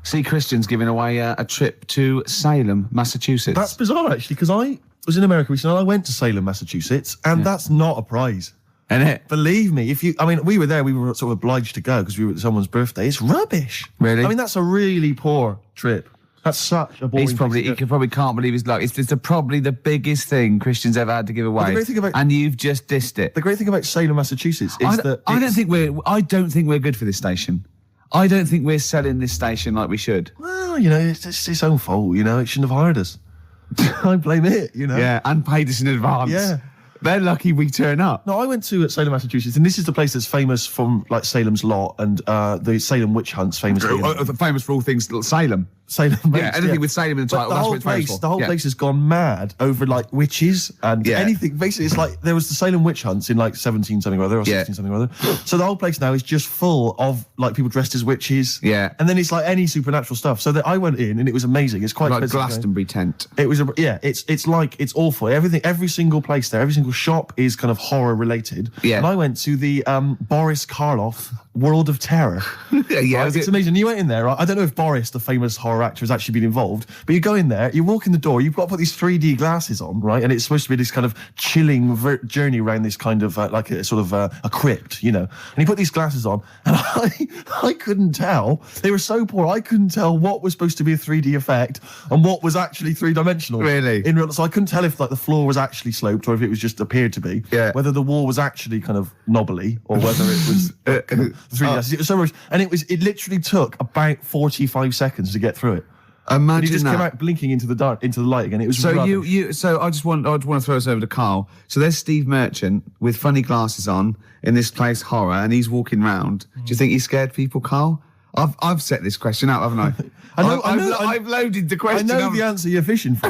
see Christian's giving away a trip to Salem, Massachusetts. That's bizarre, actually, because I was in America recently and I went to Salem, Massachusetts, and that's not a prize. Isn't it? Believe me, we were there, we were sort of obliged to go because we were at someone's birthday. It's rubbish. Really? I mean, that's a really poor trip. That's such a boring He probably can't believe his luck. It's probably the biggest thing Christian's ever had to give away. The great thing about, and you've just dissed it. The great thing about Salem, Massachusetts is that I don't think we're good for this station. I don't think we're selling this station like we should. Well, it's its own fault, it shouldn't have hired us. I blame it, Yeah, and paid us in advance. Yeah. They're lucky we turn up. No, I went to Salem, Massachusetts, and this is the place that's famous from like Salem's Lot and the Salem witch hunts, famously. Famous for all things Salem. Salem. Yeah, anything with Salem in the title. The whole place has gone mad over like witches and anything. Basically, it's like there was the Salem witch hunts in like 17 something or other or 16 something or other. So the whole place now is just full of like people dressed as witches. Yeah. And then it's like any supernatural stuff. So that I went in and it was amazing. It's quite like Glastonbury tent. It was it's awful. Every single place there, every single shop is kind of horror related. Yeah. And I went to the Boris Karloff World of Terror. Yeah, right? It's amazing. You went in there, right? I don't know if Boris, the famous horror actor, has actually been involved, but you go in there, you walk in the door, you've got to put these 3D glasses on, right? And it's supposed to be this kind of chilling journey around this kind of like a sort of a crypt, And you put these glasses on, and I couldn't tell. They were so poor, I couldn't tell what was supposed to be a 3D effect and what was actually three-dimensional. Really? So I couldn't tell if like the floor was actually sloped or if it was just appeared to be. Yeah. Whether the wall was actually kind of knobbly or whether it was 3D glasses. It was so much, and it literally took about 45 seconds to get through it. Imagine and he just that. came out blinking into the light again. It was so rubbish. So I just want to throw us over to Carl. So there's Steve Merchant with funny glasses on in this place horror, and he's walking round. Do you think he scared people, Carl? I've set this question out, haven't I? I've loaded the question. I know the answer you're fishing for.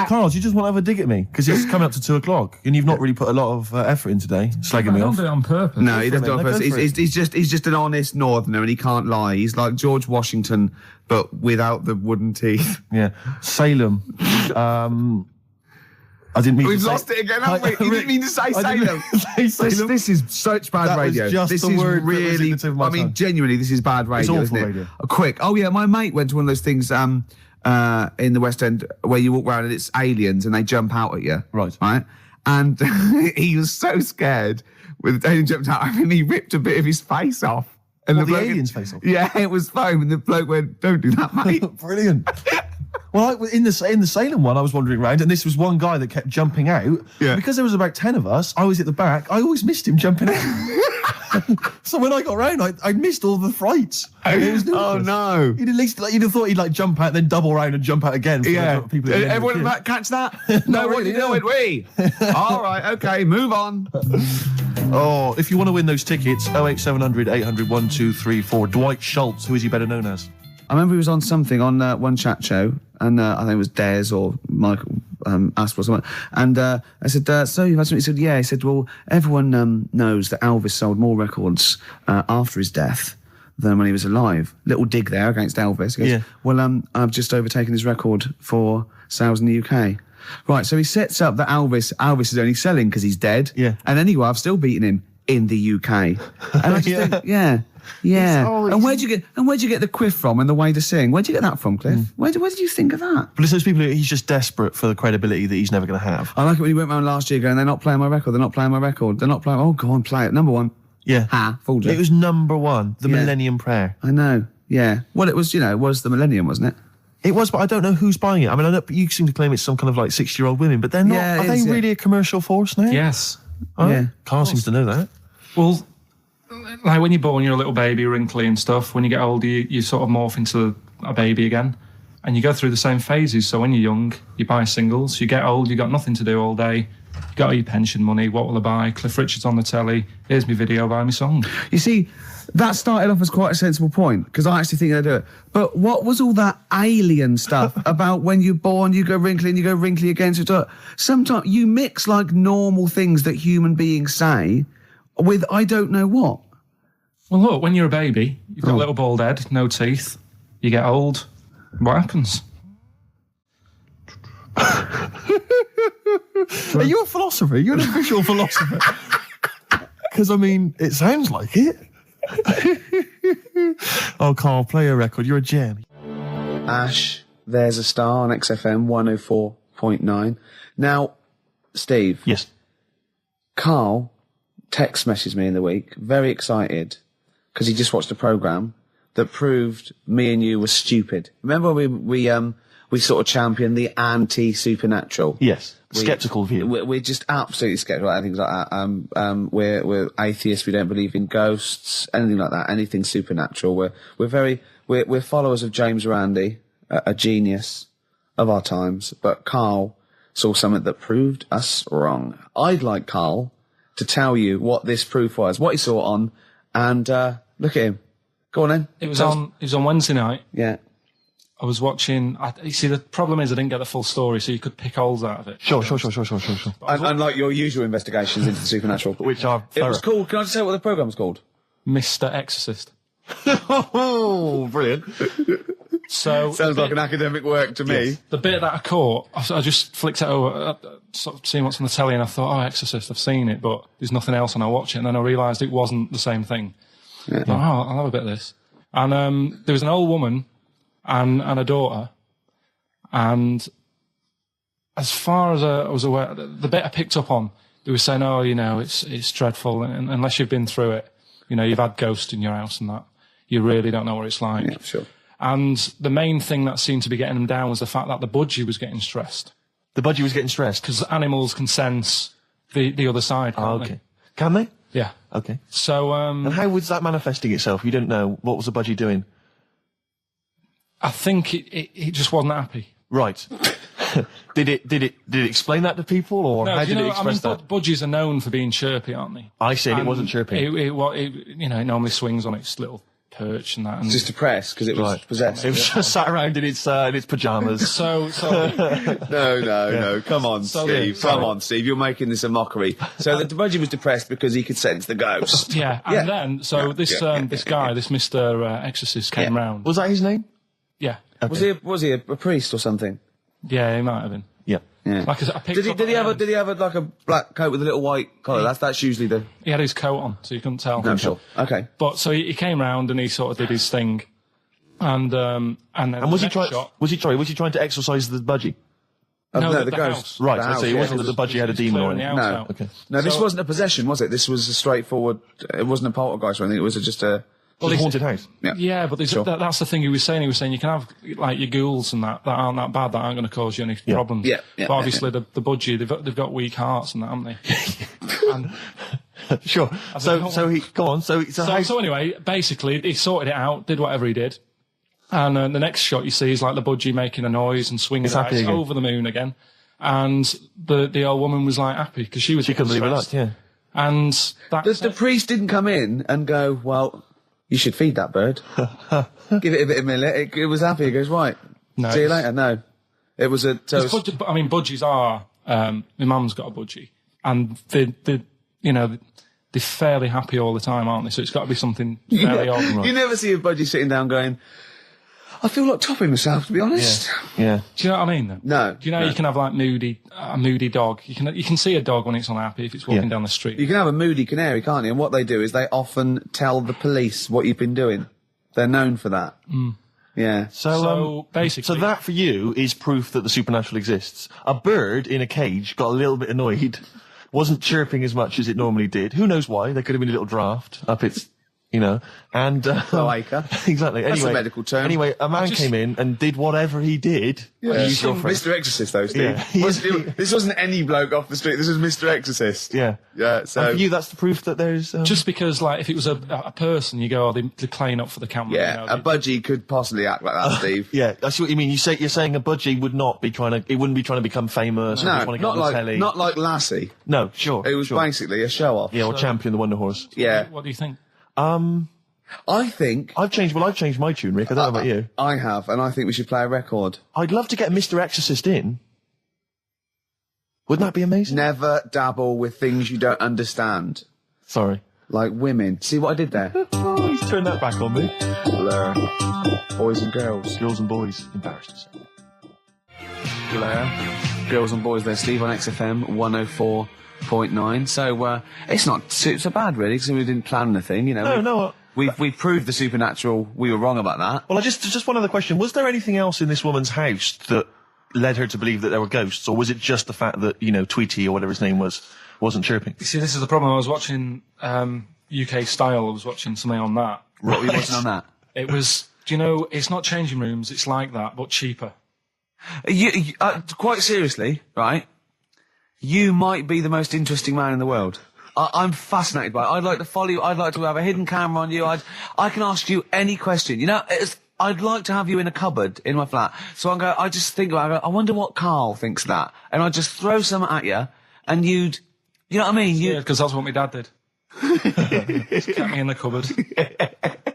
Carl, do you just want to have a dig at me? Because it's coming up to 2:00 and you've not really put a lot of effort in today, slagging me off. I don't do it on purpose. No, he doesn't do it on purpose. He's just an honest northerner and he can't lie. He's like George Washington, but without the wooden teeth. Yeah. Salem. I didn't mean We've to say... lost it again, haven't we? You didn't mean to say Salem. This is such bad radio. Just this the is word really... I mean, genuinely, this is bad radio, it's awful isn't it? Radio. Quick. Oh, yeah, my mate went to one of those things... in the West End where you walk around and it's aliens and they jump out at you. Right. And he was so scared when the alien jumped out. I mean, he ripped a bit of his face off. And the alien's face off? Yeah, it was foam. And the bloke went, don't do that, mate. Brilliant. Well, in the Salem one, I was wandering around, and this was one guy that kept jumping out. Yeah. Because there was about 10 of us, I was at the back, I always missed him jumping out. So when I got round, I missed all the frights. Oh, no. You'd have thought he'd like jump out, then double round and jump out again. Yeah. People everyone catch that? No, what are you doing? We. All right, okay, move on. Oh, if you want to win those tickets, 08700 800 1234. Dwight Schultz, who is he better known as? I remember he was on something on one chat show, and I think it was Des or Michael Asper or something. And I said, so you've had something? He said, yeah. He said, well, everyone knows that Elvis sold more records after his death than when he was alive. Little dig there against Elvis. He goes, yeah. Well, I've just overtaken his record for sales in the UK. Right, so he sets up that Elvis is only selling because he's dead. Yeah. And anyway, I've still beaten him in the UK. And I just think, yeah. And where'd you get the quiff from and the way to sing? Where'd you get that from, Cliff? Where did you think of that? But it's those people he's just desperate for the credibility that he's never going to have. I like it when he went round last year going, they're not playing my record. Oh, go on, play it. Number one. Yeah. Fooled you. It was number one, the Millennium Prayer. I know, yeah. Well, it was the Millennium, wasn't it? It was, but I don't know who's buying it. I mean, you seem to claim it's some kind of like 60-year-old women, but they're not. Yeah, are they really a commercial force now? Yes. Oh, yeah. Carl seems to know that. Well, like when you're born, you're a little baby, wrinkly and stuff. When you get older, you sort of morph into a baby again. And you go through the same phases. So when you're young, you buy singles. You get old, you got nothing to do all day. You got all your pension money. What will I buy? Cliff Richard's on the telly. Here's my video, buy me song. You see, that started off as quite a sensible point, because I actually think they do it. But what was all that alien stuff about when you're born, you go wrinkly and you go wrinkly again? Sometimes you mix like normal things that human beings say with I don't know what. Well, look, when you're a baby, you've got a little bald head, no teeth. You get old. What happens? Are you a philosopher? You're an official philosopher. Because, I mean, it sounds like it. Oh, Carl, play a record. You're a gem. Ash, there's a star on XFM 104.9. Now, Steve. Yes. Carl text messaged me in the week, very excited, because he just watched a programme that proved me and you were stupid. Remember we sort of championed the anti-supernatural? Yes. Skeptical view. We're just absolutely skeptical about things like that. We're atheists. We don't believe in ghosts, anything like that, anything supernatural. We're followers of James Randi, a genius of our times. But Carl saw something that proved us wrong. I'd like Carl to tell you what this proof was, what he saw on, and look at him. Go on then. It was on Wednesday night. Yeah. I was watching. You see, the problem is I didn't get the full story, so you could pick holes out of it. Sure. Unlike your usual investigations into the supernatural. Which are It was called, can I just say what the programme was called? Mr. Exorcist. Oh, brilliant. So Sounds like an academic work to me. the bit that I caught, I just flicked it over, sort of seeing what's on the telly, and I thought, oh, Exorcist, I've seen it, but there's nothing else, and I watch it, and then I realised it wasn't the same thing. Yeah. I thought, oh, I'll have a bit of this. And there was an old woman and a daughter, and as far as I was aware, the bit I picked up on, they were saying, oh, it's dreadful, and unless you've been through it, you've had ghosts in your house and that, you really don't know what it's like. Yeah, sure. And the main thing that seemed to be getting them down was the fact that the budgie was getting stressed. The budgie was getting stressed? Because animals can sense the other side, can't okay. they? Can they? Yeah. Okay. So, and how was that manifesting itself? You didn't know. What was the budgie doing? I think it just wasn't happy. Right. Did it explain that to people, or how did it express that? Budgies are known for being chirpy, aren't they? I said it wasn't chirping. It normally swings on its little perch and that. And Just depressed because it was possessed. It was just sat around in its pajamas. So No. Come on, Steve. Come on, Steve. You're making this a mockery. So the budgie was depressed because he could sense the ghost. Yeah. And then this guy, this Mr. Exorcist, came round. Was that his name? Yeah. Okay. Was he a priest or something? Yeah, he might have been. Yeah. Yeah. Like I picked up Did he have like a black coat with a little white collar? That's usually the. He had his coat on, so you couldn't tell. No, sure. Okay. But so he came round and he sort of did his thing, and then was he trying? Was he trying to exorcise the budgie? No, the ghost. house. Right. The I house, see. It wasn't that the budgie had a demon or anything. No. Okay. No, this So- wasn't a possession, was it? This was a straightforward. It wasn't a poltergeist or anything. It was just a. Well, it's a haunted house. Yeah, but Sure. that's the thing he was saying. He was saying you can have like your ghouls and that aren't that bad, that aren't going to cause you any problems. Yeah, but obviously the budgie, they've got weak hearts and that, haven't they? And Sure. So he go on. So anyway, basically he sorted it out, did whatever he did, and the next shot you see is like the budgie making a noise and swinging It's the happy eyes again. over the moon again, and the old woman was like happy because she couldn't believe it. stressed. Yeah. And The priest didn't come in and go, well, you should feed that bird. Give it a bit of millet. It was happy. He goes, right. No, See you later. No. It was a toast. Budgies are. My mum's got a budgie, and they're fairly happy all the time, aren't they? So it's got to be something fairly odd. You never see a budgie sitting down going, I feel like topping myself, to be honest. Yeah. Do you know what I mean? Though? No. Do you know you can have like a moody dog? You can see a dog when it's unhappy if it's walking down the street. You can have a moody canary, can't you? And what they do is they often tell the police what you've been doing. They're known for that. Yeah. So basically, so that for you is proof that the supernatural exists. A bird in a cage got a little bit annoyed, wasn't chirping as much as it normally did. Who knows why? There could have been a little draft up its, and Cloaca. Exactly. That's Anyway, a medical term. Anyway, a man came in and did whatever he did. Yeah. Use your phrase. Mr. Exorcist, though, Steve. Yeah. This wasn't any bloke off the street. This was Mr. Exorcist. Yeah. Yeah. So And for you, that's the proof that there's. just because, like, if it was a person, you go, they're playing up for the camera. yeah, a budgie could possibly act like that, Steve. Yeah, I see what you mean. You're saying a budgie wouldn't be trying to become famous. No, or want to get on the telly. not like Lassie. No, sure. It was sure. basically a show off. Yeah, or Champion the Wonder Horse. Yeah. What do you think? I think I've changed my tune, Rick. I don't know about you. I have, and I think we should play a record. I'd love to get Mr. Exorcist in. Wouldn't that be amazing? Never dabble with things you don't understand, Sorry. like women. See what I did there? Oh, he's turned that back on me. Blur. Boys and girls. Girls and boys. Embarrassed to say. Blur. Girls and boys there. Steve on XFM 104.9. So it's not so bad really, because we didn't plan anything. No, We've proved the supernatural. We were wrong about that. Well, just one other question. Was there anything else in this woman's house that led her to believe that there were ghosts, or was it just the fact that, Tweety or whatever his name wasn't chirping? You see, this is the problem. I was watching UK Style. I was watching something on that. What were you watching on that? It was, it's not changing rooms. It's like that, but cheaper. Quite seriously, right? You might be the most interesting man in the world. I'm fascinated by it. I'd like to follow you. I'd like to have a hidden camera on you. I can ask you any question. I'd like to have you in a cupboard in my flat. So I just think about it. I wonder what Karl thinks of that. And I'd just throw something at you, and you know what I mean? Yeah, because that's what my dad did. Just kept me in the cupboard.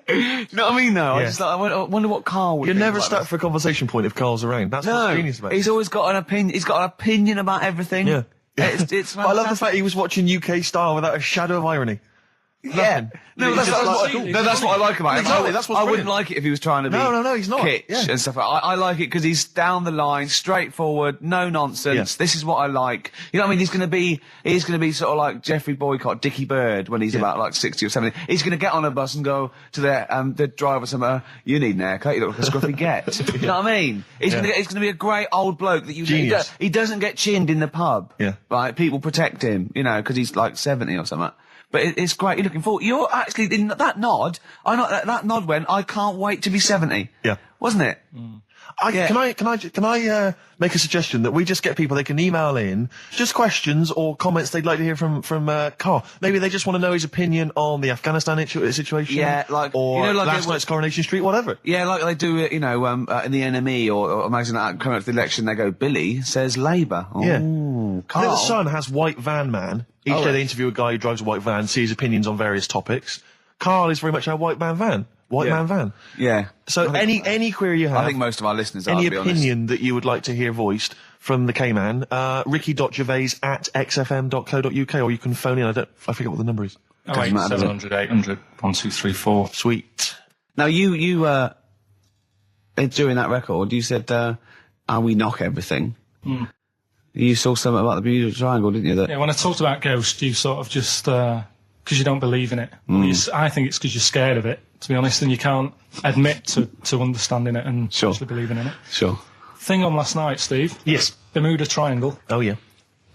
You know what I mean, though? Yeah. I wonder what Karl would You're think never about stuck this. for a conversation point if Carl's around. That's what's genius about it. He's always got an opinion. He's got an opinion about everything. Yeah. It's But I love the fact he was watching UK Style without a shadow of irony. Yeah. No, that's what I like about him. Exactly, that's what's I wouldn't brilliant. like it if he was trying to be No, he's not. kitsch Yeah. and stuff. I like it because he's down the line, straightforward, no nonsense. Yeah. This is what I like. You know what I mean? He's going to be sort of like Jeffrey Boycott, Dickie Bird when he's about like 60 or 70. He's going to get on a bus and go to the driver somewhere. You need an haircut. You look like a scruffy get. You know what I mean? He's going to be a great old bloke that Genius. he doesn't get chinned in the pub. Yeah. Right? People protect him, because he's like 70 or something. But it's great. You're looking forward. You're actually in that nod. That nod went. I can't wait to be 70. Yeah. Wasn't it? Yeah. Can I make a suggestion that we just get people, they can email in just questions or comments they'd like to hear from Carl. Maybe they just want to know his opinion on the Afghanistan situation. Yeah, or like last night's Coronation Street, whatever. Yeah, like they do it, in the NME or imagine that coming up to the election, they go, Billy says Labour. Oh, Yeah. Carl. I think the Sun has White Van Man. Each day they interview a guy who drives a white van, see his opinions on various topics. Carl is very much our white man van. White man van. Yeah. So any query you have, I think most of our listeners are, any to be honest. opinion that you would like to hear voiced from the K-Man, ricky.gervais@xfm.co.uk, or you can phone in. I forget what the number is. Oh, 700 800 1234. Sweet. Now you during that record, you said, we knock everything. You saw something about the Bermuda Triangle, didn't you? Yeah, when I talked about ghosts, you sort of just, because you don't believe in it. I think it's because you're scared of it, to be honest, and you can't admit to understanding it and actually believing in it. Sure. Thing on last night, Steve. Yes. Bermuda Triangle. Oh, yeah.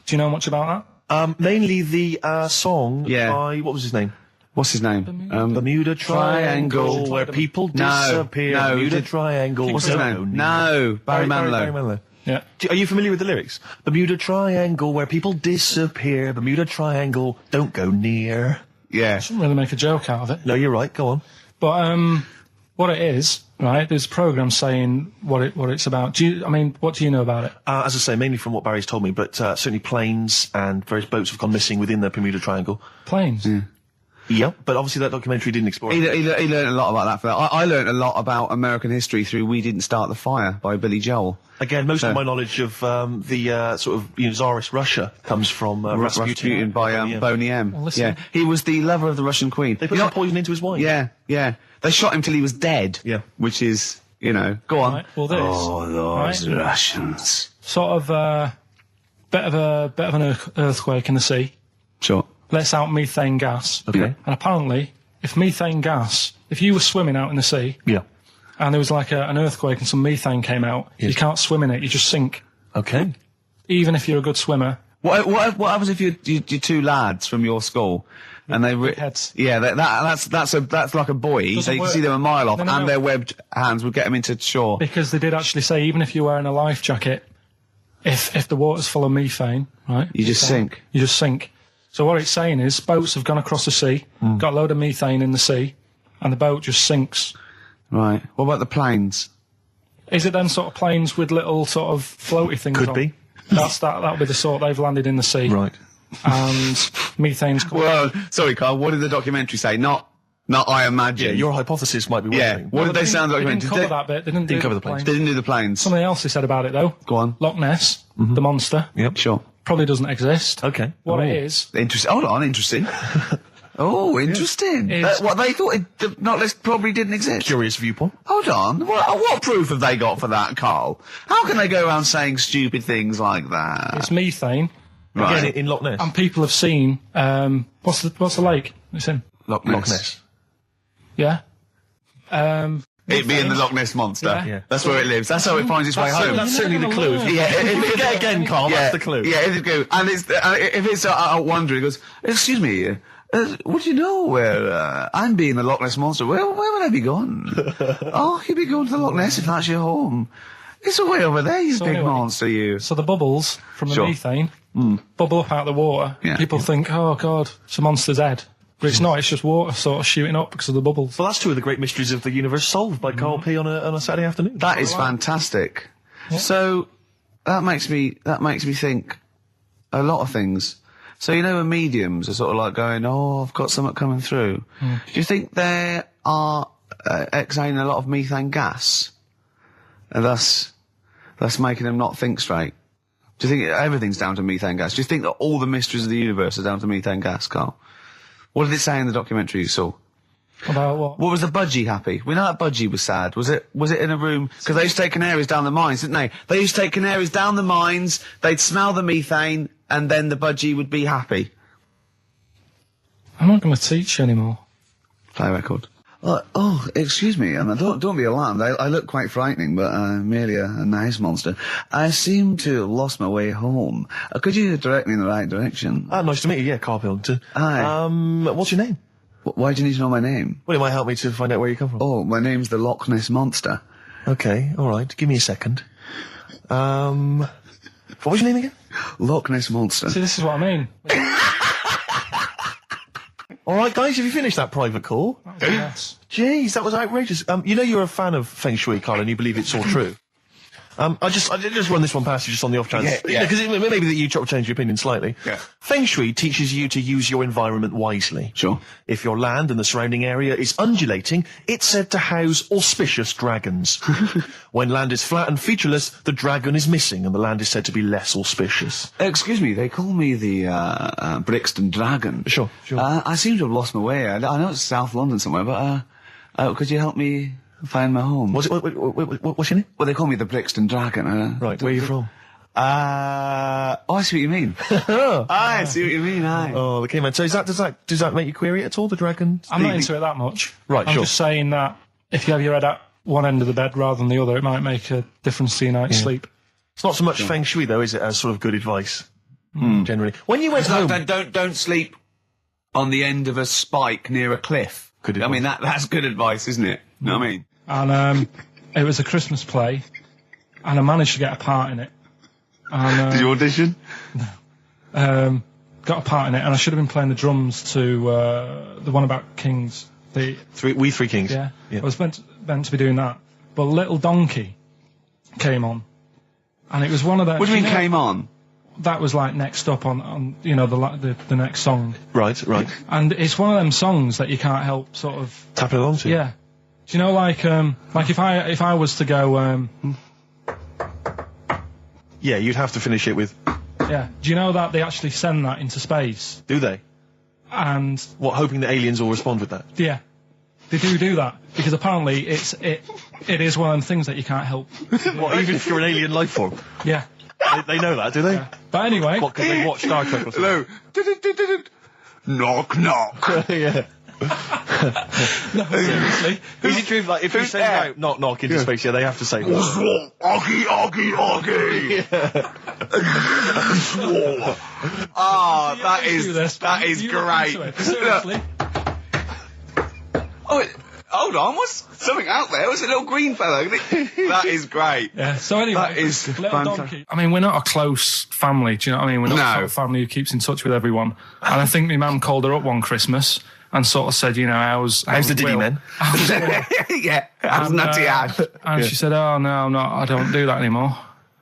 Do you know much about that? Mainly the song by, what was his name? What's his name? Bermuda Triangle, where people disappear. No, Bermuda Triangle. What's his name? No, Barry Manilow. Yeah. Are you familiar with the lyrics? Bermuda Triangle, where people disappear. Bermuda Triangle, don't go near. Yeah. Shouldn't really make a joke out of it. No, you're right. Go on. But what it is, right? There's a program saying what it's about. What do you know about it? As I say, mainly from what Barry's told me, but certainly planes and various boats have gone missing within the Bermuda Triangle. Planes. Yeah, but obviously that documentary didn't explore it. He learned a lot about that. For that. I learned a lot about American history through "We Didn't Start the Fire" by Billy Joel. Again, most of my knowledge of the sort of Tsarist Russia comes from Rasputin by Boney M. Well, listen. Yeah, he was the lover of the Russian queen. They put some poison into his wine. Yeah. They shot him till he was dead. Yeah. Which is, go on. Right, well, this. Those Russians. Sort of bit of an earthquake in the sea. Sure. Lets out methane gas. Okay. And apparently, if you were swimming out in the sea, Yeah. and there was like an earthquake and some methane came out, Yes. you can't swim in it, you just sink. Okay. Even if you're a good swimmer. What happens if you're two lads from your school and they Big heads. Yeah, that's like a buoy. Doesn't You can work. see them a mile off, No. and their webbed hands would get them into shore. Because they did actually say, even if you're wearing a life jacket, if the water's full of methane, right? You just sink. You just sink. So what it's saying is, boats have gone across the sea, got a load of methane in the sea, and the boat just sinks. Right. What about the planes? Is it then sort of planes with little sort of floaty things Could on? be. That'll be the sort they've landed in the sea. Right. And methane's coming. Well, sorry, Carl. What did the documentary say? Not I imagine. Yeah, your hypothesis might be one Yeah. thing. What did they sound like? They didn't cover that bit. They didn't cover the planes. They didn't do the planes. Something else they said about it, though. Go on. Loch Ness, the monster, Yep. Sure. probably doesn't exist. Okay. What Oh. it is, Interesting. Hold on. Interesting. Oh, interesting. It's- What they thought Not list probably didn't exist. Curious viewpoint. Hold on. What proof have they got for that, Carl? How can they go around saying stupid things like that? it's methane, Right. Again, in Loch Ness. and people have seen, what's the lake it's in? Loch Loch Ness. Yeah. It being the Loch Ness Monster. Yeah. That's where it lives. That's how it finds its way home. That's certainly the clue. Yeah, Get again, Carl. That's the clue. Yeah, if it go, and it's if it's out wandering, it goes, excuse me, would you know where I'm being the Loch Ness Monster? Where would I be going? Oh, you'd be going to the Loch Ness if that's your home. It's way over there, you big monster, you. So the bubbles from the Sure. methane bubble up out of the water. Yeah. People think, oh, God, it's a monster's head. But it's not, it's just water sort of shooting up because of the bubbles. Well, that's two of the great mysteries of the universe solved by Karl P on a Saturday afternoon. That is fantastic. So that makes me think a lot of things. So you know when mediums are sort of like going, oh, I've got something coming through. Do you think they are exhaling a lot of methane gas, and thus making them not think straight? Do you think everything's down to methane gas? Do you think that all the mysteries of the universe are down to methane gas, Carl? What did it say in the documentary you saw? About what? What was the budgie happy? We know that budgie was sad. Was it in a room? Because they used to take canaries down the mines, didn't they? They used to take canaries down the mines, they'd smell the methane, and then the budgie would be happy. I'm not going to teach you anymore. Play a record. Excuse me, and don't be alarmed. I look quite frightening, but I'm merely a nice monster. I seem to have lost my way home. Could you direct me in the right direction? Nice to meet you. Yeah, Karl Pilkington. Hi. What's your name? Why do you need to know my name? Well, it might help me to find out where you come from. Oh, my name's the Loch Ness Monster. Okay, all right. Give me a second. What was your name again? Loch Ness Monster. See, this is what I mean. All right, guys, have you finished that private call? Yes. Jeez, that was outrageous. You know you're a fan of Feng Shui, Carl, and you believe it's all true. I just run this one past you just on the off chance. Yeah. Because maybe that you change your opinion slightly. Yeah. Feng Shui teaches you to use your environment wisely. Sure. If your land and the surrounding area is undulating, it's said to house auspicious dragons. When land is flat and featureless, the dragon is missing and the land is said to be less auspicious. Excuse me, they call me the Brixton Dragon. Sure. I seem to have lost my way. I know it's South London somewhere, but could you help me find my home? What's your name? Well, they call me the Brixton Dragon. Right, where are you from? I see what you mean. I see what you mean, aye. Oh, okay, man. So does that make you query it at all, the dragon? I'm not into it that much. Right, I'm sure. just saying that if you have your head at one end of the bed rather than the other, it might make a difference to your night's sleep. It's not so much Feng Shui, though, is it, as sort of good advice, generally? When you went home... Don't sleep on the end of a spike near a cliff. Good advice. I mean, that's good advice, isn't it? You know what I mean? And it was a Christmas play, and I managed to get a part in it. And, Did you audition? got a part in it, and I should have been playing the drums to the one about Kings. We Three Kings. Yeah. I was meant to be doing that, but Little Donkey came on, and it was one of those. What do you mean came on? That was like next up on the next song. Right. And it's one of them songs that you can't help sort of Tapping along to. Yeah. Do you know, like if I was to go, Yeah, you'd have to finish it with. yeah. Do you know that they actually send that into space? Do they? And What, hoping that aliens will respond with that? yeah, they do that because apparently it is one of them things that you can't help. What, even if you're an alien life form? Yeah. They know that, do they? But anyway, What, because they watch Star Trek or something? Hello. Knock, knock. Yeah. no, seriously. Is it true, like, if you send out knock knock into space, they have to say, What's wrong? Oggy, oggy, oggy. Ah, that is great. Seriously. Oh, hold on, what's something out there? Was a little green fellow? That is great. Yeah. So anyway, That is Little fantastic. Donkey. I mean, we're not a close family. Do you know what I mean? We're not a sort of family who keeps in touch with everyone. And I think my mum called her up one Christmas and sort of said, how's how's the Diddy Will? men? Yeah, how's Nutty Ash? And she said, oh, no, I'm not. I don't do that anymore.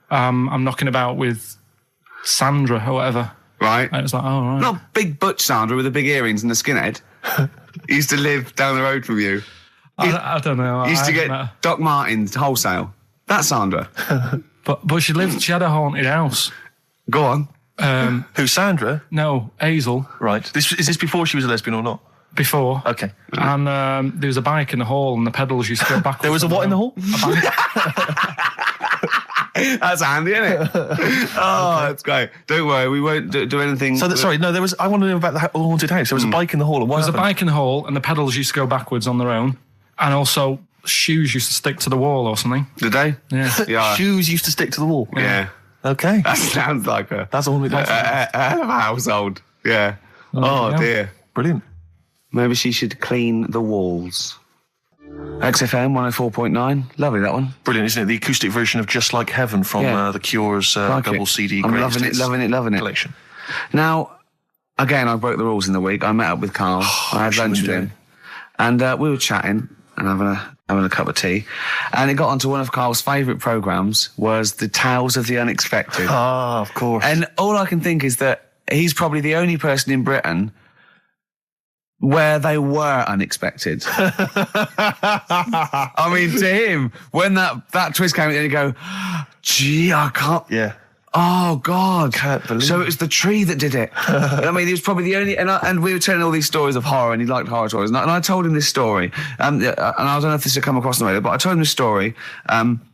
I'm knocking about with Sandra or whatever. Right. And it was like, oh, right. Not big butch Sandra with the big earrings and the skinhead. He used to live down the road from you. I don't know. He used to I get haven't met her. Doc Martens wholesale. That's Sandra. But she had a haunted house. Go on. Who, Sandra? No, Hazel, Right. Is this before she was a lesbian or not? before. Okay. And there was a bike in the hall and the pedals used to go backwards. There was a what in the hall? That's handy, isn't it? Oh, that's great. Don't worry, we won't do anything. So, I want to know about the haunted house. There was a bike in the hall. And There was a bike in the hall, and the pedals used to go backwards on their own. And also, shoes used to stick to the wall or something. Did they? Yeah. Shoes used to stick to the wall. Yeah. Okay. That sounds like That's all it does. a hell of a household. Yeah. Oh, yeah. dear. Brilliant. Maybe she should clean the walls. XFM 104.9. Lovely, that one. Brilliant, isn't it? The acoustic version of Just Like Heaven from The Cure's Like double it. CD I'm greatest loving hits it. collection. Now, again, I broke the rules in the week. I met up with Karl. I had lunch with him. And we were chatting and having a cup of tea. And it got onto one of Karl's favourite programmes was the Tales of the Unexpected. Ah, of course. And all I can think is that he's probably the only person in Britain where they were unexpected. I mean, to him, when that twist came in, you go, gee, I can't... Yeah. Oh, God. Can't believe So it was the tree that did it. I mean, he was probably the only... And we were telling all these stories of horror, and he liked horror stories. And I told him this story. And I don't know if this had come across on the radio, but I told him this story.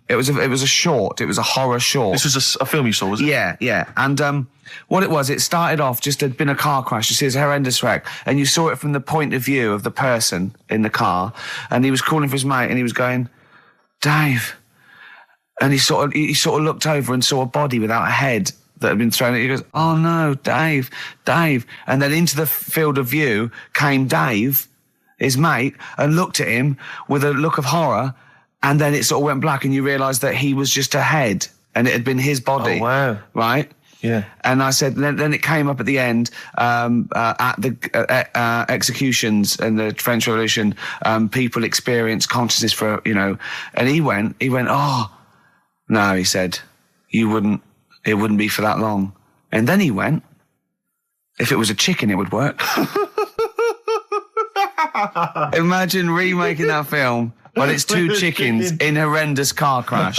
It was a short. It was a horror short. This was a film you saw, was it? Yeah. And what it was, it started off, just had been a car crash. You see, it's a horrendous wreck. And you saw it from the point of view of the person in the car. And he was calling for his mate, and he was going, Dave... And he sort of looked over and saw a body without a head that had been thrown at. He goes, oh no, Dave. And then into the field of view came Dave, his mate, and looked at him with a look of horror. And then it sort of went black, and you realised that he was just a head, and it had been his body. Oh, wow. Right? Yeah. And I said, then it came up at the end, at the executions and the French Revolution, people experience consciousness for, and he went, oh, no, he said, it wouldn't be for that long. And then he went, if it was a chicken, it would work. Imagine remaking that film, but it's two chickens in horrendous car crash.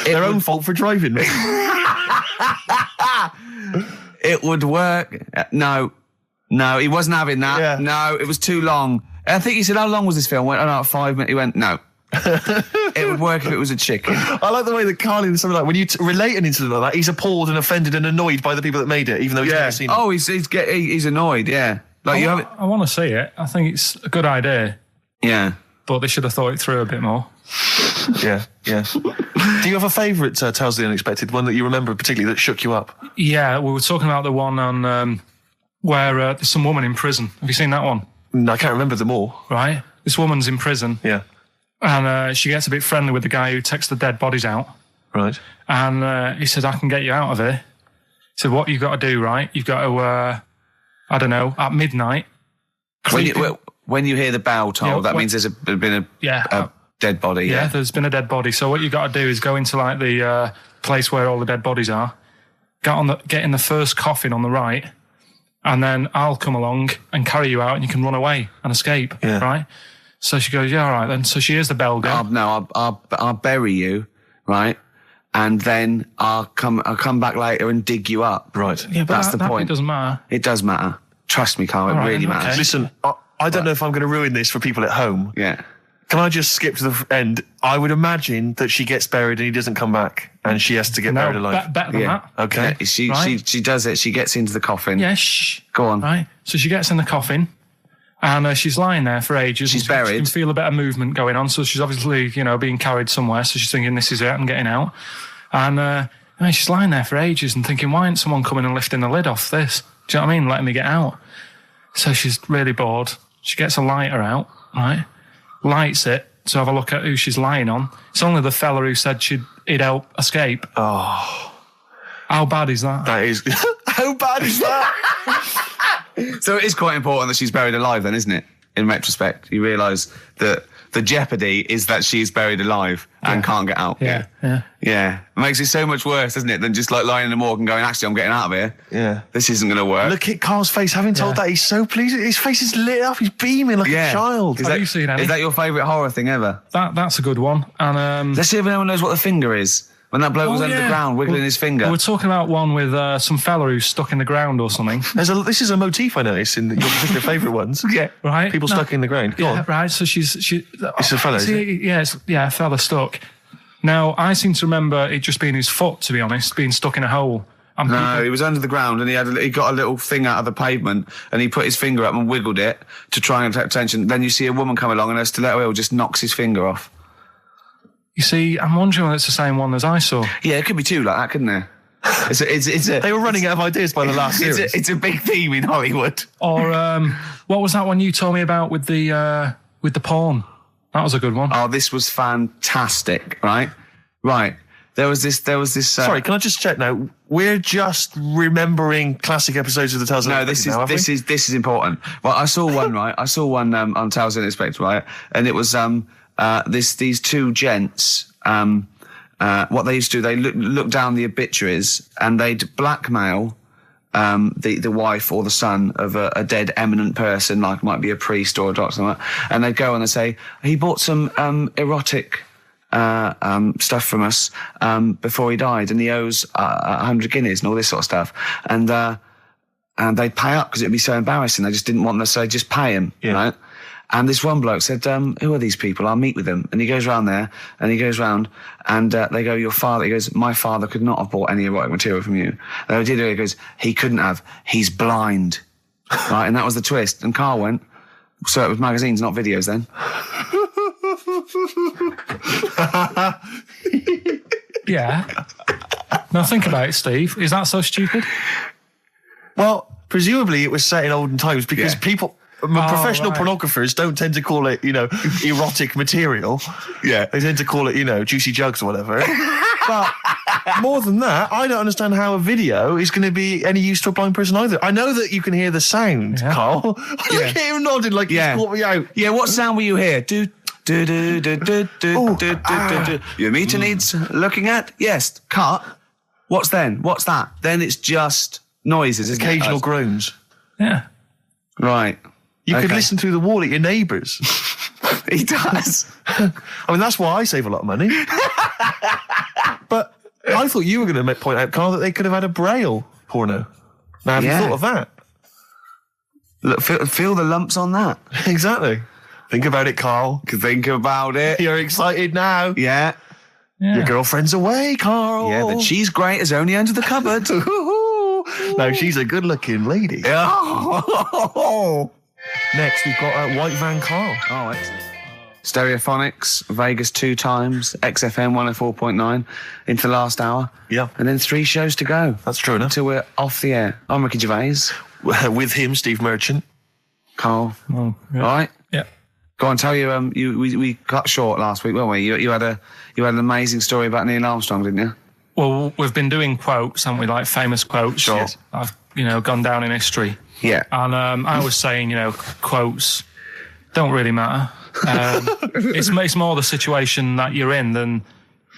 Their own fault for driving. It would work. No, he wasn't having that. Yeah. No, it was too long. I think he said, how long was this film? I went, no, 5 minutes. He went, no. It would work if it was a chicken. I like the way that Carl in something like when you relate an incident like that, he's appalled and offended and annoyed by the people that made it, even though he's never seen it. Oh, he's annoyed. Yeah, like you have it. I want to see it. I think it's a good idea, Yeah. but they should have thought it through a bit more. Yeah. Do you have a favourite Tales of the Unexpected, one that you remember particularly that shook you up? Yeah, we were talking about the one on where there's some woman in prison. Have you seen that one? No, I can't remember them all. Right, this woman's in prison. Yeah. And she gets a bit friendly with the guy who takes the dead bodies out. Right. And he said, I can get you out of here. He said, what you've got to do, right? You've got to, at midnight. When you hear the bell toll, that means there's been a dead body. Yeah, there's been a dead body. So what you've got to do is go into like the place where all the dead bodies are, get in the first coffin on the right, and then I'll come along and carry you out, and you can run away and escape, right? So she goes, yeah, all right then. So she hears the bell go. I'll bury you, right? And then I'll come back later and dig you up. Right. Yeah, but that's the point. It doesn't matter. It does matter. Trust me, Karl. It really matters. Okay. Listen, I don't know if I'm going to ruin this for people at home. Yeah. Can I just skip to the end? I would imagine that she gets buried and he doesn't come back, and she has to get buried alive. Better than that. Okay. Yeah, she does it. She gets into the coffin. Yeah, shh. Go on. Right. So she gets in the coffin. And she's lying there for ages. She's buried. She can feel a bit of movement going on. So she's obviously, being carried somewhere. So she's thinking, this is it, I'm getting out. And she's lying there for ages and thinking, why isn't someone coming and lifting the lid off this? Do you know what I mean? Letting me get out. So she's really bored. She gets a lighter out, right? Lights it to have a look at who she's lying on. It's only the fella who said he'd help escape. Oh. How bad is that? That is... How bad is that? So it is quite important that she's buried alive then, isn't it? In retrospect, you realise that the jeopardy is that she's buried alive and can't get out. Yeah. It makes it so much worse, doesn't it, than just like lying in the morgue and going, actually, I'm getting out of here. Yeah. This isn't going to work. Look at Carl's face. Having told that, he's so pleased. His face is lit up. He's beaming like a child. Have you seen any? Is that your favourite horror thing ever? That's a good one. And let's see if anyone knows what the finger is. When that bloke was under the ground wiggling his finger. We're talking about one with some fella who's stuck in the ground or something. This is a motif I noticed in your particular favourite ones. Yeah. Right. People stuck in the ground. Go on. Right. So it's a fella, is it? a fella stuck. Now, I seem to remember it just being his foot, to be honest, being stuck in a hole. And No, he was under the ground and he got a little thing out of the pavement and he put his finger up and wiggled it to try and attract attention. Then you see a woman come along and her stiletto heel just knocks his finger off. You see, I'm wondering whether it's the same one as I saw. Yeah, it could be two like that, couldn't there? They were running out of ideas by the last series. It's a big theme in Hollywood. Or what was that one you told me about with the porn? That was a good one. Oh, this was fantastic, right? Right. There was this. Sorry, can I just check now? We're just remembering classic episodes of the Tales No, Unexpected this is important. Well, I saw one, right? I saw one on Tales Unexpected, right? And it was these two gents. What they used to do, they look down the obituaries and they'd blackmail the wife or the son of a dead eminent person, like might be a priest or a doctor, like that, and they'd go and they'd say, he bought some erotic stuff from us before he died, and he owes 100 guineas and all this sort of stuff, and they'd pay up because it'd be so embarrassing. They just didn't want them to say, just pay him, right? And this one bloke said, who are these people? I'll meet with them. And he goes round there, and he goes round, and they go, your father, he goes, my father could not have bought any erotic material from you. They did it, he goes, he couldn't have, he's blind. Right, and that was the twist. And Karl went, so it was magazines, not videos then. Yeah. Now think about it, Steve. Is that so stupid? Well, presumably it was set in olden times because people... professional pornographers don't tend to call it, erotic material. Yeah. They tend to call it, juicy jugs or whatever. But more than that, I don't understand how a video is going to be any use to a blind person either. I know that you can hear the sound, Karl. Look at him nodding like he's caught me out. Yeah, what sound were you hear? Do. Your meter needs looking at? Yes. Cut. What's then? What's that? Then it's just noises, isn't it? Occasional groans. Yeah. Right. You could listen through the wall at your neighbours. He does. I mean, that's why I save a lot of money. But I thought you were going to point out, Karl, that they could have had a Braille porno. Now, have you thought of that? Look, feel the lumps on that. Exactly. Think about it, Karl. Think about it. You're excited now. Yeah. Your girlfriend's away, Karl. Yeah, but she's great as only under the cupboard. No, she's a good-looking lady. Oh. Next, we've got White Van Karl. Oh, excellent. Stereophonics, Vegas 2 times, XFM 104.9 into the last hour. Yeah. And then 3 shows to go. That's true enough. Until we're off the air. I'm Ricky Gervais. With him, Steve Merchant. Karl. Oh, yeah. All right? Yeah. Go on, tell you, we cut short last week, weren't we? You had an amazing story about Neil Armstrong, didn't you? Well, we've been doing quotes, haven't we? Like famous quotes. Sure. Yes. I've, gone down in history. Yeah. And I was saying, quotes don't really matter. It's more the situation that you're in than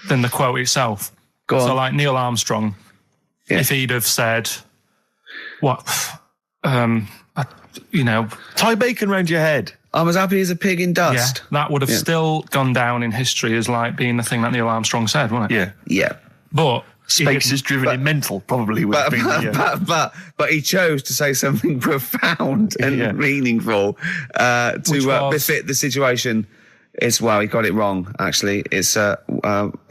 the quote itself. Go on. So like Neil Armstrong, if he'd have said, tie bacon round your head. I'm as happy as a pig in dust. Yeah, that would have still gone down in history as like being the thing that Neil Armstrong said, wouldn't it? Yeah. Yeah. But Space is driven in mental, probably would have been. But he chose to say something profound and meaningful to befit the situation. He got it wrong. Actually, it's a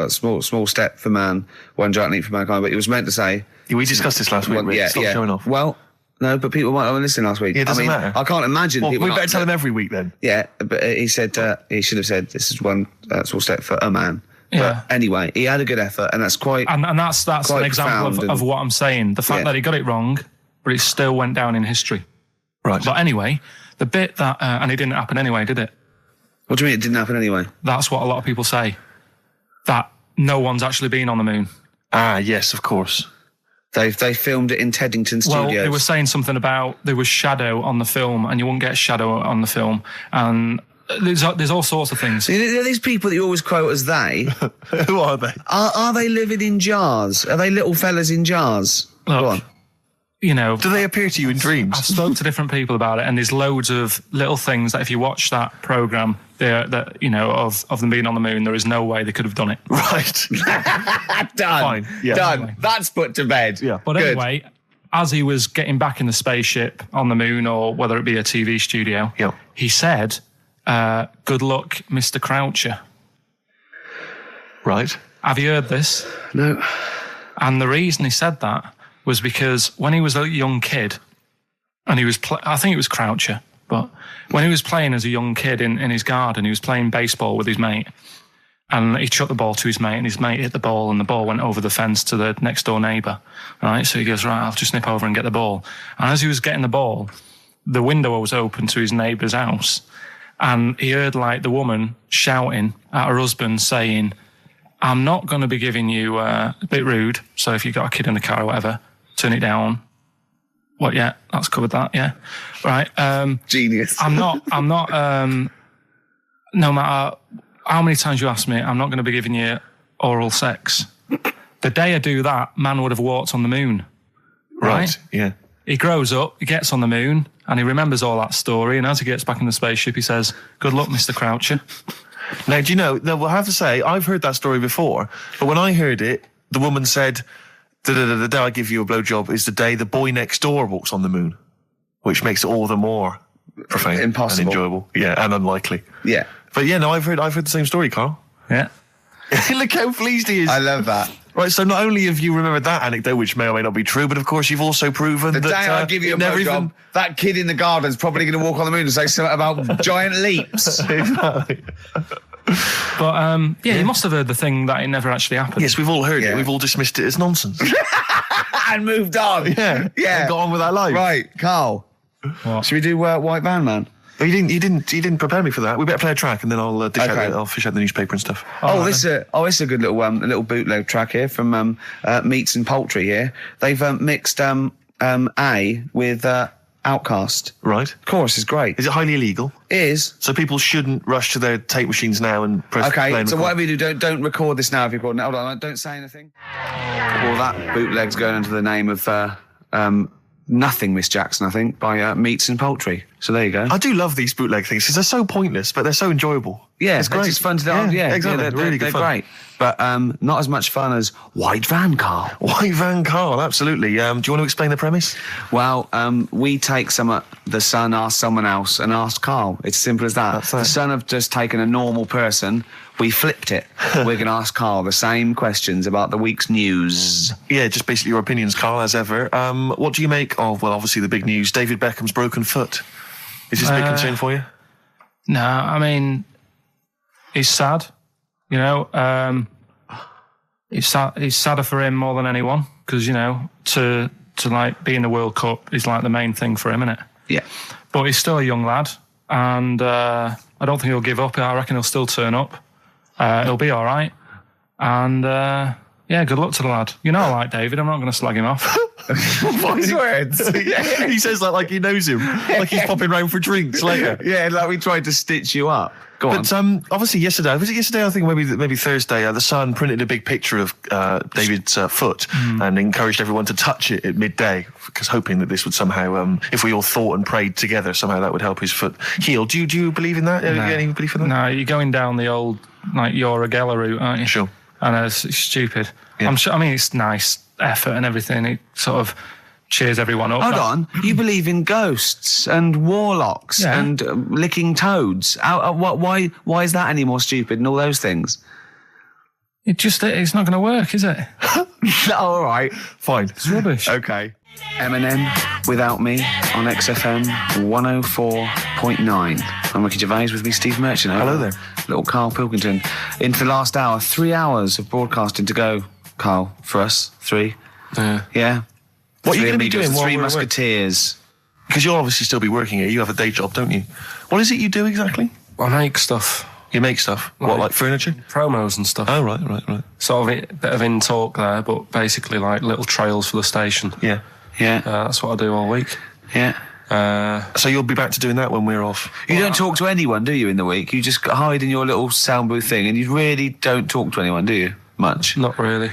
small step for man, one giant leap for mankind. But he was meant to say. We discussed this last week. Stop showing off. Well, no, but people might have listened last week. Yeah, it doesn't matter. I can't imagine. Well, people we better tell them every week then. Yeah, but he said he should have said this is one small step for a man. Yeah. But anyway, he had a good effort, and that's quite. And that's an example of what I'm saying. The fact that he got it wrong, but it still went down in history. Right. But anyway, the bit that and it didn't happen anyway, did it? What do you mean it didn't happen anyway? That's what a lot of people say. That no one's actually been on the moon. Ah, yes, of course. They filmed it in Teddington Studios. Well, they were saying something about there was shadow on the film, and you wouldn't get shadow on the film, and there's all sorts of things. These people that you always quote as they. Who are they? Are they living in jars? Are they little fellas in jars? Look, Go on. Do they appear to you in dreams? I've spoken to different people about it, and there's loads of little things that if you watch that programme, of them being on the moon, there is no way they could have done it. Right. Done. Fine. Yeah. Done. Anyway. That's put to bed. Yeah. But Good. anyway, as he was getting back in the spaceship on the moon, or whether it be a TV studio, he said, good luck, Mr. Croucher. Right. Have you heard this? No. And the reason he said that was because when he was a young kid, and he was, I think it was Croucher, but when he was playing as a young kid in his garden, he was playing baseball with his mate, and he chucked the ball to his mate, and his mate hit the ball, and the ball went over the fence to the next door neighbour. Right, so he goes, right, I'll just nip over and get the ball. And as he was getting the ball, the window was open to his neighbour's house, and he heard like the woman shouting at her husband saying, I'm not going to be giving you a bit rude, so if you've got a kid in the car or whatever, turn it down. What, yeah, that's covered that, yeah. Right. Genius. I'm not, no matter how many times you ask me, I'm not going to be giving you oral sex. The day I do that, man would have walked on the moon. Right? Yeah. He grows up, he gets on the moon, and he remembers all that story, and as he gets back in the spaceship, he says, good luck, Mr. Croucher. Now, do you know, I have to say, I've heard that story before, but when I heard it, the woman said, the day I give you a blowjob is the day the boy next door walks on the moon, which makes it all the more profane Impossible. and enjoyable. Yeah, and unlikely. Yeah. But yeah, no, I've heard the same story, Carl. Yeah. Look how pleased he is. I love that. Right, so not only have you remembered that anecdote, which may or may not be true, but of course you've also proven The that... day I give you a blowjob, that kid in the garden's probably going to walk on the moon and say something about giant leaps. Exactly. But, you must have heard the thing that it never actually happened. Yes, we've all heard Yeah. it. We've all dismissed it as nonsense. And moved on. Yeah. Yeah. And got on with our life. Right, Carl. What? Should we do White Van Man? Oh, you didn't prepare me for that. We better play a track and then I'll Okay. I'll fish out the newspaper and stuff. This is a good little bootleg track here from Meats and Poultry here. They've mixed A with Outcast. Right. Chorus is great. Is it highly illegal? Is. So people shouldn't rush to their tape machines now and press play Okay, and so record. whatever you do, don't record this now if you're recording it. Hold on, don't say anything. Well, that bootleg's going under the name of Nothing Miss Jackson, I think, by Meats and Poultry. So there you go. I do love these bootleg things because they're so pointless, but they're so enjoyable. Yeah, it's great. It's fun to do. Yeah, exactly. They're really good they're fun. great. But not as much fun as White Van, Carl. White Van Carl, absolutely. Do you want to explain the premise? Well, we take the Sun asks someone else and asks Carl. It's simple as that. That's it. The Sun have just taken a normal person. We flipped it. We're going to ask Carl the same questions about the week's news. Yeah, just basically your opinions, Carl, as ever. What do you make of, well, obviously the big news, David Beckham's broken foot? Is this a big concern for you? No, I mean, he's sad. You know, it's sadder for him more than anyone because, you know, to like be in the World Cup is like the main thing for him, isn't it? Yeah. But he's still a young lad, and I don't think he'll give up. I reckon he'll still turn up. He'll be all right. And, yeah, good luck to the lad. You know I like David. I'm not going to slag him off. Wise words. Yeah, he says that like he knows him, like he's popping round for drinks later. Yeah, like we tried to stitch you up. Go on. But obviously yesterday, was it yesterday? I think maybe Thursday. The Sun printed a big picture of David's foot and encouraged everyone to touch it at midday, because hoping that this would somehow, if we all thought and prayed together, somehow that would help his foot heal. Do you believe in that? No. Any belief in that? No, you're going down the old like Yora Geller route, aren't you? Sure. And it's stupid. Yeah. I'm sure. I mean, it's nice effort and everything. It sort of cheers everyone up. Hold on. You believe in ghosts and warlocks Yeah. and licking toads. Why is that any more stupid and all those things? It's not going to work, is it? All right. Fine. It's rubbish. Okay. Eminem, Without Me, on XFM 104.9. I'm Ricky Gervais, with me Steve Merchant. Hello there. Little Karl Pilkington. Into the last hour, 3 hours of broadcasting to go, Karl, for us. 3. Yeah. What are you Three going to be amigos, doing the while Three we're away? Musketeers. Because you'll obviously still be working here. You have a day job, don't you? What is it you do exactly? I make stuff, You make stuff. What, like furniture? promos and stuff. Oh, right. Sort of a bit of in talk there, but basically like little trails for the station. Yeah. Yeah. That's what I do all week. Yeah. So you'll be back to doing that when we're off? You don't talk to anyone, do you, in the week? You just hide in your little sound booth thing, and you really don't talk to anyone, do you? Much? Not really.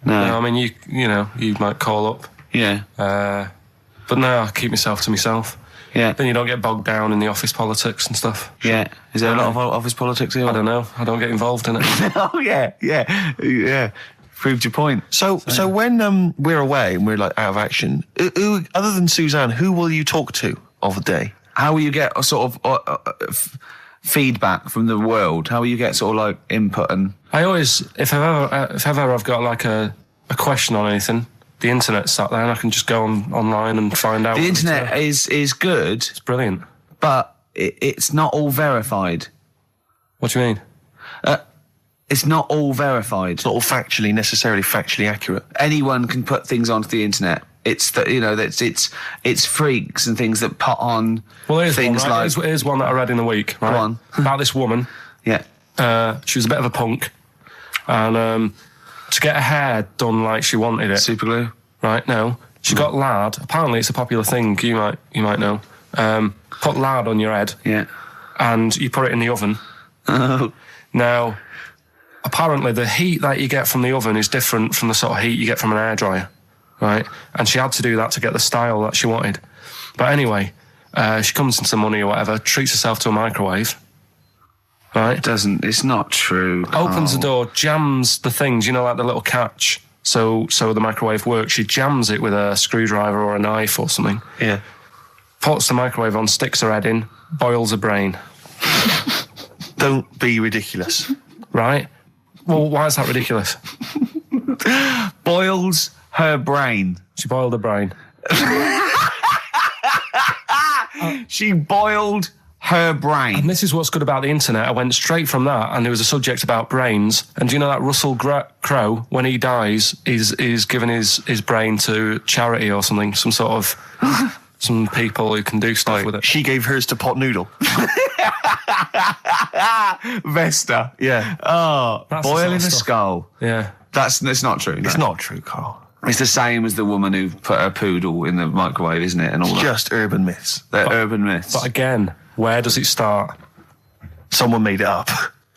No. I mean, you might call up. Yeah. But no, I keep myself to myself. Yeah. Then you don't get bogged down in the office politics and stuff. Yeah. Is there a lot of office politics here? I don't know. I don't get involved in it. Oh, yeah. Proved your point. So when we're away and we're like out of action, who, other than Suzanne, who will you talk to of the day? How will you get a sort of feedback from the world? How will you get sort of like input and? I always, if ever I've got like a question on anything, the internet's sat there and I can just go online and find out. The internet is good. It's brilliant. But it's not all verified. What do you mean? It's not all verified. It's not all necessarily factually accurate. Anyone can put things onto the internet. It's that it's freaks and things that put on things one, right? like. Here's one that I read in the week. Right? Go on. About this woman. Yeah. She was a bit of a punk, and to get her hair done like she wanted it. Super glue. Right? No, she got lard. Apparently, it's a popular thing. You might know. Put lard on your head. Yeah. And you put it in the oven. Oh. Now, apparently, the heat that you get from the oven is different from the sort of heat you get from an hairdryer. Right? And she had to do that to get the style that she wanted. But anyway, she comes into money or whatever, treats herself to a microwave. Right? It's not true. Opens the door, jams the things, like the little catch. So the microwave works. She jams it with a screwdriver or a knife or something. Yeah. Puts the microwave on, sticks her head in, boils her brain. Don't be ridiculous. Right? Well, why is that ridiculous? Boils her brain. She boiled her brain. She boiled her brain. And this is what's good about the internet. I went straight from that, and there was a subject about brains. And do you know that Russell Crowe, when he dies, is giving his brain to charity or something, some sort of some people who can do stuff with it. She gave hers to Pot Noodle. Vesta. Yeah. Oh, That's the boiling sort a of stuff. skull. Yeah. It's not true. It's no. not true, Carl. It's the same as the woman who put her poodle in the microwave, isn't it? And all It's that. just urban myths. They're urban myths. But again, where does it start? Someone made it up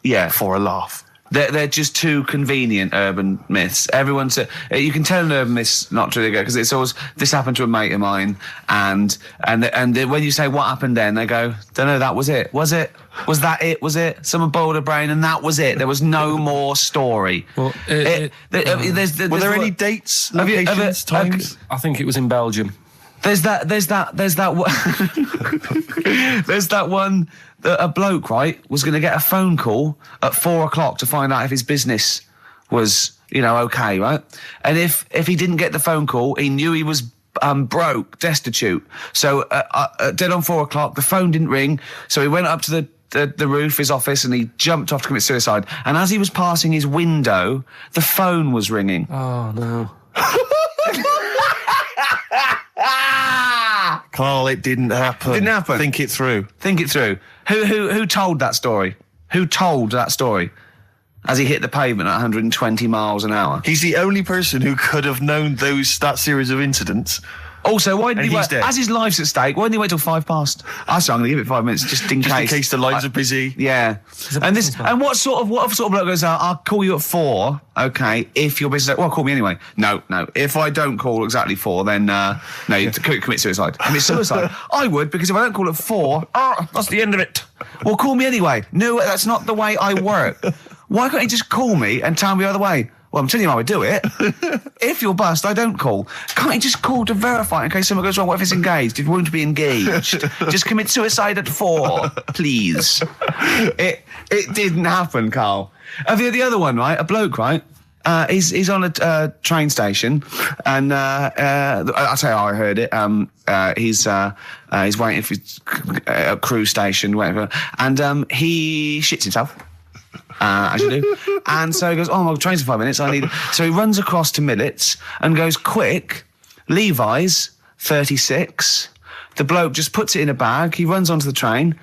yeah. for a laugh. They're just too convenient urban myths. Everyone's you can tell an urban myth's not true because it's always this happened to a mate of mine, and when you say what happened then, they go, don't know, that was it. Was it? Was that it? Was it? Someone boiled a brain and that was it. There was no more story. Well, Were there any dates, locations, times? I think it was in Belgium. There's that one that a bloke, right, was going to get a phone call at 4:00 to find out if his business was, okay, right? And if he didn't get the phone call, he knew he was broke, destitute. So dead on 4:00, the phone didn't ring. So he went up to the roof, his office, and he jumped off to commit suicide. And as he was passing his window, the phone was ringing. Oh, no. Carl, it didn't happen. Didn't happen. Think it through. Think it through. Who told that story? Who told that story? As he hit the pavement at 120 miles an hour. He's the only person who could have known that series of incidents. Also, why didn't And he he's wait? dead. As his life's at stake, why didn't he wait till 5 past? I'm going to give it 5 minutes just in Just case. in case the lines are busy. Yeah. And what sort of bloke goes out? I'll call you at 4. Okay, if your business. Well, call me anyway. No. If I don't call exactly 4, then no, you commit suicide. Commit suicide. I would, because if I don't call at 4, that's the end of it. Well, call me anyway. No, that's not the way I work. Why can't he just call me and tell me the other way? Well, I'm telling you how I do it. If you're bust, I don't call. Can't he just call to verify in case something goes wrong? What if it's engaged? It won't be engaged. Just commit suicide at 4, please. It didn't happen, Carl. The other one, right? A bloke, right? He's on a train station, and I'll tell you how I heard it. He's waiting for a cruise station, whatever, and he shits himself. As you do. And so he goes, my train's in 5 minutes. So he runs across to Millets and goes, quick, Levi's 36. The bloke just puts it in a bag. He runs onto the train.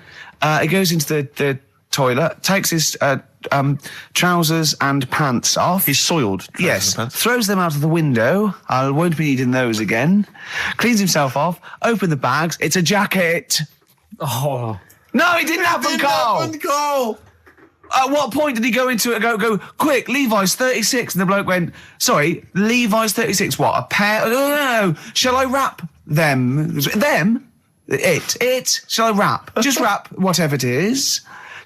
He goes into the toilet, takes his trousers and pants off. He's soiled. Yes. Throws them out of the window. I won't be needing those again. Cleans himself off. Open the bags. It's a jacket. Oh. No, it didn't happen, Carl. At what point did he go into it and go, quick, Levi's 36? And the bloke went, sorry, Levi's 36, what, a pair? No. Shall I wrap them? Them? It? Shall I wrap? Just wrap whatever it is.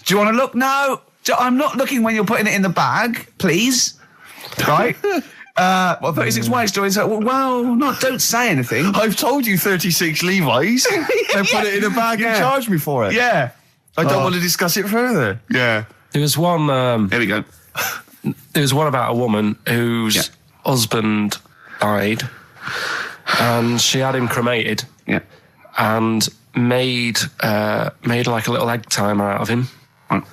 Do you want to look? No. I'm not looking when you're putting it in the bag, please. Right? 36 white stories. Don't say anything. I've told you 36 Levi's. And put it in a bag and charge me for it. Yeah. I don't want to discuss it further. Yeah. There was one. Here we go. There was one about a woman whose husband died, and she had him cremated. Yeah. And made like a little egg timer out of him. Right.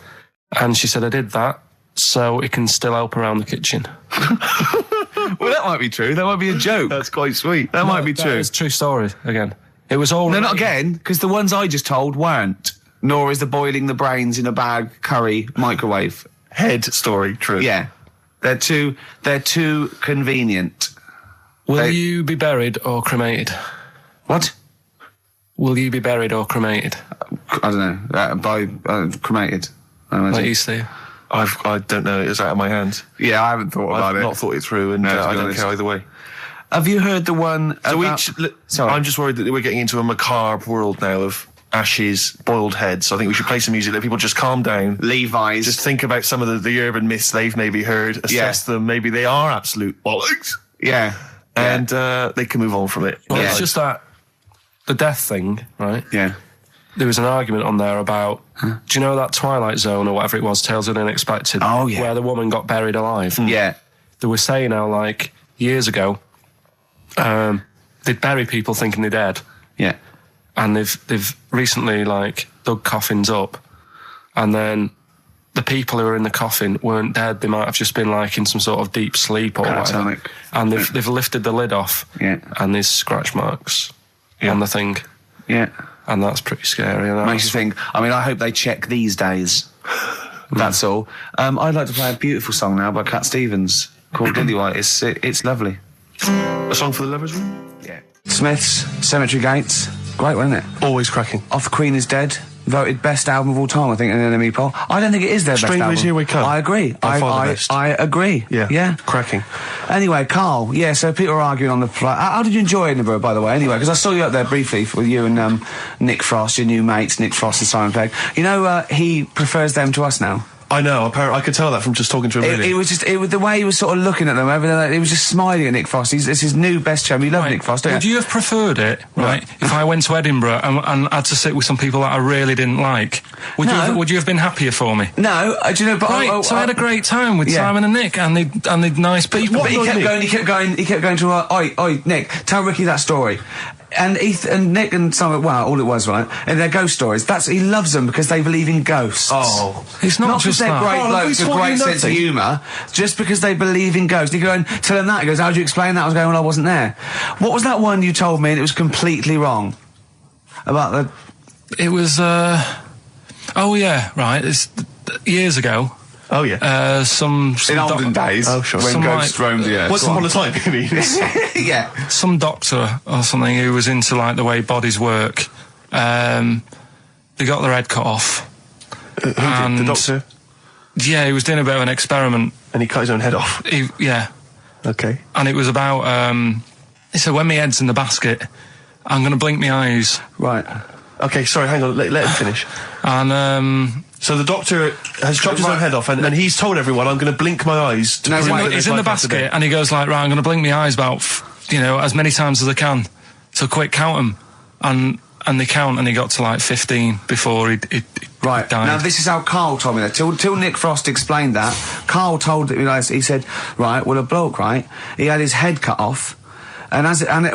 And she said, I did that so it can still help around the kitchen. Well, that might be true. That might be a joke. That's quite sweet. That might be true. It's a true story, again. It was all... No, not again, because the ones I just told weren't. Nor is the boiling the brains in a bag curry microwave. Head story, true. Yeah. They're too convenient. Will you be buried or cremated? What? Will you be buried or cremated? I don't know. By cremated, I imagine. Like you, Steve? I don't know. It's out of my hands. Yeah, I haven't thought about I've it. not thought it through, and No, to be I don't honest. care either way. Have you heard the one So about... Sorry. I'm just worried that we're getting into a macabre world now of ashes, boiled heads. So I think we should play some music. Let people just calm down. Levi's. Just think about some of the urban myths they've maybe heard, assess them. Maybe they are absolute bollocks. Yeah. And they can move on from it. Well, Yeah. it's just that the death thing, right? Yeah. There was an argument on there about, do you know that Twilight Zone or whatever it was, Tales of the Unexpected? Oh, yeah. Where the woman got buried alive. Yeah. They were saying how, like, years ago, they'd bury people thinking they're dead. Yeah. And they've recently, like, dug coffins up. And then the people who were in the coffin weren't dead. They might have just been, like, in some sort of deep sleep or whatever. Catatonic. And they've lifted the lid off. Yeah. And there's scratch marks on the thing. Yeah. And that's pretty scary. And Makes you think. I mean, I hope they check these days. That's all. I'd like to play a beautiful song now by Cat Stevens called Lillywhite. It's lovely. A song for the lovers' room? Yeah. Smiths, Cemetery Gates. Great one, isn't it? Always cracking. Off the Queen is Dead. Voted best album of all time, I think, in an NME poll. I don't think it is their best album. Strangers Here We Come. I agree. By far the best. I agree. Yeah. Yeah. Cracking. Anyway, Carl, yeah, so people were arguing on the flight. How did you enjoy Edinburgh, by the way, anyway? Because I saw you up there briefly with you and Nick Frost, your new mates, Nick Frost and Simon Pegg. You know, he prefers them to us now. I know. Apparently, I could tell that from just talking to him. Really. It was just the way he was sort of looking at them. He was just smiling at Nick Frost. It's his new best chum. You love Nick Frost, don't Would you have preferred it, right, if I went to Edinburgh and had to sit with some people that I really didn't like? Would you have been happier for me? No, do you know? But Right, so I had a great time with yeah. Simon and Nick, and they're nice people. But he kept going to oi, Nick, tell Ricky that story. And Nick and Simon, well, all it was, right? And their ghost stories. He loves them because they believe in ghosts. Oh. It's not because just they're that. great blokes with taught great you sense of nothing. humour, just because they believe in ghosts. You go and tell him that. He goes, how do you explain that? I was going, well, I wasn't there. What was that one you told me and it was completely wrong? About the... It was, oh yeah, right, it's years ago. Oh, yeah. Some In olden days, Oh, sure. when Some ghosts roamed the earth. Once upon a time, you mean? Yeah. some doctor or something who was into like the way bodies work. They got their head cut off. Who did? The doctor? Yeah, he was doing a bit of an experiment. And he cut his own head off. Yeah, Okay. and it was about. He said, "When my head's in the basket, I'm going to blink my eyes." Right. Okay, sorry, hang on. Let him finish. And So the doctor has chopped his own head off, and he's told everyone, I'm going to blink my eyes. To No, prove wait, that he's there's in the life after basket, death. and he goes like, "Right, I'm going to blink my eyes about, as many times as I can. So quick, count them." And they count, and he got to like 15 before he Right. died. Now, this is how Carl told me that. Till Nick Frost explained that, Carl told me, he said, right, well, a bloke, right, he had his head cut off, and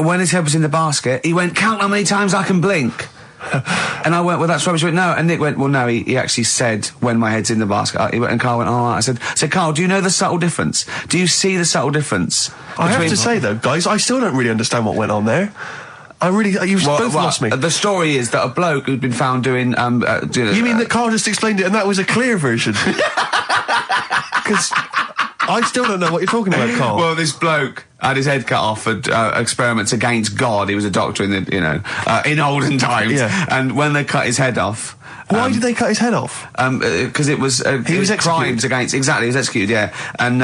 when his head was in the basket, he went, count how many times I can blink. And I went, well, that's rubbish. He went, no. And Nick went, well, no, he actually said, when my head's in the basket. And Carl went, all right. I said, Carl, do you know the subtle difference? Do you see the subtle difference? I have to say, though, guys, I still don't really understand what went on there. You've both lost me. The story is that a bloke who'd been found doing... You mean that Carl just explained it and that was a clear version? Because I still don't know what you're talking about, Carl. Well, this bloke had his head cut off at experiments against God. He was a doctor in the, in olden times. Yeah. And when they cut his head off... Why did they cut his head off? Because it was... He was executed. crimes against... Exactly, he was executed, yeah. And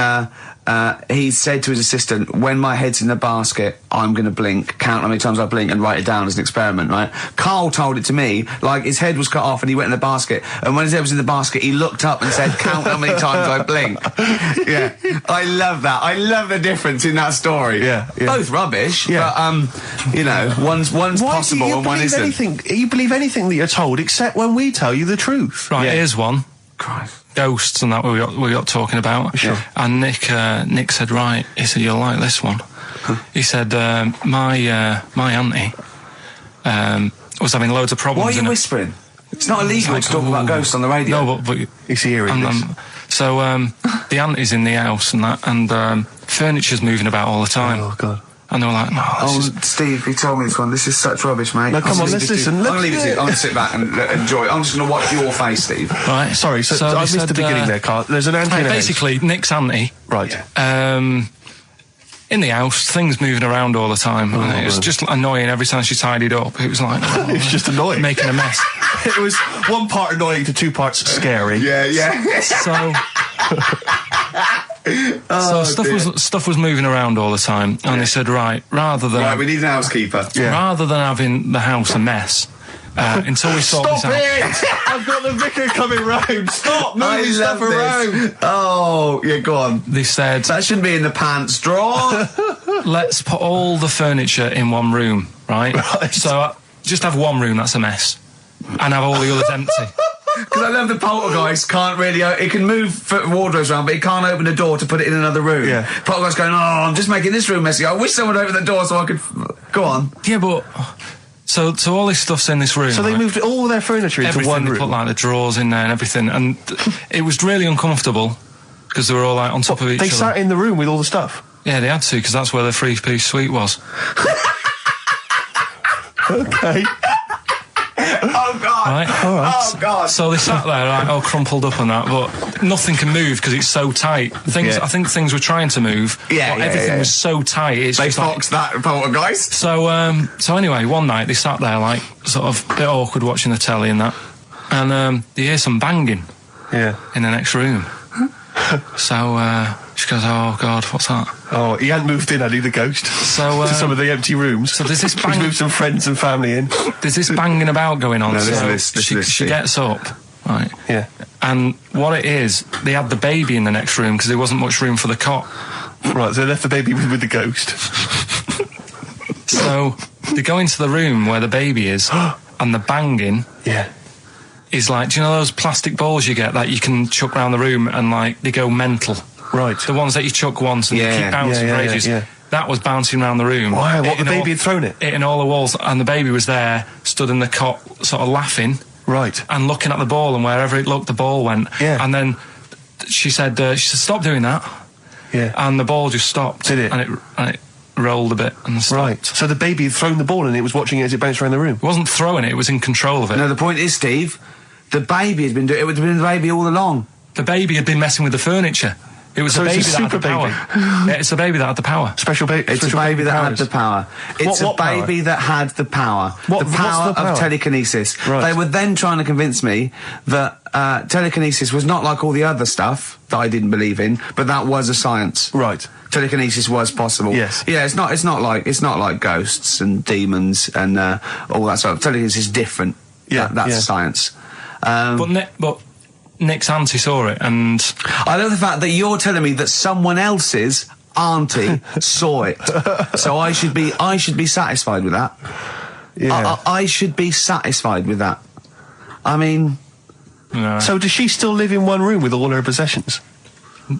he said to his assistant, when my head's in the basket, I'm going to blink, count how many times I blink and write it down as an experiment, right? Karl told it to me, like his head was cut off and he went in the basket, and when his head was in the basket, he looked up and said, count how many times I blink. Yeah, I love that. I love the difference in that story. Yeah. Both rubbish, but, you know, one's possible and one isn't. You believe anything that you're told, except when we tell you the truth. Right, here's one. Christ. Ghosts and that we got talking about. Sure. And Nick said, right, he said, you'll like this one. He said, my auntie was having loads of problems. Why are you whispering? It's not illegal to talk about ghosts on the radio. No, but He's hearing this. so the auntie's in the house and that, and furniture's moving about all the time. Oh, God. And they were like, no, Steve, he told me this one. This is such rubbish, mate. No, come on, let's listen. I'm going to leave it to you. I'm going to sit back and enjoy it. I'm just going to watch your face, Steve. Right. Sorry, so I missed the beginning there, Carl. There's an auntie in the house. Basically, Nick's auntie. Right. In the house, things moving around all the time. And it was just annoying every time she tidied up. It was like... It was just annoying. Making a mess. It was one part annoying to two parts scary. Yeah. So... stuff was moving around all the time, and they said, right, we need an housekeeper. Rather than having the house a mess, until we sort this out. I've got the vicar coming round. Stop moving stuff around. Oh, yeah, go on. They said That shouldn't be in the pants drawer. let's put all the furniture in one room, right? So just have one room that's a mess, and have all the others empty. Because I love the poltergeist can't really... It can move wardrobes around, but it can't open a door to put it in another room. Yeah. Poltergeist going, I'm just making this room messy. I wish someone would open the door so I could... Go on. Yeah, but... So all this stuff's in this room. So they moved all their furniture into one room. They put like the drawers in there and everything, and it was really uncomfortable because they were all like on top of each other. They sat in the room with all the stuff? Yeah, they had to, because that's where the three-piece suite was. Okay. Oh, God. Right? All right. Oh, God. So they sat there, like, all crumpled up and that, but nothing can move because it's so tight. I think things were trying to move, but everything was so tight. They foxed that poltergeist. So anyway, one night they sat there, like, sort of a bit awkward watching the telly and that, and they hear some banging in the next room. So she goes, oh, God, what's that? Oh, he hadn't moved in, had he, the ghost? So to some of the empty rooms. So there's this He's moved some friends and family in. There's this banging about going on. No, so she gets up, right? Yeah. And what it is, they had the baby in the next room because there wasn't much room for the cot. Right, so they left the baby with the ghost. So they go into the room where the baby is, and the banging is like, do you know those plastic balls you get that you can chuck around the room and like they go mental? Right. The ones that you chuck once and they keep bouncing for ages. Yeah. That was bouncing around the room. Wow, what, the baby had thrown it? Hitting all the walls, and the baby was there, stood in the cot, sort of laughing. Right. And looking at the ball, and wherever it looked, the ball went. Yeah. And then she said, stop doing that. Yeah. And the ball just stopped. Did it? And it rolled a bit and stopped. Right. So the baby had thrown the ball and it was watching it as it bounced around the room? It wasn't throwing it, it was in control of it. No, the point is, Steve, the baby had been doing it. It would have been the baby all along. The baby had been messing with the furniture. It was So the baby it's a that had the super power. baby. Yeah, it's the baby that had the power. Special baby. It's a baby that had the power. It's What a baby that had the power. What- the what's power the power? of telekinesis. Right. They were then trying to convince me that telekinesis was not like all the other stuff that I didn't believe in, but that was a science. Right. Telekinesis was possible. Yes. Yeah, it's not like ghosts and demons and all that stuff. Telekinesis is different. Yeah, That's science. But Nick's auntie saw it, and I love the fact that you're telling me that someone else's auntie saw it. So I should be satisfied with that. Yeah. I should be satisfied with that. I mean, So does she still live in one room with all her possessions?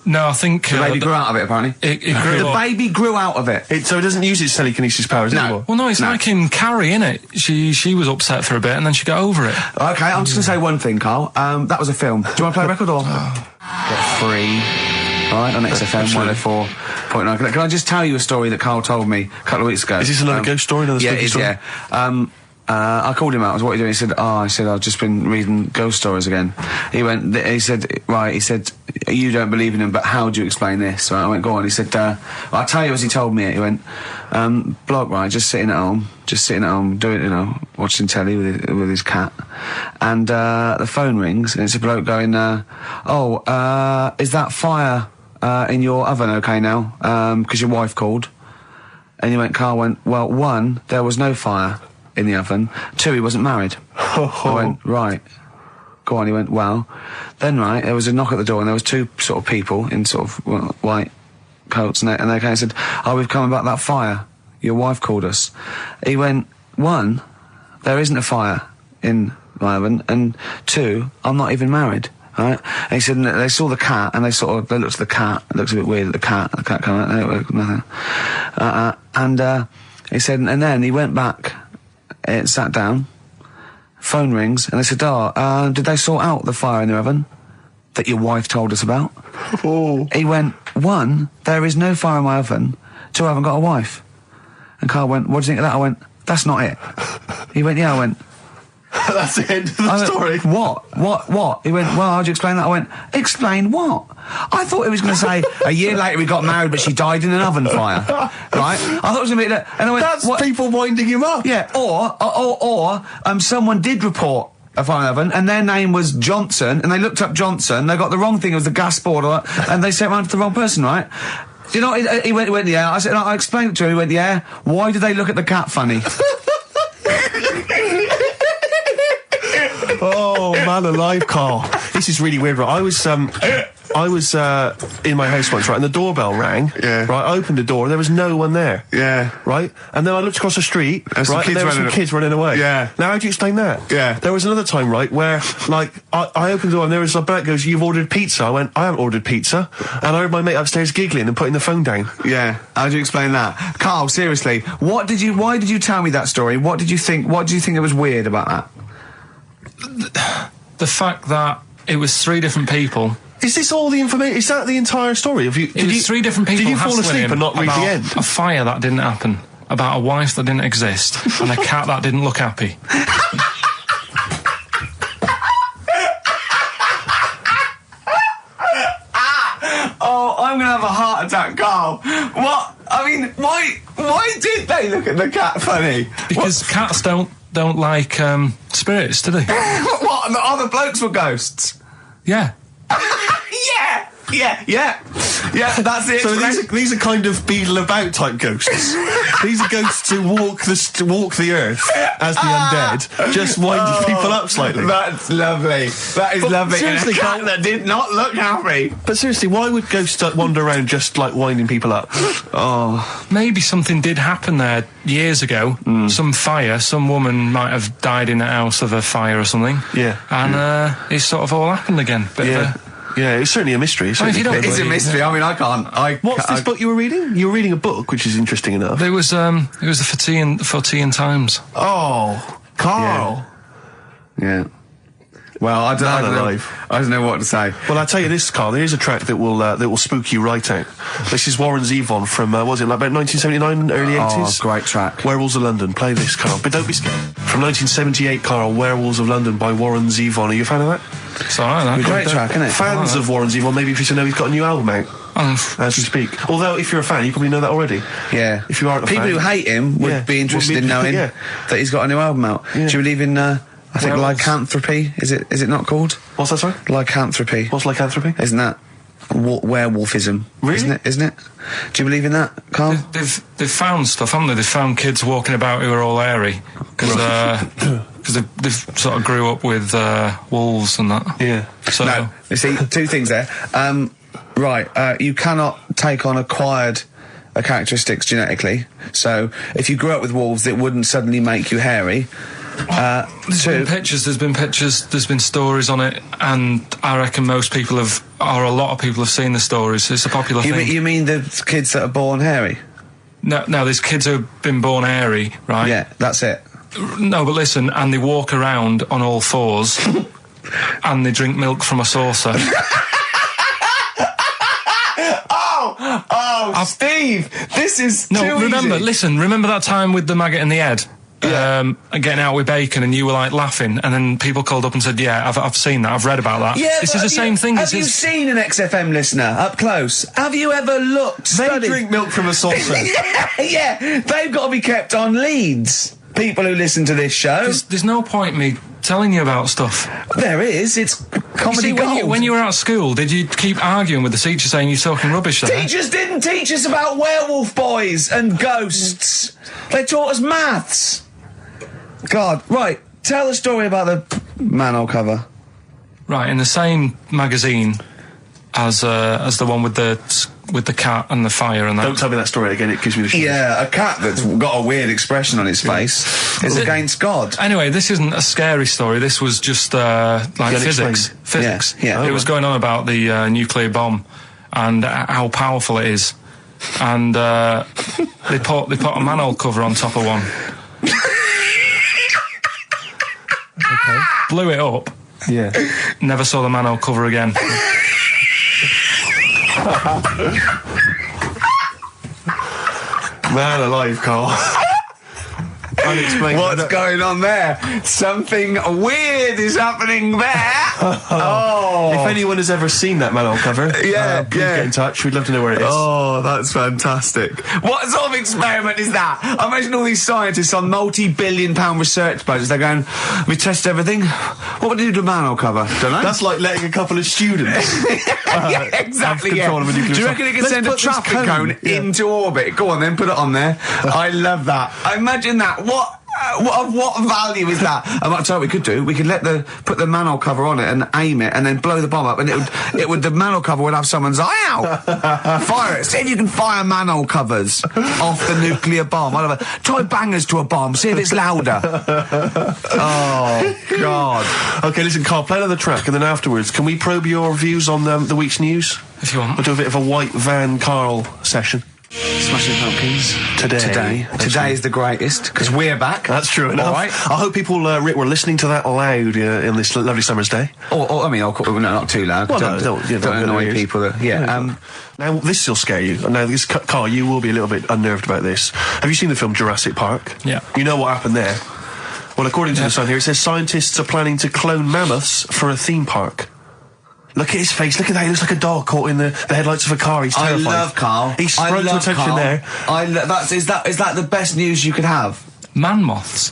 no, I think the baby grew out of it, apparently. it grew The up. baby grew out of it. So it doesn't use its telekinesis powers No. anymore? Well, no, it's like in Carrie, innit? She was upset for a bit, and then she got over it. Okay, I'm just going to say one thing, Carl. That was a film. Do you want to play a record or? Get free. All right, on XFM 104.9. Can I just tell you a story that Carl told me a couple of weeks ago? Is this another ghost story? Another spooky story? Yeah. I called him out. I was, what are you doing? He said, I've just been reading ghost stories again. He said, you don't believe in them, but how do you explain this? So I went, go on. He said, I'll tell you as he told me it. He went, bloke, right, just sitting at home, doing, watching telly with his cat. And, the phone rings and it's a bloke going, is that fire, in your oven okay now? Because your wife called. And Carl went, well, 1, there was no fire in the oven. 2, he wasn't married. I went, right. Go on, he went, well. Then, right, there was a knock at the door and there was 2 sort of people in sort of white coats and they came and said, oh, we've come about that fire. Your wife called us. He went, 1, there isn't a fire in my oven, and 2, I'm not even married. Right? And he said, and they saw the cat, and they looked at the cat. It looks a bit weird at the cat came out, nothing. And he said, and then he went back, sat down, phone rings, and they said, did they sort out the fire in the oven that your wife told us about? Oh. He went, 1, there is no fire in my oven. 2, I haven't got a wife. And Carl went, what do you think of that? I went, that's not it. He went, yeah. I went, that's the end of the story. What? He went, well, how'd you explain that? I went, explain what? I thought he was going to say, a year later we got married, but she died in an oven fire. Right? I thought it was going to be that. And I went, that's what? People winding him up. Yeah, or someone did report a fire oven, and their name was Johnson, and they looked up Johnson, they got the wrong thing, it was the gas board, and they sent around to the wrong person, right? You know, he went, yeah. I said, I explained it to him, he went, yeah. Why did they look at the cat funny? Oh, man alive, Carl. This is really weird, right? I was in my house once, right, and the doorbell rang. Yeah. Right, I opened the door, there was no one there. Yeah. Right? And then I looked across the street, There's right, and there were some kids running away. Yeah. Now, how do you explain that? Yeah. There was another time, right, where, like, I opened the door and there was a bloke goes, you've ordered pizza. I went, I haven't ordered pizza. And I heard my mate upstairs giggling and putting the phone down. Yeah. How do you explain that? Carl, seriously, why did you tell me that story? What did you think it was weird about that? The fact that it was 3 different people. Is this all the information? Is that the entire story? It was 3 different people. Did you fall hassling asleep him and not read the about end? A fire that didn't happen, about a wife that didn't exist, and a cat that didn't look happy. Oh, I'm gonna have a heart attack, Carl. What? I mean, why did they look at the cat funny? Because cats don't like spirits, do they? What? And the other blokes were ghosts? Yeah. Yeah, that's it. So these are kind of beetle about type ghosts. These are ghosts who walk the earth as the undead, just winding people up slightly. That's lovely. That is lovely. Seriously, and a cat that did not look happy. But seriously, why would ghosts wander around just like winding people up? Oh, Maybe something did happen there years ago. Some fire. Some woman might have died in a house of a fire or something. Yeah. And it's sort of all happened again. Yeah, it's certainly a mystery. I mean, if you don't it's a mystery. I mean, I can't. What's this book you were reading? You were reading a book, which is interesting enough. It was the For Tea and Times. Oh, Carl. Yeah. Well, I don't know what to say. Well, I'll tell you this, Carl. There is a track that will spook you right out. This is Warren Zevon from was it like about 1979, early 80s? Oh, great track. Werewolves of London. Play this, Carl. But don't be scared. From 1978, Carl. Werewolves of London by Warren Zevon. Are you a fan of that? It's alright, Great track, isn't it? Fans of Warren Zevon, maybe if you know he's got a new album out as we speak. Although, if you're a fan, you probably know that already. Yeah. If you aren't a People fan, who hate him would be interested in knowing that he's got a new album out. Yeah. Do you believe in? I think lycanthropy. Is it not called? What's that, sorry? Lycanthropy. What's lycanthropy? Isn't that werewolfism? Really? Isn't it? Do you believe in that, Carl? They've found stuff, haven't they? They've found kids walking about who are all hairy because they've sort of grew up with wolves and that. Yeah. So No, you see, 2 things there. You cannot take on acquired characteristics genetically. So if you grew up with wolves, it wouldn't suddenly make you hairy. There's been pictures, there's been stories on it, and I reckon a lot of people have seen the stories. It's a popular thing. You mean the kids that are born hairy? No, there's kids who have been born hairy, right? Yeah, that's it. No, but listen, and they walk around on all 4s, and they drink milk from a saucer. Steve, this is remember that time with the maggot in the head? Getting out with bacon, and you were like laughing, and then people called up and said, yeah, I've seen that, I've read about that. Yeah, this is the same thing. Have you seen an XFM listener up close? Have you ever looked? They drink milk from a saucer. Yeah, they've got to be kept on leads. People who listen to this show. There's no point me telling you about stuff. There is. It's comedy See, gold. when you were at school, did you keep arguing with the teacher saying you're talking rubbish there? Teachers didn't teach us about werewolf boys and ghosts. They taught us maths. God, right. Tell the story about the manhole cover. Right, in the same magazine as the one with the cat and the fire and that. Don't tell me that story again, it gives me the shivers. Yeah, a cat that's got a weird expression on its face is against God. Anyway, this isn't a scary story. This was just like physics. Physics. Yeah. It was going on about the nuclear bomb and how powerful it is. And they put a manhole cover on top of one. Okay. Blew it up. Yeah. Never saw the manhole cover again. Man alive, Carl. Unexplained. What's going on there? Something weird is happening there. Oh. If anyone has ever seen that manhole cover, please get in touch. We'd love to know where it is. Oh, that's fantastic. What sort of experiment is that? I imagine all these scientists on multi-billion-pound research budgets, they're going, we test everything. What would you do to a manhole cover? Don't know. That's like letting a couple of students yeah, exactly, have control of a nuclear Do you reckon it can Let's send a put this traffic cone into orbit? Go on then, put it on there. I love that. Imagine that. What value is that? I might tell you what we could do. We could put the manhole cover on it and aim it and then blow the bomb up, and the manhole cover would have someone's eye out. Fire it. See if you can fire manhole covers off the nuclear bomb. I don't know. Try bangers to a bomb. See if it's louder. Oh God. Okay, listen, Carl, play another track, and then afterwards, can we probe your views on the week's news? If you want. We'll do a bit of a white van Carl session. Smashing Pumpkins. Today is the greatest, because we're back. That's true enough. All right. I hope people, Rick, were listening to that loud in this lovely summer's day. I mean, no, not too loud. Well, don't don't annoy people. Now, this will scare you. Now, Carl, you will be a little bit unnerved about this. Have you seen the film Jurassic Park? Yeah. You know what happened there? Well, according to the Sun here, it says scientists are planning to clone mammoths for a theme park. Look at his face. Look at that. He looks like a dog caught in the headlights of a car. He's terrified. I love Carl. He sprung to attention Carl. there. Is that the best news you could have? Man moths.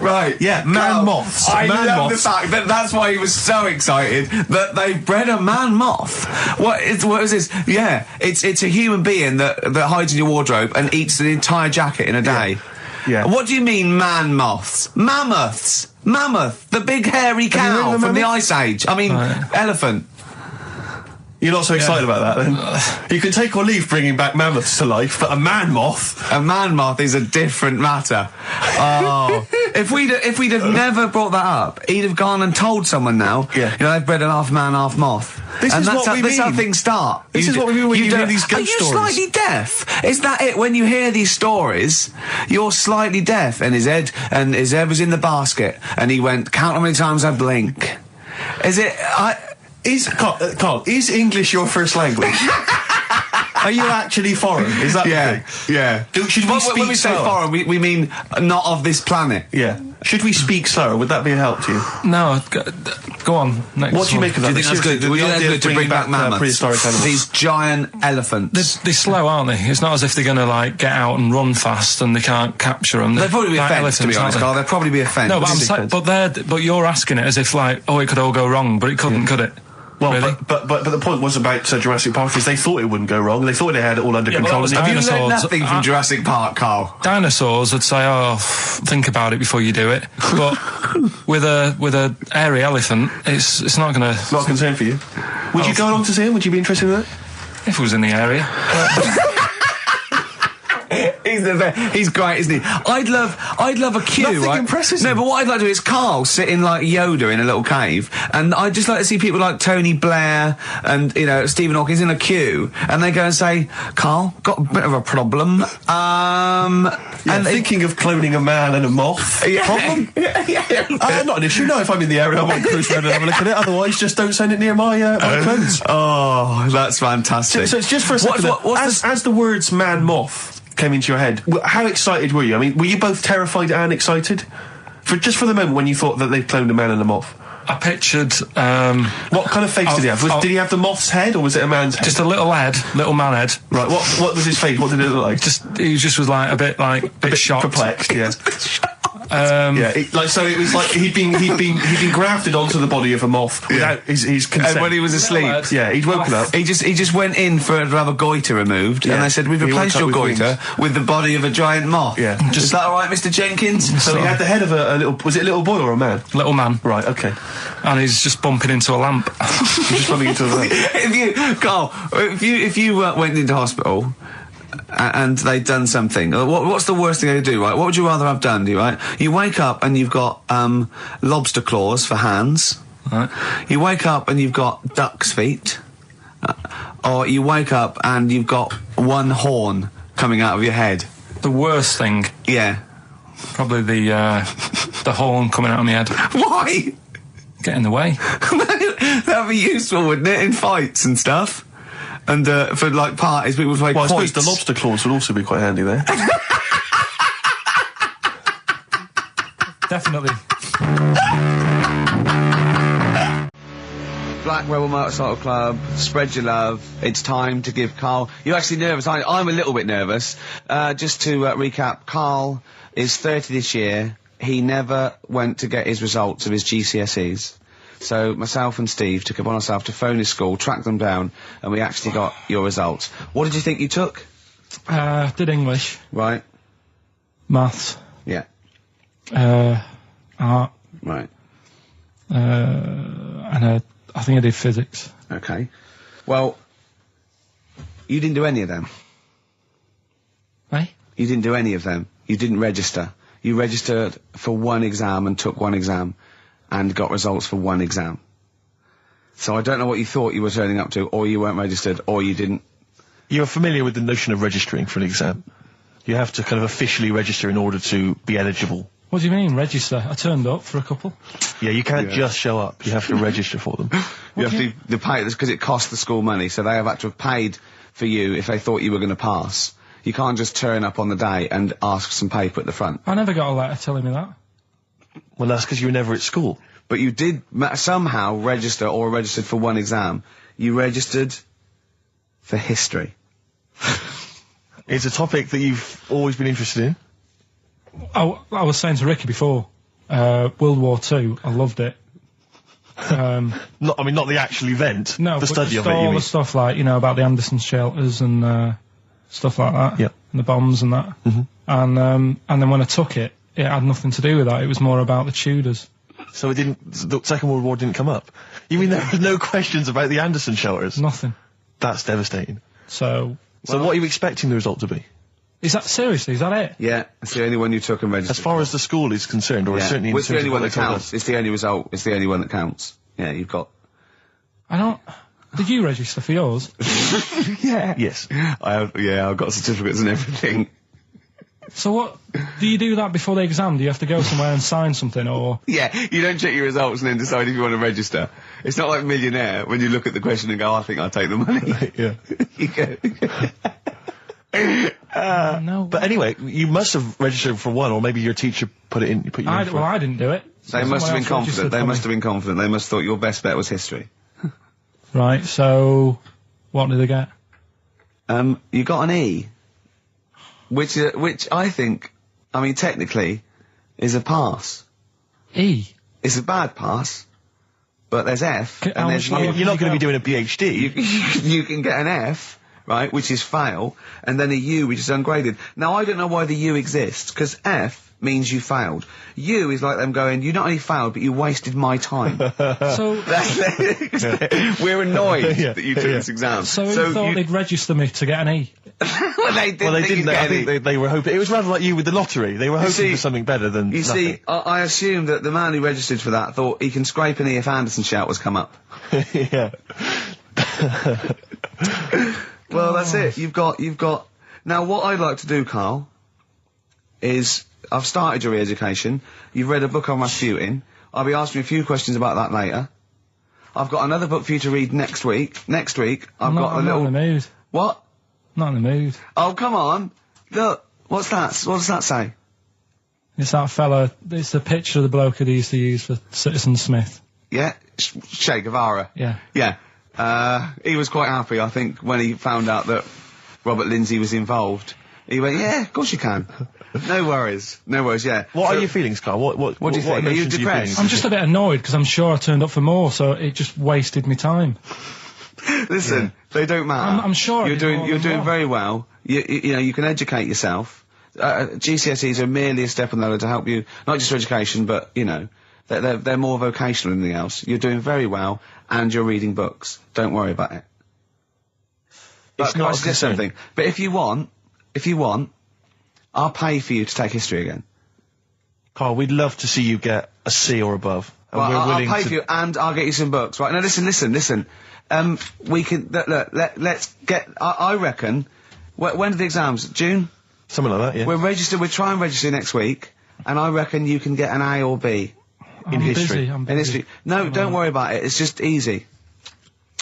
Right. Yeah, man moths. I Man love moths. the fact that that's why he was so excited that they bred a man moth. What is this? Yeah, it's a human being that hides in your wardrobe and eats an entire jacket in a day. Yeah. What do you mean, man moths? Mammoths. Mammoth, the big hairy Have you heard cow of a from the mammoth? Ice Age. I mean, elephant. You're not so excited about that, then? You can take or leave bringing back mammoths to life, but a man moth... A man moth is a different matter. Oh. If we'd have never brought that up, he'd have gone and told someone now, Yeah. you know, they've bred an half man, half moth. This is what we That's how mean. things start. This is what we mean when you hear these ghost Are you stories. slightly deaf? Is that it? When you hear these stories, you're slightly deaf. And his head was in the basket, and he went, count how many times I blink. Is it... Carl, is English your first language? Are you actually foreign? Is that the thing? Yeah. Should we speak when we say slower? foreign, we mean not of this planet. Yeah. Should we speak slower? Would that be a help to you? No, go on. Next What do you one. make of Do that? you think that's good? The Do you think idea that's of good to bring back mammoths? prehistoric animals. These giant elephants. They're slow, aren't they? It's not as if they're going to like get out and run fast and they can't capture them. They'd probably be a Like fence, to be elephants, honest, aren't Carl. They'd probably be a fence. they? No, but I'm saying, but you're asking it as if like, oh, it could all go wrong, but it couldn't, could it? Well, Really? but the point was about Jurassic Park is they thought it wouldn't go wrong. They thought they had it all under Yeah, but control. that was and Have you learned dinosaurs. nothing from Jurassic Park, Carl? Dinosaurs would say, oh, think about it before you do it. But with a hairy elephant, it's not going to... Not a concern for you. Would you go along to see him? Would you be interested in that? If it was in the area. He's great, isn't he? I'd love a queue, Nothing right? impresses No, him. but what I'd like to do is Carl sitting like Yoda in a little cave, and I'd just like to see people like Tony Blair and, you know, Stephen Hawking's in a queue, and they go and say, Carl, got a bit of a problem. And thinking of cloning a man and a moth. Problem? Not an issue. No, if I'm in the area, I might cruise around and have a look at it. Otherwise, just don't send it near my clothes. Oh, that's fantastic. So it's just for a second. As the words man moth came into your head, how excited were you? I mean, were you both terrified and excited? For the moment when you thought that they'd cloned a man and a moth? I pictured What kind of face did he have? Did he have the moth's head, or was it a man's head? just a little man head. Right. What was his face? What did it look like? He just was like a bit shocked. Perplexed. Yeah. It was like he'd been grafted onto the body of a moth without his consent. And when he was asleep, he'd woken up. he just went in to have a goiter removed, and they said, "We've replaced your goiter with the body of a giant moth." Yeah. Is that all right, Mr. Jenkins? So he had the head of a little. Was it a little boy or a man? Little man. Right. Okay. And he's just bumping into a lamp. Just bumping into a lamp. If you went into hospital and they'd done something, what's the worst thing they could do, right? What would you rather have done, right? You wake up and you've got lobster claws for hands. Right. You wake up and you've got duck's feet. Or you wake up and you've got one horn coming out of your head. The worst thing, Yeah. probably the horn coming out of my head. Why? Get in the way. That'd be useful, wouldn't it, in fights and stuff? And for like parties, people would play Well, I suppose quoits. the lobster claws would also be quite handy there. Definitely. Black Rebel Motorcycle Club, spread your love. It's time to give Karl... You're actually nervous. I'm a little bit nervous. Just to recap, Karl is 30 this year. He never went to get his results of his GCSEs. So myself and Steve took it upon ourselves to phone his school, track them down, and we actually got your results. What did you think you took? Did English, Right. maths, Yeah. art, Right. and I think I did physics. Okay. Well, you didn't do any of them. Eh? You didn't do any of them. You didn't register. You registered for one exam and took one exam and got results for one exam. So I don't know what you thought you were turning up to, or you weren't registered, or you didn't. You're familiar with the notion of registering for an exam. You have to kind of officially register in order to be eligible. What do you mean, register? I turned up for a couple. Yeah, you can't just show up. You have to register for them. You have to pay this because it costs the school money, so they have had to have paid for you if they thought you were going to pass. You can't just turn up on the day and ask for some paper at the front. I never got a letter telling me that. Well, that's because you were never at school. But you did somehow register or registered for one exam. You registered for history. It's a topic that you've always been interested in. I was saying to Ricky before, World War II, I loved it. Not the actual event. No, the but study just of it. You all mean? the stuff like, about the Anderson shelters and stuff like that. Yeah. And the bombs and that. Mm-hmm. And then when I took it, it had nothing to do with that. It was more about the Tudors. So the Second World War didn't come up. You mean there were no questions about the Anderson shelters? Nothing. That's devastating. So So what are you expecting the result to be? is that seriously? Is that it? Yeah, it's the only one you took and registered. As far as the school is concerned, or yeah. certainly in Well, it's the terms only of one what that they told counts. us. It's the only result. It's the only one that counts. Yeah, you've got. I don't. Did you register for yours? Yeah. Yes. I've got certificates and everything. So what? Do you do that before the exam? Do you have to go somewhere and sign something, or? Yeah, you don't check your results and then decide if you want to register. It's not like Millionaire when you look at the question and go, I think I'll take the money. Yeah. You go. No. But anyway, you must have registered for one, or maybe your teacher put you in for Well, I didn't do it. They must have been confident. They must have been confident. They must have thought your best bet was history. Right. So, what did they get? You got an E, which I think, technically, is a pass. E. It's a bad pass, but there's F, How and there's much U. longer You're not going to be doing a PhD. You can get an F, right, which is fail, and then a U, which is ungraded. Now, I don't know why the U exists, because F means you failed. U is like them going, you not only failed, but you wasted my time. So, We're annoyed Yeah, that you took this exam. so who thought they'd register me to get an E? well, they didn't. Well, they think didn't. you'd I get think any. they were hoping. It was rather like you with the lottery. They were hoping see- for something better than You nothing. see, I assume that the man who registered for that thought he can scrape an E if Anderson Shouters come up. Yeah. Well, that's it. You've got. Now, what I'd like to do, Karl, is I've started your re-education. You've read a book on Rasputin. I'll be asking you a few questions about that later. I've got another book for you to read next week. Next week, I'm not in the mood. What? Not in the mood. Oh, come on. Look, what's that? What does that say? It's that fella. It's the picture of the bloke that he used to use for Citizen Smith. Yeah, Che Guevara. Yeah. Yeah. He was quite happy, I think, when he found out that Robert Lindsay was involved. He went, yeah, of course you can. No worries, yeah. What are your feelings, Carl? What do you think? Are you depressed? I'm just a bit annoyed because I'm sure I turned up for more, so it just wasted me time. Listen, they don't matter. I'm sure you're doing very well. You know, you can educate yourself. GCSEs are merely a step on the ladder to help you, not just for education, but, you know, they're more vocational than anything else. You're doing very well, and you're reading books. Don't worry about it. It's not a concern. Something. But if you want, I'll pay for you to take history again. Carl, we'd love to see you get a C or above. And Well, we're I'll willing pay to... for you, and I'll get you some books. Right, now listen. We can, look, let's get, I reckon, when are the exams? June? Something like that, yeah. We're trying to register next week, and I reckon you can get an A or B. I'm history. I'm In history. No, don't worry about it, it's just easy.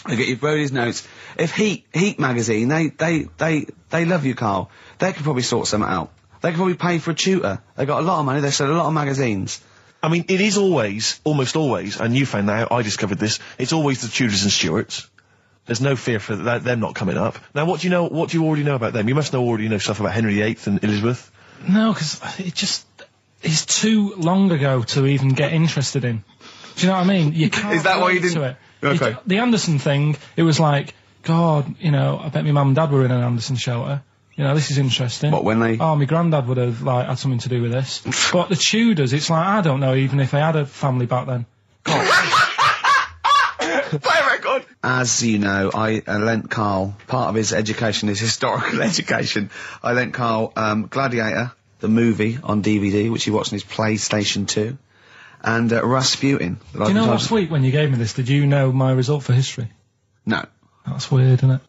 I get you Brody's notes. If Heat magazine, they love you, Carl. They could probably sort something out. They could probably pay for a tutor. They got a lot of money, they sell a lot of magazines. I mean, it is always, almost always, and you found out, I discovered this, it's always the Tudors and Stuarts. There's no fear for them not coming up. Now, what do you already know about them? You must already know stuff about Henry VIII and Elizabeth. No, because it's too long ago to even get interested in. Do you know what I mean? You can't. Is that why you relate didn't? to it. Okay. The Anderson thing, it was like, God, you know, I bet my mum and dad were in an Anderson shelter. You know, this is interesting. What, when they... Oh, my granddad would have, like, had something to do with this. But the Tudors, it's like, I don't know even if they had a family back then. Play record! As you know, I lent Carl, part of his education is historical education. I lent Carl Gladiator, the movie, on DVD, which he watched on his PlayStation 2, and Rasputin. Do you know last week when you gave me this, did you know my result for history? No. That's weird, isn't it?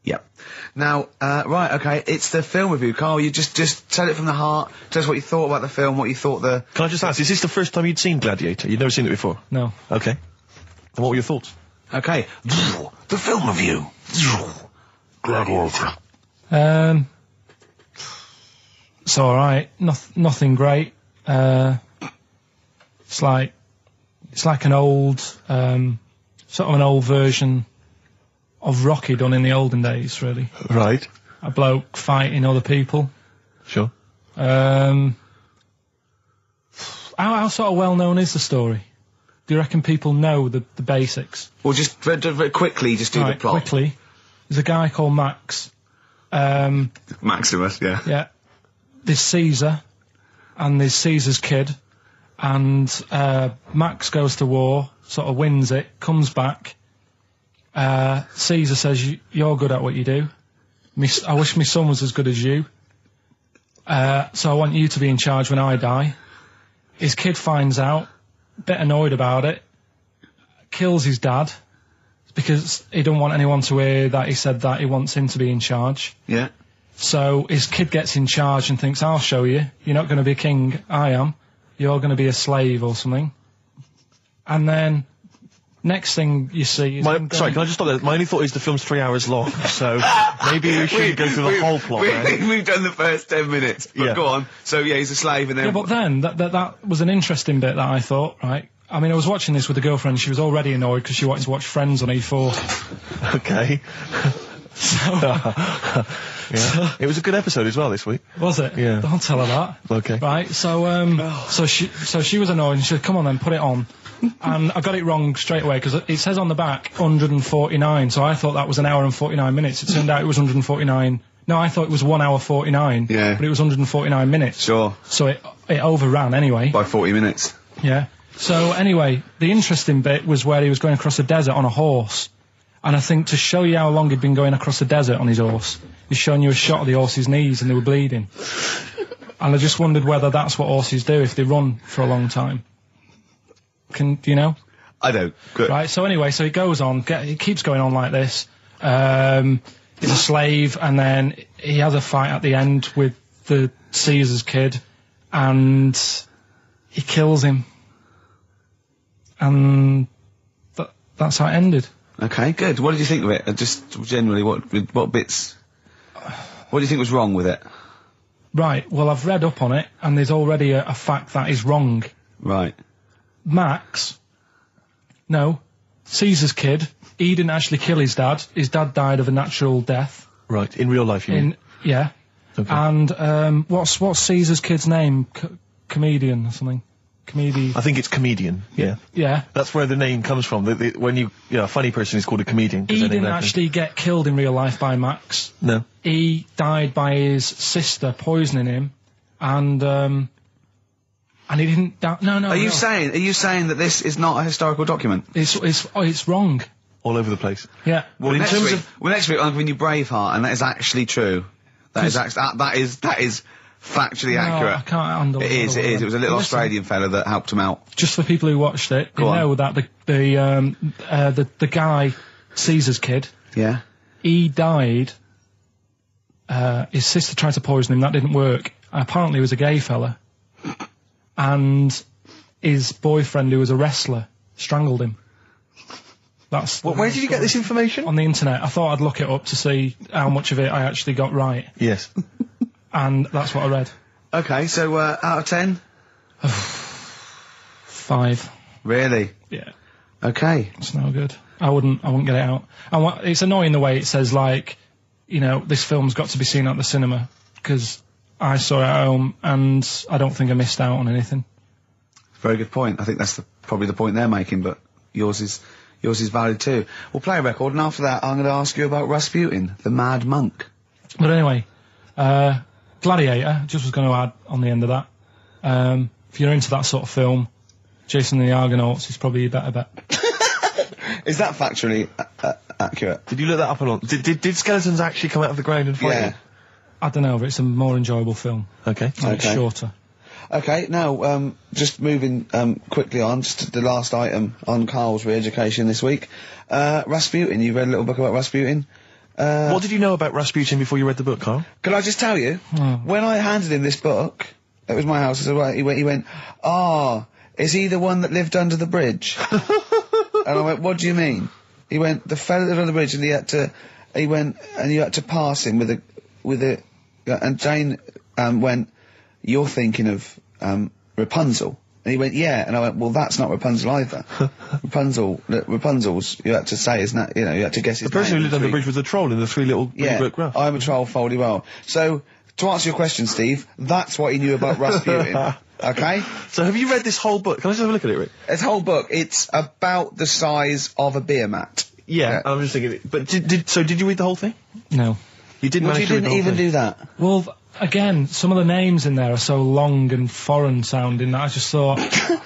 Yep. Now, right, okay, it's the film review. Carl, you just tell it from the heart, tell us what you thought about the film, what you thought the... Can I just ask, is this the first time you'd seen Gladiator? You'd never seen it before? No. Okay. And what were your thoughts? Okay. The film review. Gladiator. It's alright. Nothing great. It's like an old, sort of an old version of Rocky done in the olden days, really. Right. A bloke fighting other people. Sure. How sort of well known is the story? Do you reckon people know the basics? Well, just very quickly, just do the plot. Quickly. There's a guy called Max. Maximus, yeah. Yeah. There's Caesar, and there's Caesar's kid, and Max goes to war, sort of wins it, comes back. Caesar says, you're good at what you do. I wish my son was as good as you. So I want you to be in charge when I die. His kid finds out, a bit annoyed about it, kills his dad, because he don't want anyone to hear that he said that he wants him to be in charge. Yeah. So his kid gets in charge and thinks, I'll show you. You're not going to be king, I am. You're going to be a slave or something. And then, next thing you see is... Sorry, can I just stop there? My only thought is the film's 3 hours long, so maybe we shouldn't go through the whole plot, right? We've done the first 10 minutes, but Yeah. go on. So, yeah, he's a slave and then... Yeah, but then, that was an interesting bit that I thought, right? I mean, I was watching this with a girlfriend, she was already annoyed because she wanted to watch Friends on E4. Okay. Yeah. It was a good episode as well this week. Was it? Yeah. Don't tell her that. Okay. Right, so she was annoyed and she said, come on then, put it on. And I got it wrong straight away because it says on the back 149, so I thought that was an hour and 49 minutes. It turned out it was 149. No, I thought it was 1 hour 49. Yeah. But it was 149 minutes. Sure. So it overran anyway. By 40 minutes. Yeah. So anyway, the interesting bit was where he was going across the desert on a horse. And I think to show you how long he'd been going across the desert on his horse, he's showing you a shot of the horse's knees and they were bleeding. And I just wondered whether that's what horses do if they run for a long time. Do you know? I don't. Good. Right, so anyway, so he goes on, he keeps going on like this. He's a slave, and then he has a fight at the end with the Caesar's kid, and he kills him. And that's how it ended. Okay, good. What did you think of it? Just generally, what bits... What do you think was wrong with it? Right, well, I've read up on it, and there's already a fact that is wrong. Right. Max No. Caesar's kid, he didn't actually kill his dad. His dad died of a natural death. Right, in real life, you mean? Yeah. Okay. And what's Caesar's kid's name? Comedian or something? I think it's comedian, yeah. Yeah. That's where the name comes from. When a funny person is called a comedian. He didn't actually get killed in real life by Max. No. He died by his sister poisoning him, and he didn't die. No. Are you saying that this is not a historical document? It's wrong. All over the place. Yeah. Well, in terms of... Well, next week I'm giving you Braveheart, and that is actually true. That is factually accurate. I can't handle it. It is. It was a little Australian fella that helped him out. Just for people who watched it, you know that the guy, Caesar's kid, yeah, he died. His sister tried to poison him. That didn't work. Apparently, he was a gay fella, and his boyfriend, who was a wrestler, strangled him. That's where did you get this information? On the internet. I thought I'd look it up to see how much of it I actually got right. Yes. And that's what I read. Okay, so out of 10? 5. Really? Yeah. Okay. It's no good. I wouldn't get it out. It's annoying the way it says, like, you know, this film's got to be seen at the cinema, because I saw it at home and I don't think I missed out on anything. Very good point. I think that's probably the point they're making, but yours is valid too. We'll play a record, and after that I'm going to ask you about Rasputin, the Mad Monk. But anyway, Gladiator, just was going to add on the end of that. If you're into that sort of film, Jason and the Argonauts is probably a better bet. Is that factually accurate? Did you look that up or not? Did skeletons actually come out of the ground and fight? Yeah. I don't know, but it's a more enjoyable film. Okay. And it's shorter. Okay, now, just moving quickly on, just to the last item on Carl's re-education this week. Rasputin, you read a little book about Rasputin? What did you know about Rasputin before you read the book, Carl? Can I just tell you, when I handed him this book, it was my house, I said, right, he went, is he the one that lived under the bridge? And I went, what do you mean? He went, the fella that lived under the bridge, and you had to pass him and Jane, went, you're thinking of, Rapunzel. And he went, yeah. And I went, well, that's not Rapunzel either. Rapunzel's, you had to say, isn't that, you had to guess his The person name. who lived under the bridge was a troll in the 3 little book graph. I'm a troll, foldy well. So, to answer your question, Steve, that's what he knew about Rasputin. Okay? So have you read this whole book? Can I just have a look at it, Rick? This whole book, it's about the size of a beer mat. Yeah. I'm just thinking, but did you read the whole thing? No. You didn't Well, manage you to read the didn't whole even thing? do that. Well, again, some of the names in there are so long and foreign sounding that I just thought,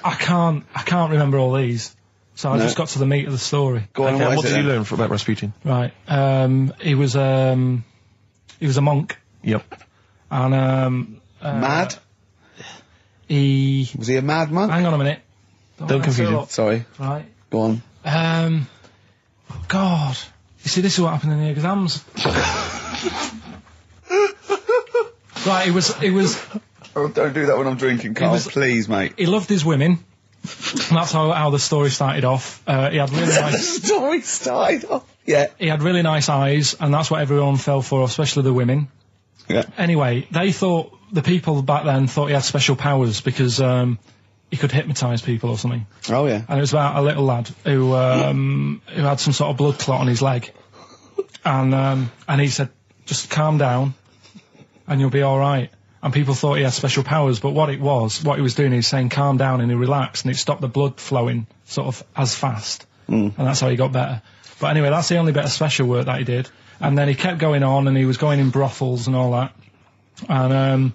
I can't remember all these. So I just got to the meat of the story. Go on, Okay, what what is did it you then? learn about Rasputin? Right. He was a monk. Yep. And, Mad? Was he a mad monk? Hang on a minute. Don't confuse him. Sorry. Right. Go on. God. You see, this is what happened in the exams. Right, it was... Oh, don't do that when I'm drinking, Carl. Please, mate. He loved his women. And that's how the story started off. He had really nice... The story started off. Yeah. He had really nice eyes, and that's what everyone fell for, especially the women. Yeah. Anyway, the people back then thought he had special powers because he could hypnotise people or something. Oh, yeah. And it was about a little lad who had some sort of blood clot on his leg. And he said, just calm down and you'll be all right. And people thought he had special powers, but what he was doing, he was saying calm down, and he relaxed, and it stopped the blood flowing sort of as fast. And that's how he got better. But anyway, that's the only bit of special work that he did. And then he kept going on, and he was going in brothels and all that. And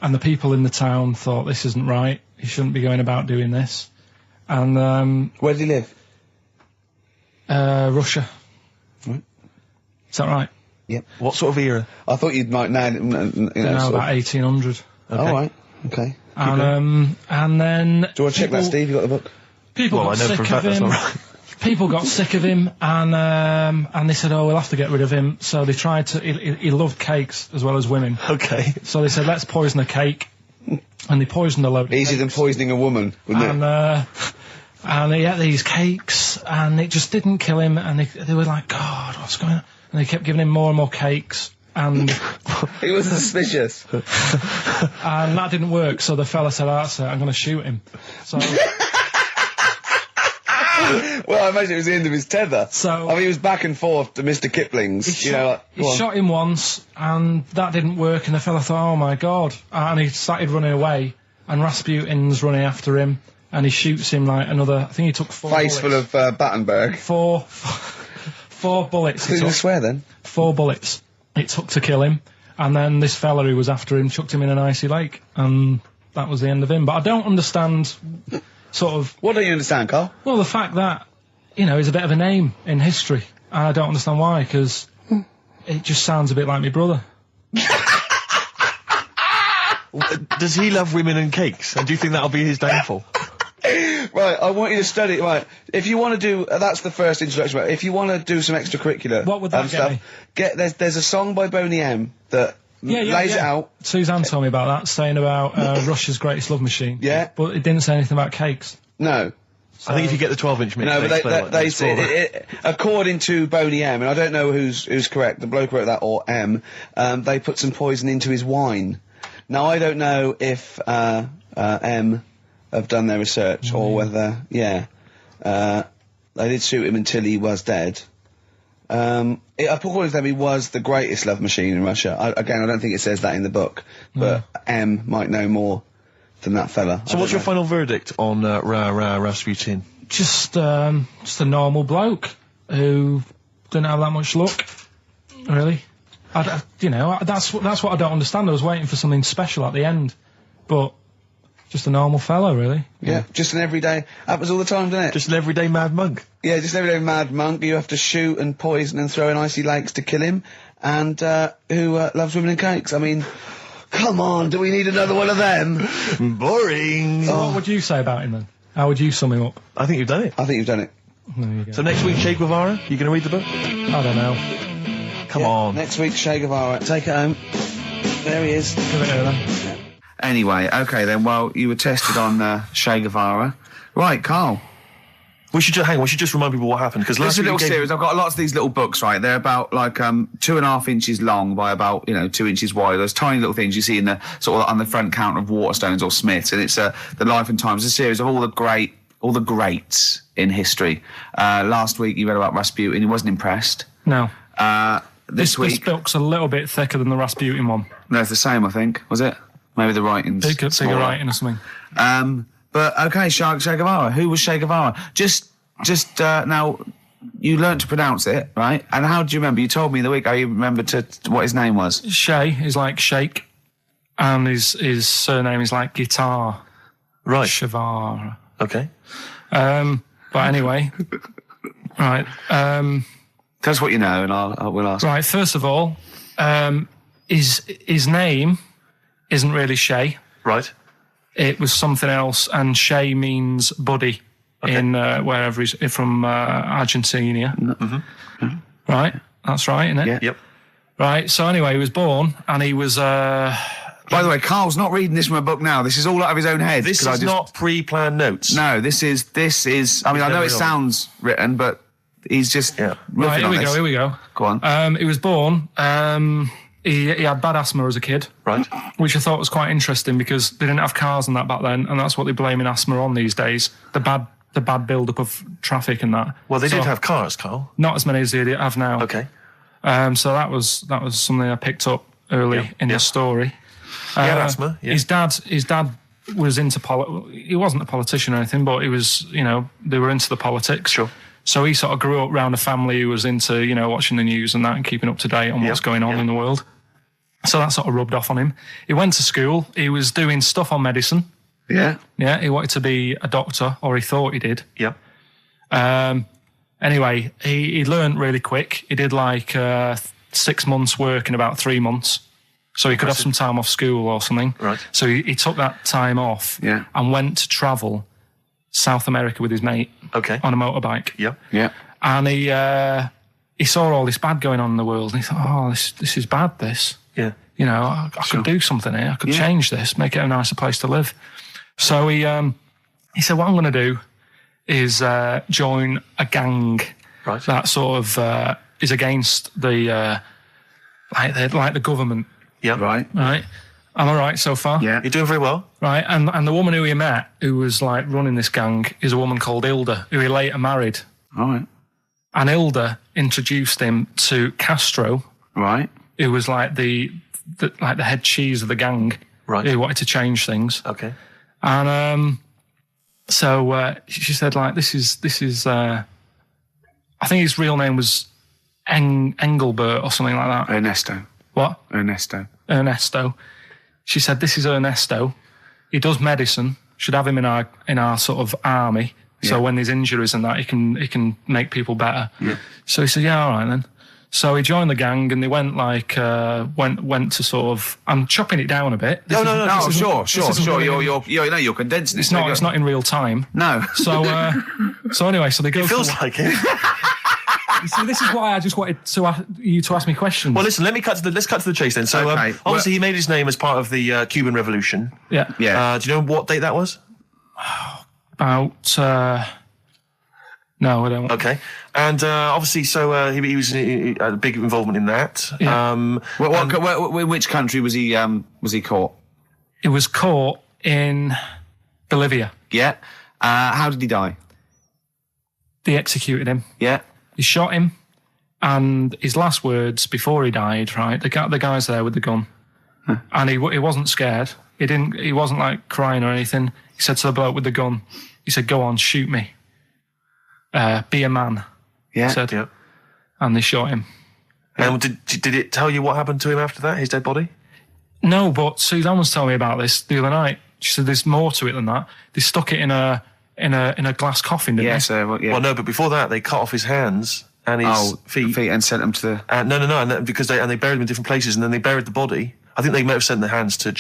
the people in the town thought, this isn't right. He shouldn't be going about doing this. And where did he live? Russia. Right. Is that right? Yep. What sort of era? I thought you'd like now, About 1800. Okay. Oh, right. Okay. And then... Do you want to check that, Steve? You got the book? People got sick of him. People got sick of him, and they said, oh, we'll have to get rid of him. So they tried to... He loved cakes as well as women. Okay. So they said, let's poison a cake. And they poisoned a load of Easier than cakes. poisoning a woman, wouldn't it? And he ate these cakes, and it just didn't kill him, and they were like, God, what's going on? And they kept giving him more and more cakes, and... He was suspicious. And that didn't work, so the fella said, that's it, I'm going to shoot him. So... Well, I imagine it was the end of his tether. So- I mean, he was back and forth to Mr. Kipling's. He Go on. shot him once, and that didn't work, and the fella thought, oh my God. And he started running away, and Rasputin's running after him, and he shoots him like another, I think he took 4 Face bullets. full of Battenberg. Four bullets. Who's It going took, to swear then? 4 bullets it took to kill him, and then this fella who was after him chucked him in an icy lake, and that was the end of him. But I don't understand, sort of, What don't you understand, Carl? well, the fact that, he's a bit of a name in history, and I don't understand why, because it just sounds a bit like my brother. Does he love women and cakes? And do you think that'll be his downfall? Right, I want you to study. Right, if you want to do, that's the first introduction. Right, if you want to do some extracurricular, What would that get stuff, me? there's a song by Boney M that lays it out. Suzanne told me about that, saying about Russia's greatest love machine. Yeah. But it didn't say anything about cakes. No, I think if you get the 12-inch mix, no, but they explain what say according to Boney M, and I don't know who's correct, the bloke who wrote that or M. They put some poison into his wine. Now I don't know if M have done their research or whether they did shoot him until he was dead. According to them, he was the greatest love machine in Russia. I don't think it says that in the book, but M might know more than that fella. So what's your final verdict on Rasputin? Just a normal bloke who didn't have that much luck, really. That's what I don't understand. I was waiting for something special at the end, but just a normal fellow, really. Yeah, just an everyday. Happens all the time, doesn't it? Just an everyday mad monk. Yeah, just an everyday mad monk. You have to shoot and poison and throw in icy lakes to kill him, and who loves women and cakes. I mean, come on, do we need another one of them? Boring. So what would you say about him then? How would you sum him up? I think you've done it. I think you've done it. There you go. So next week, Che Guevara, you going to read the book? I don't know. Come on. Next week, Che Guevara. Take it home. There he is. Give it here then. Anyway, okay then, well, you were tested on Che Guevara. Right, Carl. We should just remind people what happened, because This last is a week little we gave- series. I've got lots of these little books, right? They're about like 2.5 inches long by about 2 inches wide. Those tiny little things you see in the sort of on the front counter of Waterstones or Smiths, and it's the Life and Times. It's a series of all the greats in history. Last week you read about Rasputin. He wasn't impressed. No. This This week, book's a little bit thicker than the Rasputin one. no, it's the same. I think, was it? Maybe the writing's Bigger smaller. writing or something. But okay, Che Guevara. Who was Che Guevara? Just now, you learnt to pronounce it, right? And how do you remember? You told me the week how you remembered what his name was. Che is like shake, and his surname is like guitar. Right. Shavara. Okay. But anyway, right. Tell us what you know, and we'll ask. Right. First of all, his name isn't really Che. Right. It was something else, and Che means buddy in wherever he's from, Argentina. Mm-hmm. Right. That's right, isn't it? Yeah. Yep. Right. So anyway, he was born, and he was. By the way, Carl's not reading this from a book now. This is all out of his own head. This 'cause is not pre-planned notes. No, this is. I mean, I know never it on. sounds written, but he's just. Yeah. Right. Here on we this. go. Here we go. Go on. He was born. He had bad asthma as a kid. Right. Which I thought was quite interesting because they didn't have cars and that back then, and that's what they're blaming asthma on these days. The bad build-up of traffic and that. Well, they So, did have cars, Carl. not as many as they have now. Okay. So that was something I picked up early in the story. He had asthma. Yeah. His dad was into he wasn't a politician or anything, but he was, they were into the politics. Sure. So he sort of grew up around a family who was into, watching the news and that and keeping up to date on what's going on in the world. So that sort of rubbed off on him. He went to school. He was doing stuff on medicine. Yeah. Yeah, he wanted to be a doctor, or he thought he did. Yep. Anyway, he learned really quick. He did like 6 months work in about 3 months. So he could have some time off school or something. Right. So he took that time off and went to travel South America with his mate Okay. on a motorbike. Yep. Yeah. And he saw all this bad going on in the world. And he thought, oh, this is bad, this. Yeah. I could do something here. I could change this, make it a nicer place to live. So he said, what I'm going to do is join a gang that sort of is against the like the government. Yeah. Right. Right. I'm all right so far. Yeah. You're doing very well. Right, and the woman who he met, who was like running this gang, is a woman called Hilda, who he later married. All right. And Hilda introduced him to Castro, Right. who was like the head cheese of the gang. Right. Who wanted to change things. Okay. And so she said, like, this is. I think his real name was Engelbert or something like that. Ernesto. What? Ernesto. She said, this is Ernesto. He does medicine. Should have him in our sort of army. So when there's injuries and that, he can make people better. Yeah. So he said, yeah, all right then. So he joined the gang and they went like went to sort of. I'm chopping it down a bit. No. No, sure. really- You're condensing. It's not in real time. No. So anyway, so they go. It feels like it. You see, this is why I just wanted you to ask me questions. Well, listen. Let's cut to the chase then. So, Okay. obviously, he made his name as part of the Cuban Revolution. Yeah. Yeah. Do you know what date that was? About. No, I don't. Okay. And obviously, so he was a big involvement in that. Yeah. In which country was he caught? It was caught in Bolivia. Yeah. How did he die? They executed him. Yeah. He shot him, and his last words before he died, right? The guy's there with the gun, and he wasn't scared. He wasn't like crying or anything. He said to the bloke with the gun, he said, "Go on, shoot me. Be a man." Yeah. He said, Yeah. and they shot him. And did it tell you what happened to him after that? His dead body? No, but Suzanne was telling me about this the other night. She said there's more to it than that. They stuck it in a glass coffin, didn't Yes. they? Yeah. Well, no, but before that, they cut off his hands and his feet. and sent them to the. No, and because they buried him in different places, and then they buried the body. I think they might have sent the hands to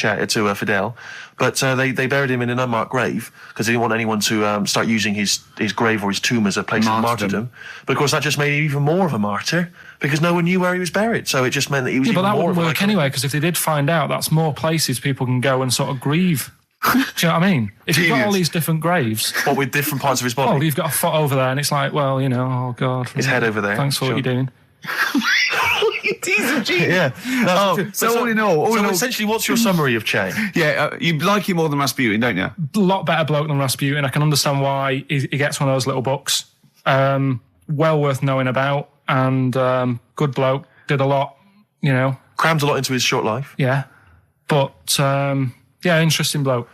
Fidel, but they buried him in an unmarked grave because they didn't want anyone to start using his grave or his tomb as a place of martyrdom. But of course, that just made him even more of a martyr because no one knew where he was buried. So it just meant that he was Yeah, even but that more wouldn't of work an anyway, because if they did find out, that's more places people can go and sort of grieve. Do you know what I mean? If you've got all Genius. these different graves, What with different parts of his body. well, you've got a foot over there, and it's like, well, you know, oh God. His head over there, Thanks for sure. what you're doing. He's a genius. Yeah. No, So all in all, essentially, what's your summary of Che? yeah, you like him more than Rasputin, don't you? A lot better bloke than Rasputin. I can understand why he gets one of those little books. Well worth knowing about, and good bloke. Did a lot, you know. Crammed a lot into his short life. Yeah, but yeah, interesting bloke.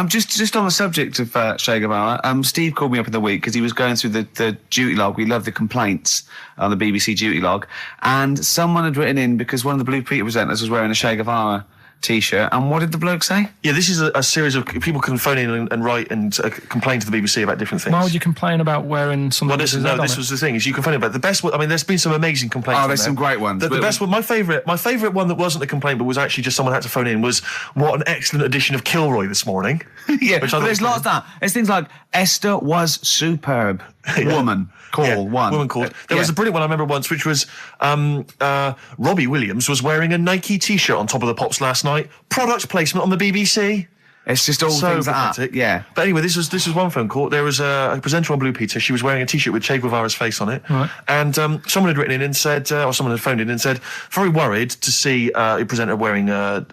Just on the subject of Che Guevara, Steve called me up in the week because he was going through the duty log. We love the complaints on the BBC duty log, and someone had written in because one of the Blue Peter presenters was wearing a Che Guevara T-shirt. And what did the bloke say? Yeah, this is a series of people can phone in and write and complain to the BBC about different things. Why would you complain about wearing something? Well, this was the thing. Is you complain about the best. I mean, there's been some amazing complaints. Oh, there's some great ones. The best one, my favourite one that wasn't a complaint, but was actually just someone had to phone in. Was what an excellent edition of Kilroy this morning. Yeah, Which I but thought there's was lots of that. There's things like Esther was superb. Woman call one. Woman called. There was a brilliant one I remember once, which was Robbie Williams was wearing a Nike T-shirt on Top of the Pops last night. Product placement on the BBC. It's just all So things like that. pathetic. Yeah. But anyway, this was one phone call. There was a presenter on Blue Peter. She was wearing a T-shirt with Che Guevara's face on it. Right. And someone had written in and said, or someone had phoned in and said, very worried to see a presenter wearing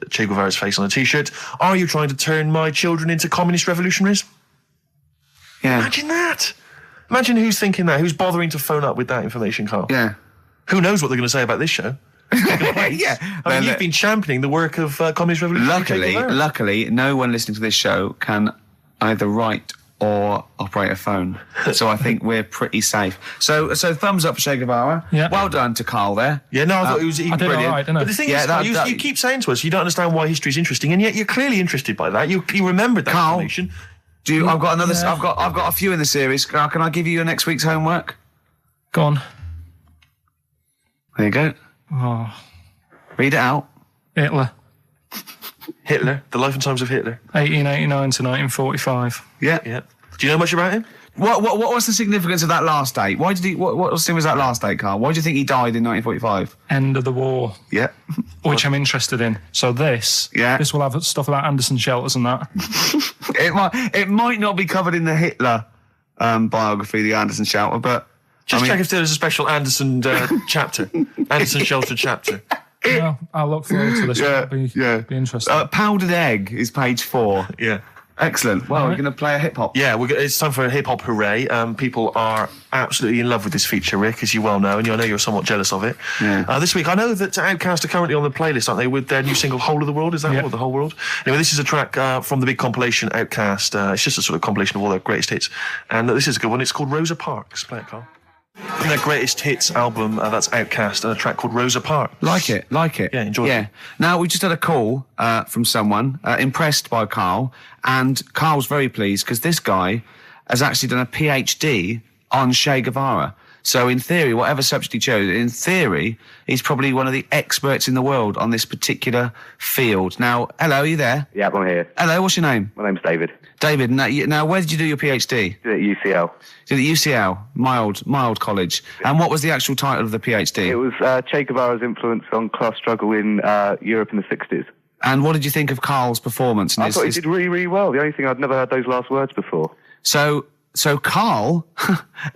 Che Guevara's face on a T-shirt. Are you trying to turn my children into communist revolutionaries? Yeah. Imagine that. Imagine who's thinking that. Who's bothering to phone up with that information, Carl? Yeah. Who knows what they're going to say about this show? Yeah. I mean, you've been championing the work of communist revolution. Luckily, no one listening to this show can either write or operate a phone. So I think we're pretty safe. So thumbs up for Che Guevara. Yeah. Well done to Carl there. Yeah, no, I thought it was I did brilliant. all right, didn't I? But the thing Yeah, is, Carl, you keep saying to us you don't understand why history is interesting, and yet you're clearly interested by that. You remembered that Carl, information. I've got another. Yeah. I've got a few in the series. Can I give you your next week's homework? Go on. There you go. Oh, Read it out. Hitler. Hitler, the life and times of Hitler. 1889 to 1945. Yeah. Yeah. Do you know much about him? What was the significance of that last date? Why did he? What was that last date, Carl? Why do you think he died in 1945? End of the war, Yeah. which I'm interested in. So this will have stuff about Anderson shelters and that. It might not be covered in the Hitler biography, the Anderson Shelter, but Just check if there's a special Anderson chapter, Anderson Shelter chapter. No, I'll look forward to this. Yeah, Be interesting. Powdered Egg is page 4. Yeah. Excellent. Well, we're going to play a hip hop. Yeah, it's time for a hip hop hooray. People are absolutely in love with this feature, Rick, as you well know, and I know you're somewhat jealous of it. Yeah. This week, I know that Outkast are currently on the playlist, aren't they, with their new single "Whole of the World"? Is that the whole world? Anyway, this is a track from the big compilation Outkast. It's just a sort of compilation of all their greatest hits, and this is a good one. It's called Rosa Parks. Play it, Carl. From their greatest hits album, that's Outkast, and a track called Rosa Parks. Like it. Yeah, enjoy it. Now, we just had a call from someone impressed by Karl, and Karl's very pleased because this guy has actually done a PhD on Che Guevara. So in theory, whatever subject he chose, in theory, he's probably one of the experts in the world on this particular field. Now, hello, are you there? Yeah, I'm here. Hello, what's your name? My name's David. David, now where did you do your PhD? Did it at UCL. Did it at UCL, mild college. And what was the actual title of the PhD? It was Che Guevara's influence on class struggle in Europe in the 60s. And what did you think of Karl's performance? I thought he did really, really well. The only thing, I'd never heard those last words before. So Karl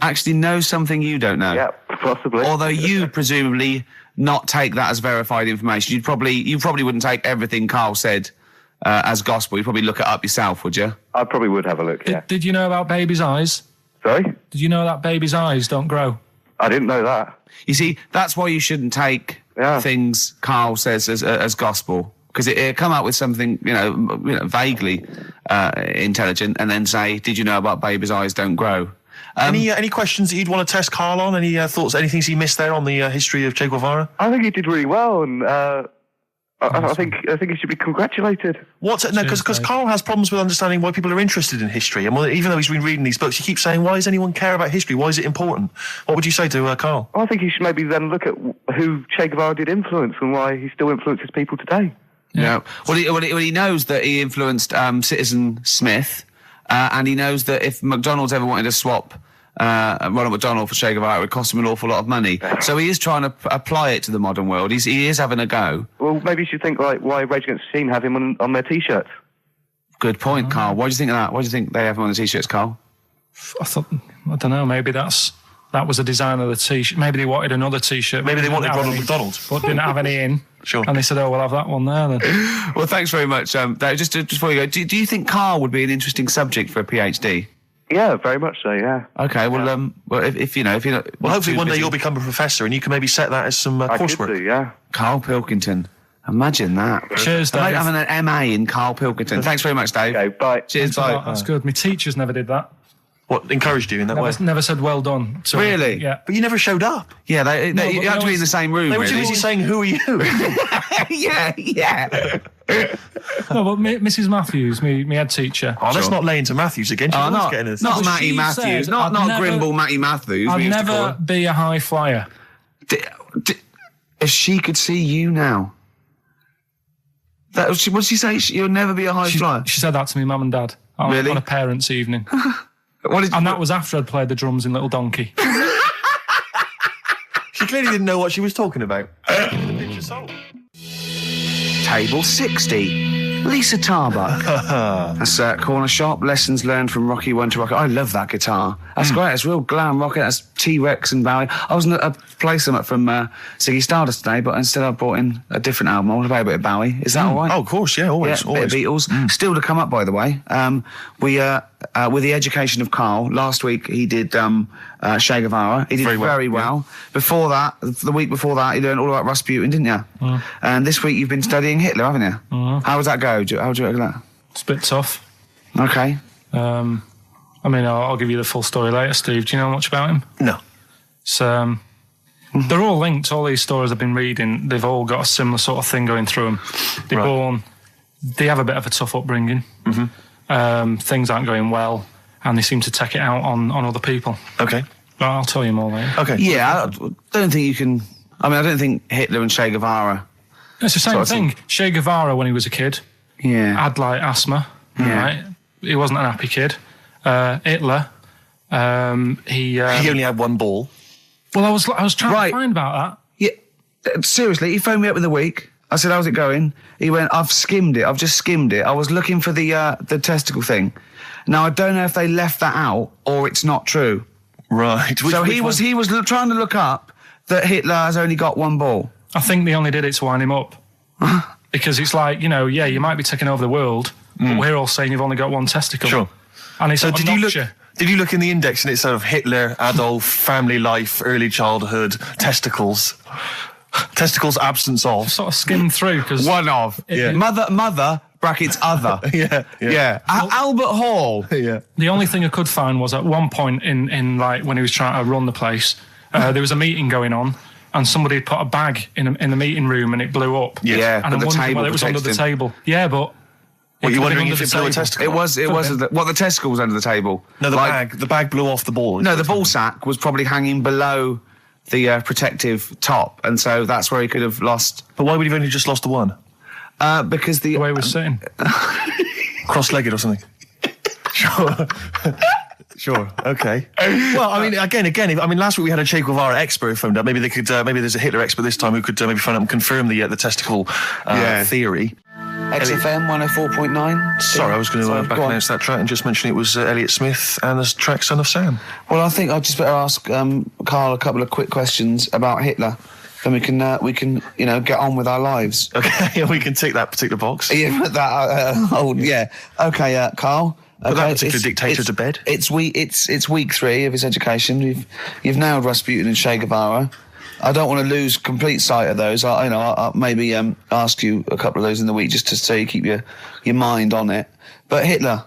actually knows something you don't know. Yeah, possibly. Although you presumably not take that as verified information. You probably wouldn't take everything Karl said as gospel. You'd probably look it up yourself, would you? I probably would have a look, yeah. Did you know about babies' eyes? Sorry? Did you know that babies' eyes don't grow? I didn't know that. You see, that's why you shouldn't take things Karl says as gospel. Because it come out with something, vaguely intelligent, and then say, "Did you know about babies' eyes don't grow?" Any questions that you'd want to test Karl on? Any thoughts? Anything he missed there on the history of Che Guevara? I think he did really well, and I think he should be congratulated. Because Karl has problems with understanding why people are interested in history, and even though he's been reading these books, he keeps saying, "Why does anyone care about history? Why is it important?" What would you say to Karl? I think he should maybe then look at who Che Guevara did influence and why he still influences people today. Yeah. Well, he knows that he influenced Citizen Smith, and he knows that if McDonald's ever wanted to swap Ronald McDonald for Che Guevara, it would cost him an awful lot of money. So he is trying to apply it to the modern world. He is having a go. Well, maybe you should think like why Rage Against the Machine have him on their T-shirts. Good point, Karl. Why do you think of that? Why do you think they have him on the T-shirts, Karl? I don't know. Maybe that was a design of the T-shirt. Maybe they wanted another T-shirt. Maybe they wanted Ronald McDonald, but didn't have any in. Sure. And they said, "Oh, we'll have that one there then." Well, thanks very much. Just before you go, do you think Karl would be an interesting subject for a PhD? Yeah, very much so. Yeah. Okay. Well, if you're not, well, hopefully one day you'll become a professor and you can maybe set that as some coursework. I could do, yeah. Karl Pilkington. Imagine that. Cheers, Dave. Having an MA in Karl Pilkington. Thanks very much, Dave. Okay, bye. Cheers, bye. That's good. My teachers never did that. What encouraged you in that way? Never said well done. So, Really? Yeah. But you never showed up. Yeah, you had to be in the same room. They were too really. busy saying, "Who are you?" yeah. No, but Mrs. Matthews, me head teacher. Oh, let's not lay into Matthews again. Not Matty she Matthews. said, Not never- Grimble Matty Matthews. I'd we used to call never her. be a high flyer. If she could see you now. What did she say? You'll never be a high flyer. She said that to me, mum and dad, Really? on a parents' evening. And that was after I'd played the drums in Little Donkey. She clearly didn't know what she was talking about. Table 60. Lisa Tarbuck. That's Corner Shop. Lessons learned from Rocky 1 to Rocky. I love that guitar. That's great. It's real glam rock. That's T-Rex and Bowie. I was going to play some from Ziggy Stardust today, but instead I brought in a different album. I want to play a bit of Bowie. Is that all right? Oh, of course, yeah, always. Yeah, bit of Beatles. Still to come up, by the way. With the education of Karl, last week he did Che Guevara. He did very well. Before that, the week before that, he learned all about Rasputin, didn't you? And this week you've been studying Hitler, haven't you? How does that go? How do you reckon that? It's a bit tough. Okay. I'll give you the full story later, Steve. Do you know much about him? No. So, they're all linked. All these stories I've been reading, they've all got a similar sort of thing going through them. They have a bit of a tough upbringing. Things aren't going well, and they seem to take it out on other people. Okay. But I'll tell you more later. Okay. Yeah, I don't think you can... I don't think Hitler and Che Guevara... It's the same thing. Che Guevara, when he was a kid, had like asthma. Right? He wasn't an happy kid. Hitler, he only had one ball. Well, I was trying to find about that. Yeah, seriously, he phoned me up in the week. I said, "How's it going?" He went, "I've skimmed it. I've just skimmed it. I was looking for the testicle thing. Now I don't know if they left that out or it's not true." Right. He was trying to look up that Hitler has only got one ball. I think they only did it to wind him up. Because it's like, you know, yeah, you might be taking over the world, but we're all saying you've only got one testicle. Sure. And it's So sort of did you look in the index and it's sort of Hitler, Adolf, family life, early childhood, testicles absence of. sort of skimmed through because One of. Mother, brackets other. Yeah. Albert Hall. Yeah. the only thing I could find was at one point in like when he was trying to run the place, there was a meeting going on. And somebody had put a bag in the meeting room and it blew up. Yeah, and but the I'm wondering table whether it was under protected the him. table. Yeah, but... Were you wondering if it it blew a testicle? It was the testicle was under the table. No, the bag blew off the ball. No, the ball sack was probably hanging below the protective top, and so that's where he could have lost. But why would he have only just lost the one? Because the way he was sitting. Cross-legged or something? Sure. Sure. Okay. Well, I mean, again. Last week we had a Che Guevara expert phoned up. Maybe they could. Maybe there's a Hitler expert this time who could maybe phone up and confirm the testicle theory. XFM 104.9. Sorry, I was going to back announce that track and just mention it was Elliott Smith and the track "Son of Sam." Well, I think I'd just better ask Karl a couple of quick questions about Hitler. Then we can get on with our lives. Okay, we can tick that particular box. Yeah, that. Okay, Karl. Put that particular dictator to bed. It's week 3 of his education. You've nailed Rasputin and Che Guevara. I don't want to lose complete sight of those. I'll maybe ask you a couple of those in the week just so you keep your mind on it. But Hitler,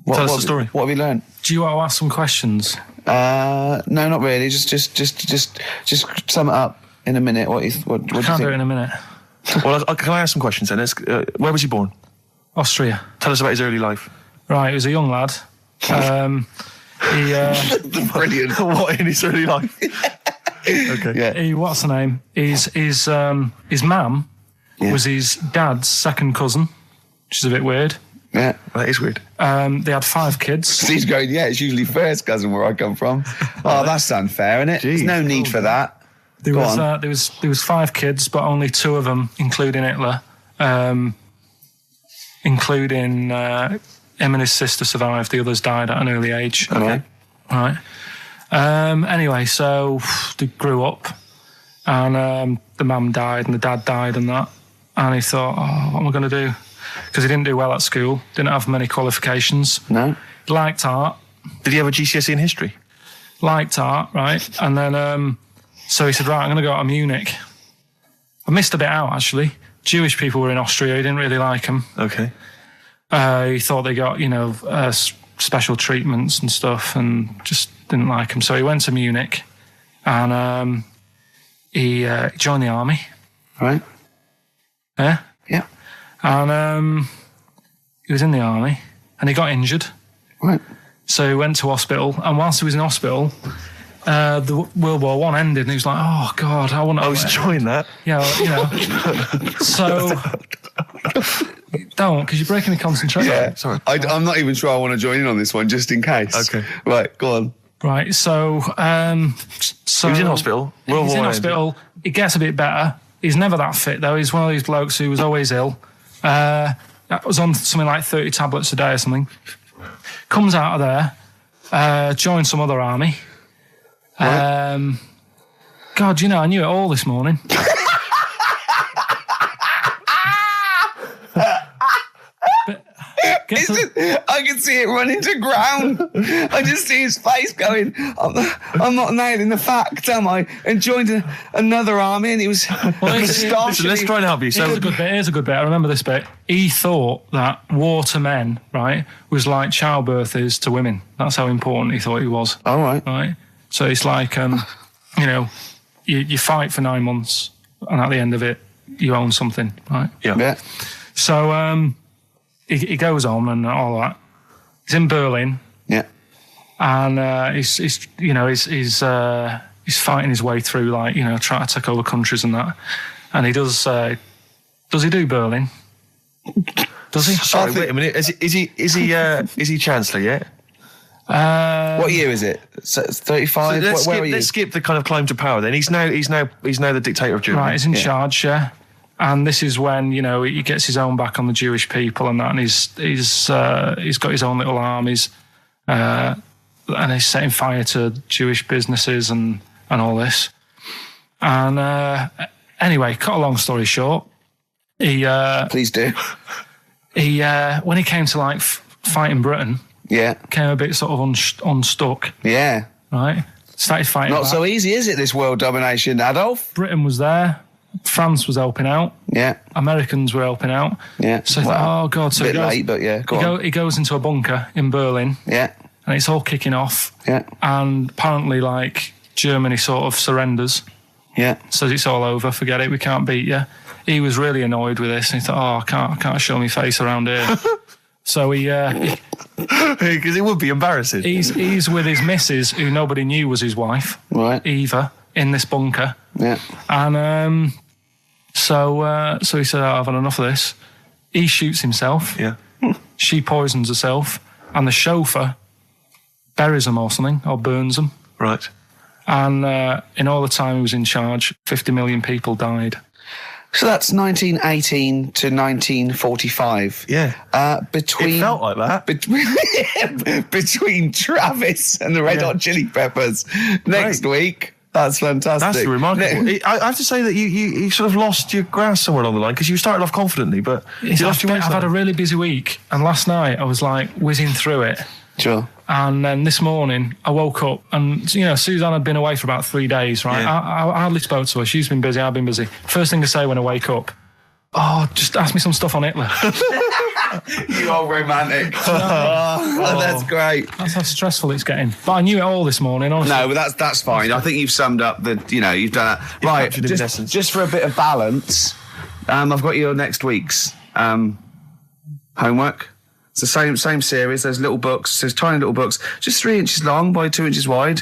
tell us the story. What have you learned? Do you want to ask some questions? No, not really. Just sum it up in a minute. What do you think? Can't do it in a minute. Well, can I ask some questions then? Where was he born? Austria. Tell us about his early life. Right, he was a young lad. Brilliant. What in his early life? Okay. Yeah. What's the name? His mum was his dad's second cousin, which is a bit weird. Yeah, that is weird. They had 5 kids. He's going, it's usually first cousin where I come from. Oh, that's unfair, isn't it? There's no need for that. There was 5 kids, but only 2 of them, including Hitler, including him and his sister survived. The others died at an early age. Okay. Right. Anyway, so they grew up, and the mum died and the dad died and that. And he thought, what am I going to do? Because he didn't do well at school, didn't have many qualifications. No. He liked art. Did he have a GCSE in history? Liked art, right? And then, so he said, right, I'm going to go to Munich. I missed a bit out, actually. Jewish people were in Austria. He didn't really like them. Okay. He thought they got, special treatments and stuff, and just didn't like them. So he went to Munich, and he joined the army. Right. Yeah. Yeah. And he was in the army, and he got injured. Right. So he went to hospital, and whilst he was in hospital, the World War I ended, and he was like, "Oh God, I want to." I was enjoying that. Yeah, so. Don't, because you're breaking the concentration. Yeah, sorry. I'm not even sure I want to join in on this one, just in case. Okay. Right, go on. Right, so He was in hospital. He's in hospital. It gets a bit better. He's never that fit, though. He's one of these blokes who was always ill. That was on something like 30 tablets a day or something. Comes out of there, joins some other army. Right. God, I knew it all this morning. I can see it running to ground. I just see his face going, I'm not nailing the fact, am I? And joined another army, and he was Listen, let's try and help you. So Here's a good bit. I remember this bit. He thought that war to men, right, was like childbirth is to women. That's how important he thought he was. All right. Right? So it's like, you fight for 9 months, and at the end of it, you own something, right? Yeah. So, he goes on and all that. He's in Berlin. Yeah. And he's fighting his way through, trying to take over countries and that. And he does he do Berlin? Does he? Sorry, wait a minute. Is he Chancellor yet? What year is it? 35. Where are you? Let's skip the kind of climb to power. Then he's now the dictator of Germany. Right, he's in charge. Yeah. And this is when he gets his own back on the Jewish people and that, and he's got his own little armies, and he's setting fire to Jewish businesses and all this. And Anyway, cut a long story short, he Please do. when he came to like fighting Britain, Yeah. came a bit sort of unstuck, Yeah. right? Started fighting Not back. so easy, is it, this world domination, Adolf? Britain was there, France was helping out, Yeah. Americans were helping out. Yeah. So he thought, oh God, so a bit late, but yeah, go on. he goes into a bunker in Berlin, Yeah. and it's all kicking off, Yeah. and apparently like Germany sort of surrenders, Yeah. says it's all over, forget it, we can't beat you. He was really annoyed with this, and he thought, oh, I can't show my face around here. So Because it would be embarrassing. he's with his missus, who nobody knew was his wife, Right. Eva, in this bunker. Yeah. And so he said, I've had enough of this. He shoots himself. Yeah. She poisons herself. And the chauffeur buries him or something, or burns him. Right. And in all the time he was in charge, 50 million people died. So that's 1918 to 1945. Yeah. Between It felt like that. between Travis and the Red Hot Chili Peppers next week. That's fantastic. That's remarkable. I have to say that you sort of lost your grasp somewhere along the line because you started off confidently, but you lost your I've had a really busy week, and last night I was like whizzing through it. Sure. And then this morning I woke up, and you know, Suzanne had been away for about 3 days, right? Yeah. I hardly spoke to her. She's been busy, I've been busy. First thing I say when I wake up, oh, just ask me some stuff on Hitler. You are romantic. Oh, that's great. That's how stressful it's getting. But I knew it all this morning, honestly. No, but that's fine. I think you've summed up you've done that. Right, captured it in essence. just for a bit of balance, I've got your next week's homework. It's the same series. There's little books. There's tiny little books, just 3 inches long by 2 inches wide.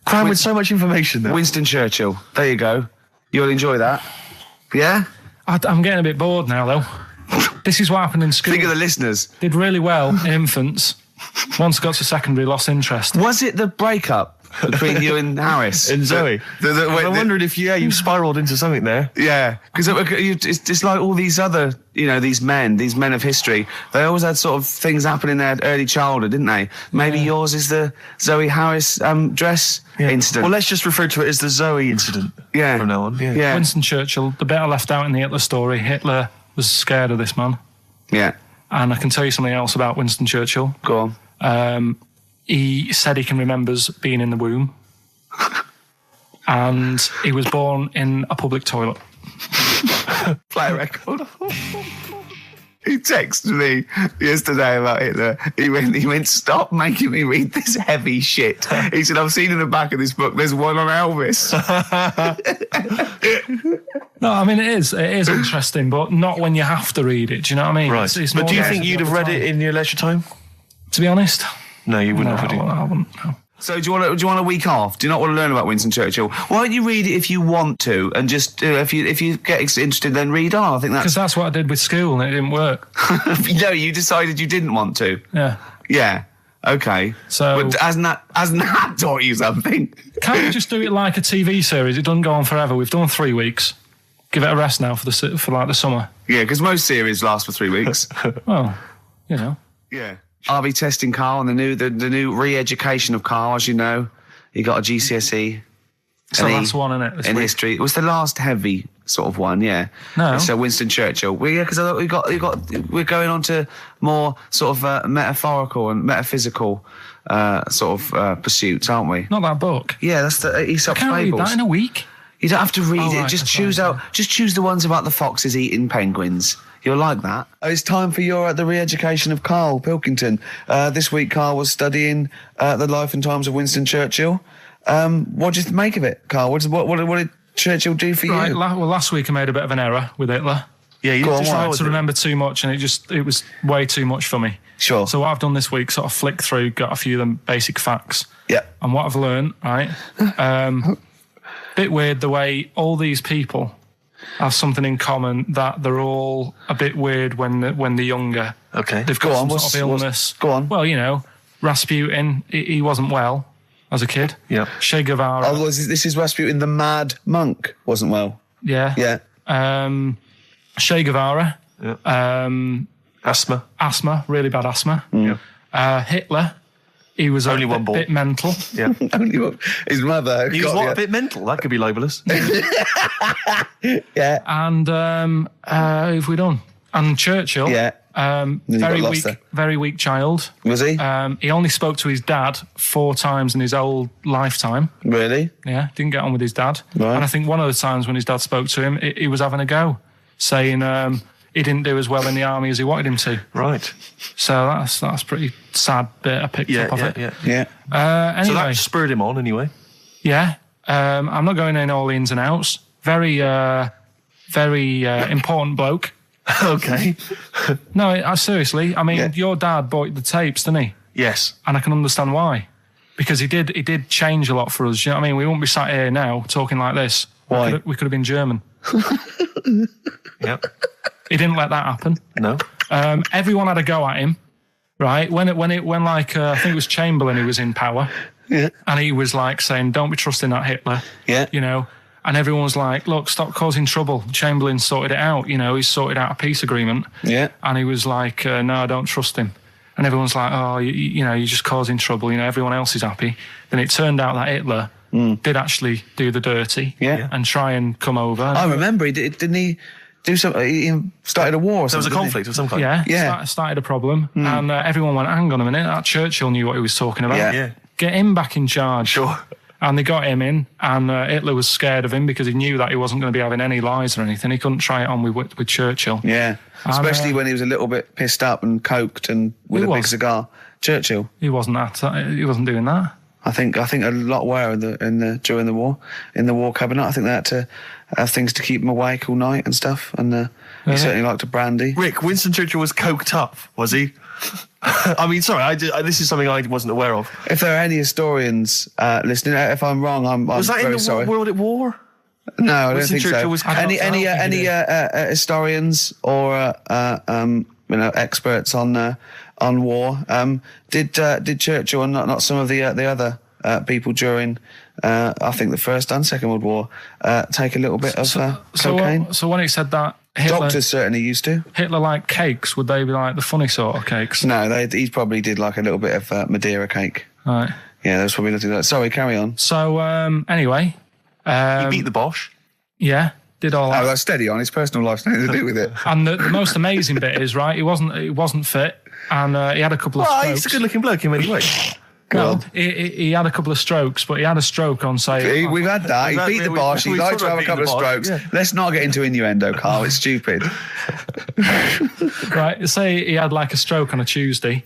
crammed with so much information there. Winston Churchill. There you go. You'll enjoy that. Yeah? I'm getting a bit bored now, though. This is what happened in school. Think of the listeners. Did really well in infants. Once I got to secondary, lost interest. Was it the breakup between you and Harris? And Zoe. I'm wondering if you spiralled into something there. Yeah, because it's like all these other, these men of history. They always had sort of things happen in their early childhood, didn't they? Maybe yours is the Zoe Harris dress incident. Well, let's just refer to it as the Zoe incident. Yeah. From now on. Yeah. Winston Churchill, the bit I left out in the Hitler story, Hitler was scared of this man. Yeah. And I can tell you something else about Winston Churchill. Go on. He said he can remember being in the womb. And he was born in a public toilet. Play a record. He texted me yesterday about Hitler. He went, stop making me read this heavy shit. He said, I've seen in the back of this book, there's one on Elvis. No, I mean, it is interesting, but not when you have to read it. Do you know what I mean? Right. It's But do you more think you'd have read it in your leisure time? To be honest, No, you wouldn't have. I wouldn't. No. So do you want a week off? Do you not want to learn about Winston Churchill? Why don't you read it if you want to, and just if you get interested, then read on. I think Because that's that's what I did with school, and it didn't work. no. You decided you didn't want to. Yeah. Yeah. Okay. So- but hasn't that taught you something? Can't we just do it like a TV series? It doesn't go on forever. We've done 3 weeks. Give it a rest now for the summer. Yeah, because most series last for 3 weeks. Well, you know. Yeah. I'll be testing Karl on the new re-education of Karl, as you know. He got a GCSE. It's the last one, isn't it? In history. It was the last heavy sort of one, yeah. No. So Winston Churchill. Well, yeah, because we're going on to more sort of metaphorical and metaphysical pursuits, aren't we? Not that book. Yeah, that's the Aesop's Can't read Fables. that in a week. You don't have to read it. Right, Just that's Just choose the ones about the foxes eating penguins. You'll like that. It's time for the re-education of Karl Pilkington. This week, Karl was studying the life and times of Winston Churchill. What did you make of it, Karl? What did Churchill do for Right. you? Last week I made a bit of an error with Hitler. Yeah, you Go on, just why? Tried to remember too much, and it was way too much for me. Sure. So what I've done this week, sort of flicked through, got a few of them basic facts. Yeah. And what I've learned, right? Bit weird the way all these people have something in common, that they're all a bit weird when they're younger. Okay. They've got Go on, some sort of illness. go on. Well, Rasputin, he wasn't well as a kid. Yeah. Che Guevara. Oh, this is Rasputin, the mad monk, wasn't well. Yeah. Yeah. Che Guevara. Yeah. Asthma. Asthma, really bad asthma. Yeah. Hitler, He was Only a one ball. bit mental. Yeah. Only one- his mother. He was got a bit mental. That could be libelous. Yeah. And who have we done? And Churchill. Yeah. you got lost there. Very weak child. Was he? He only spoke to his dad 4 times in his whole lifetime. Really? Yeah, didn't get on with his dad. Right. And I think one of the times when his dad spoke to him, he was having a go, saying he didn't do as well in the army as he wanted him to. Right. So that's pretty sad bit I picked up of it. Yeah. Anyway, So that spurred him on anyway. yeah. I'm not going in all the ins and outs. Very important bloke. Okay. No, seriously. I mean, Yeah. your dad bought the tapes, didn't he? Yes. And I can understand why. Because he did change a lot for us. You know what I mean? We wouldn't be sat here now talking like this. Why? We could have been German. Yep. He didn't let that happen. No. Everyone had a go at him, right? When I think it was Chamberlain who was in power, Yeah. and he was like saying, "Don't be trusting that Hitler," Yeah. you know. And everyone was like, "Look, stop causing trouble." Chamberlain sorted it out, you know. He sorted out a peace agreement, Yeah. and he was like, "No, I don't trust him." And everyone's like, "Oh, you know, you're just causing trouble." You know, everyone else is happy. Then it turned out that Hitler did actually do the dirty, Yeah. and try and come over. I remember didn't he do something? He started a war or There was something. a didn't he? conflict of some kind. Yeah. Started a problem, and everyone went, "Hang on a minute, that Churchill knew what he was talking about. Yeah. Yeah. Get him back in charge." Sure. And they got him in, and Hitler was scared of him because he knew that he wasn't going to be having any lies or anything. He couldn't try it on with Churchill. Yeah. Especially when he was a little bit pissed up and coked and with He a big was. cigar. Churchill. He wasn't doing that. I think a lot were during the war, in the war cabinet. I think they had to have things to keep him awake all night and stuff. And he certainly liked a brandy. Rick, Winston Churchill was coked up, was he? I mean, sorry, this is something I wasn't aware of. If there are any historians listening, if I'm wrong, I'm Was that very in the sorry. World at War? No, I don't Winston think Churchill so. was Any coked historians or experts on war? Did Churchill and not some of the other people during I think the First and Second World War take a little bit of cocaine? So when he said that Doctors certainly used to. Hitler liked cakes, would they be like the funny sort of cakes? No, he probably did like a little bit of Madeira cake. Right. Yeah, that's probably nothing like that. Sorry, carry on. So anyway, He beat the Bosch. yeah, did all that. Oh, that's steady on. His personal life's nothing to do with it. And the most amazing bit is, right, he wasn't fit, and he had a couple of Oh, strokes. he's a good-looking bloke in many ways. No, he had a couple of strokes, but he had a stroke on, say... We've had that. He beat the Bosch. He we liked talked to have about a couple of beating the strokes. Bosch, yeah. Let's not get into innuendo, Carl. It's stupid. Right, say he had like a stroke on a Tuesday.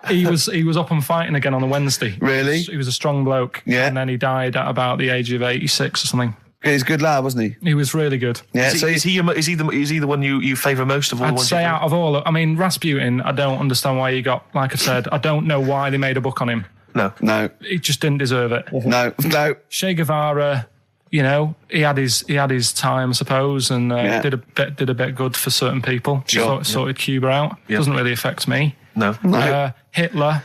He was up and fighting again on a Wednesday. Really? He was a strong bloke. Yeah. And then he died at about the age of 86 or something. He's a good lad, wasn't he? He was really good. Yeah. Is he the one you favour most of all the I'd ones say you've out of all... I mean, Rasputin, I don't understand why he got... Like I said, I don't know why they made a book on him. No. No. He just didn't deserve it. No. Che Guevara, you know, he had his time, I suppose, and Yeah. did a bit good for certain people. Sure. Sorted Cuba out. Yeah. Doesn't really affect me. No. Hitler,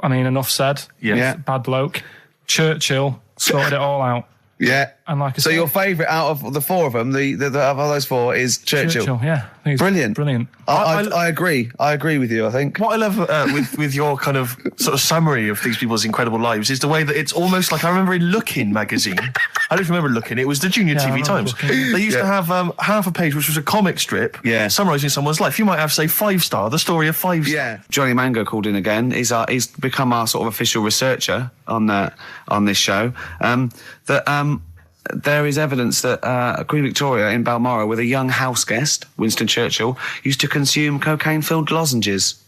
I mean, enough said. Yeah. Bad bloke. Churchill sorted it all out. Yeah. And like I So said, your favourite out of the four of them, the of those four, is Churchill. yeah. I think he's Brilliant. Brilliant. I agree. I agree with you, I think. What I love with your kind of sort of summary of these people's incredible lives is the way that it's almost like I remember in Lookin' magazine. I don't remember Lookin'. It was the Junior I TV remember Times. Lookin'. They used to have half a page, which was a comic strip, Yeah. summarising someone's life. You might have, say, 5-star, the story of 5-star. Yeah. Johnny Mango called in again. He's become our sort of official researcher on this show. There is evidence that Queen Victoria in Balmoral, with a young house guest, Winston Churchill, used to consume cocaine-filled lozenges.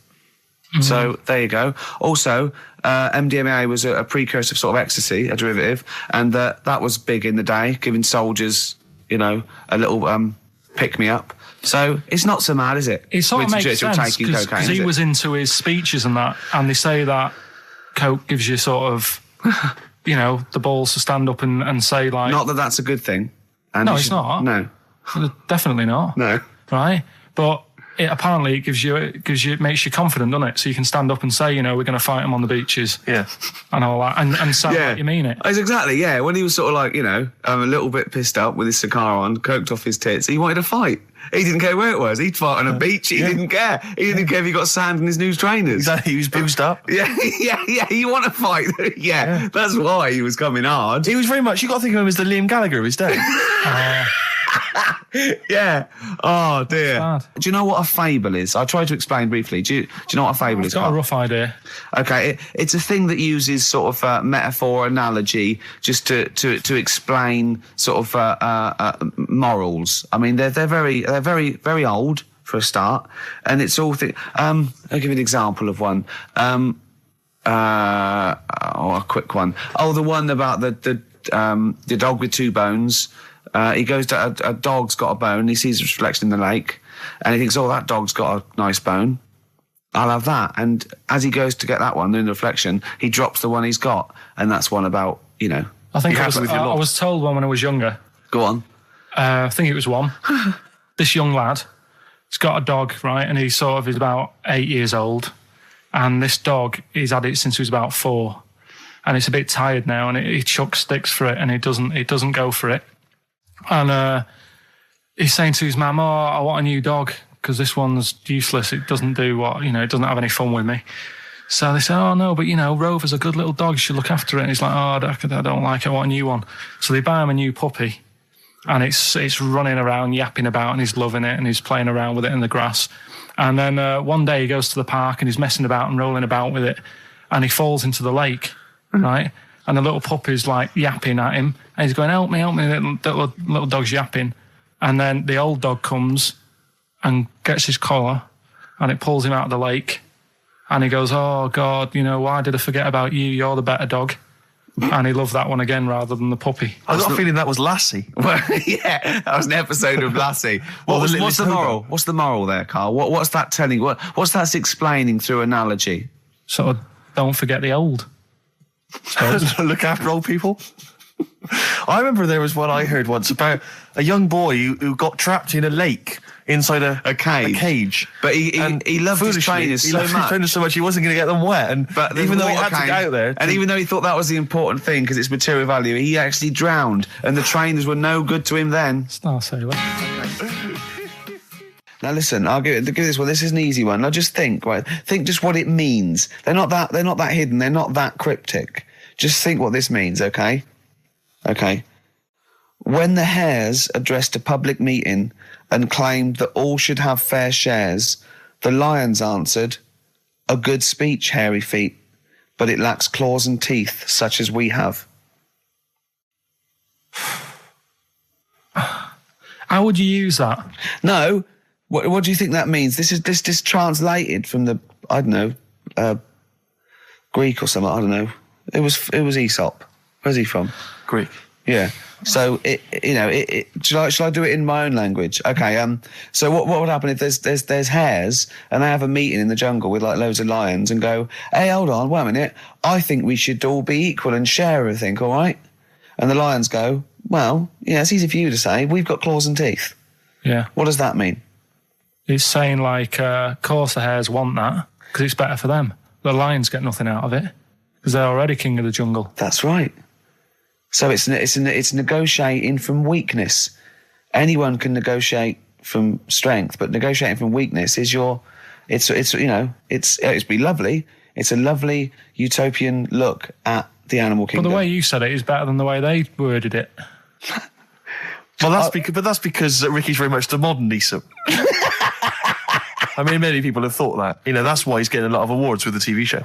So there you go. Also, MDMA was a precursor of sort of ecstasy, a derivative, and that was big in the day, giving soldiers, you know, a little pick-me-up. So it's not so mad, is it? It sort of Winston makes Churchill sense taking cocaine, because is he it? was into his speeches and that, and they say that coke gives you sort of, you know, the balls to stand up and say like... Not that that's a good thing. And No, you it's not. No. Definitely not. No. Right? But apparently it makes you confident, doesn't it? So you can stand up and say, we're going to fight them on the beaches. Yeah. And all that, and sound like you mean it. It's exactly, yeah. When he was sort of like, a little bit pissed up with his cigar on, coked off his tits, he wanted to fight. He didn't care where it was. He'd fight on a beach. He didn't care. He didn't care if he got sand in his new trainers. Exactly. He was boozed up. Yeah. You want to fight? Yeah. That's why he was coming hard. He was very much, you got to think of him as the Liam Gallagher of his day. Yeah. Oh, dear. Bad. Do you know what a fable is? I'll try to explain briefly. Do you know what a fable is? I've got Carl? a rough idea. Okay, it's a thing that uses sort of metaphor, analogy, just to explain sort of morals. I mean, they're very old for a start, and it's all. I'll give you an example of one. A quick one. Oh, the one about the dog with two bones. He goes to a dog's got a bone. He sees a reflection in the lake, and he thinks, "Oh, that dog's got a nice bone. I'll have that." And as he goes to get that one in the reflection, he drops the one he's got, and that's one about I think You're I happy with your lot. was told one when I was younger. Go on. I think it was one. This young lad, he's got a dog, right, and he sort of is about 8 years old, and this dog, he's had it since he was about 4, and it's a bit tired now, and he chucks sticks for it, and it doesn't go for it. And he's saying to his mum, "Oh, I want a new dog because this one's useless. It doesn't do it doesn't have any fun with me." So they say, "Oh no, but Rover's a good little dog. You should look after it." And he's like, "Oh, I don't like it. I want a new one." So they buy him a new puppy, and it's running around, yapping about, and he's loving it, and he's playing around with it in the grass. And then one day he goes to the park and he's messing about and rolling about with it, and he falls into the lake, right? And the little puppy's like yapping at him, and he's going, help me, little dog's yapping. And then the old dog comes and gets his collar, and it pulls him out of the lake. And he goes, "Oh, God, why did I forget about you? You're the better dog." And he loved that one again rather than the puppy. I got a feeling that was Lassie. Well, yeah, that was an episode of Lassie. What's the moral? What's the moral there, Carl? What's that telling? What's that explaining through analogy? Sort of, don't forget the old. Look after old people. I remember there was one I heard once about a young boy who got trapped in a lake inside a cage. But he loved his trainers so much. He wasn't going to get them wet. But even though he had to get out there. And even though he thought that was the important thing because it's material value, he actually drowned. And the trainers were no good to him then. Star Sailor. Now listen, I'll give this one. This is an easy one. Now just think just what it means. They're not that hidden. They're not that cryptic. Just think what this means, okay? Okay. When the hares addressed a public meeting and claimed that all should have fair shares, the lions answered, "A good speech, hairy feet, but it lacks claws and teeth such as we have." How would you use that? No. What do you think that means? This is translated from the, I don't know, Greek or something. I don't know. It was Aesop. Where's he from? Greek. Yeah. So shall I do it in my own language? Okay. So what would happen if there's hares and they have a meeting in the jungle with like loads of lions and go, "Hey, hold on, wait a minute. I think we should all be equal and share everything, all right?" And the lions go, "Well, yeah, it's easy for you to say. We've got claws and teeth." Yeah. What does that mean? It's saying like, of course the hares want that because it's better for them. The lions get nothing out of it because they're already king of the jungle. That's right. So it's negotiating from weakness. Anyone can negotiate from strength, but negotiating from weakness is it's be lovely. It's a lovely utopian look at the animal kingdom. But the way you said it is better than the way they worded it. Well, that's because Ricky's very much the modern Aesop. I mean, many people have thought that. That's why he's getting a lot of awards with the TV show.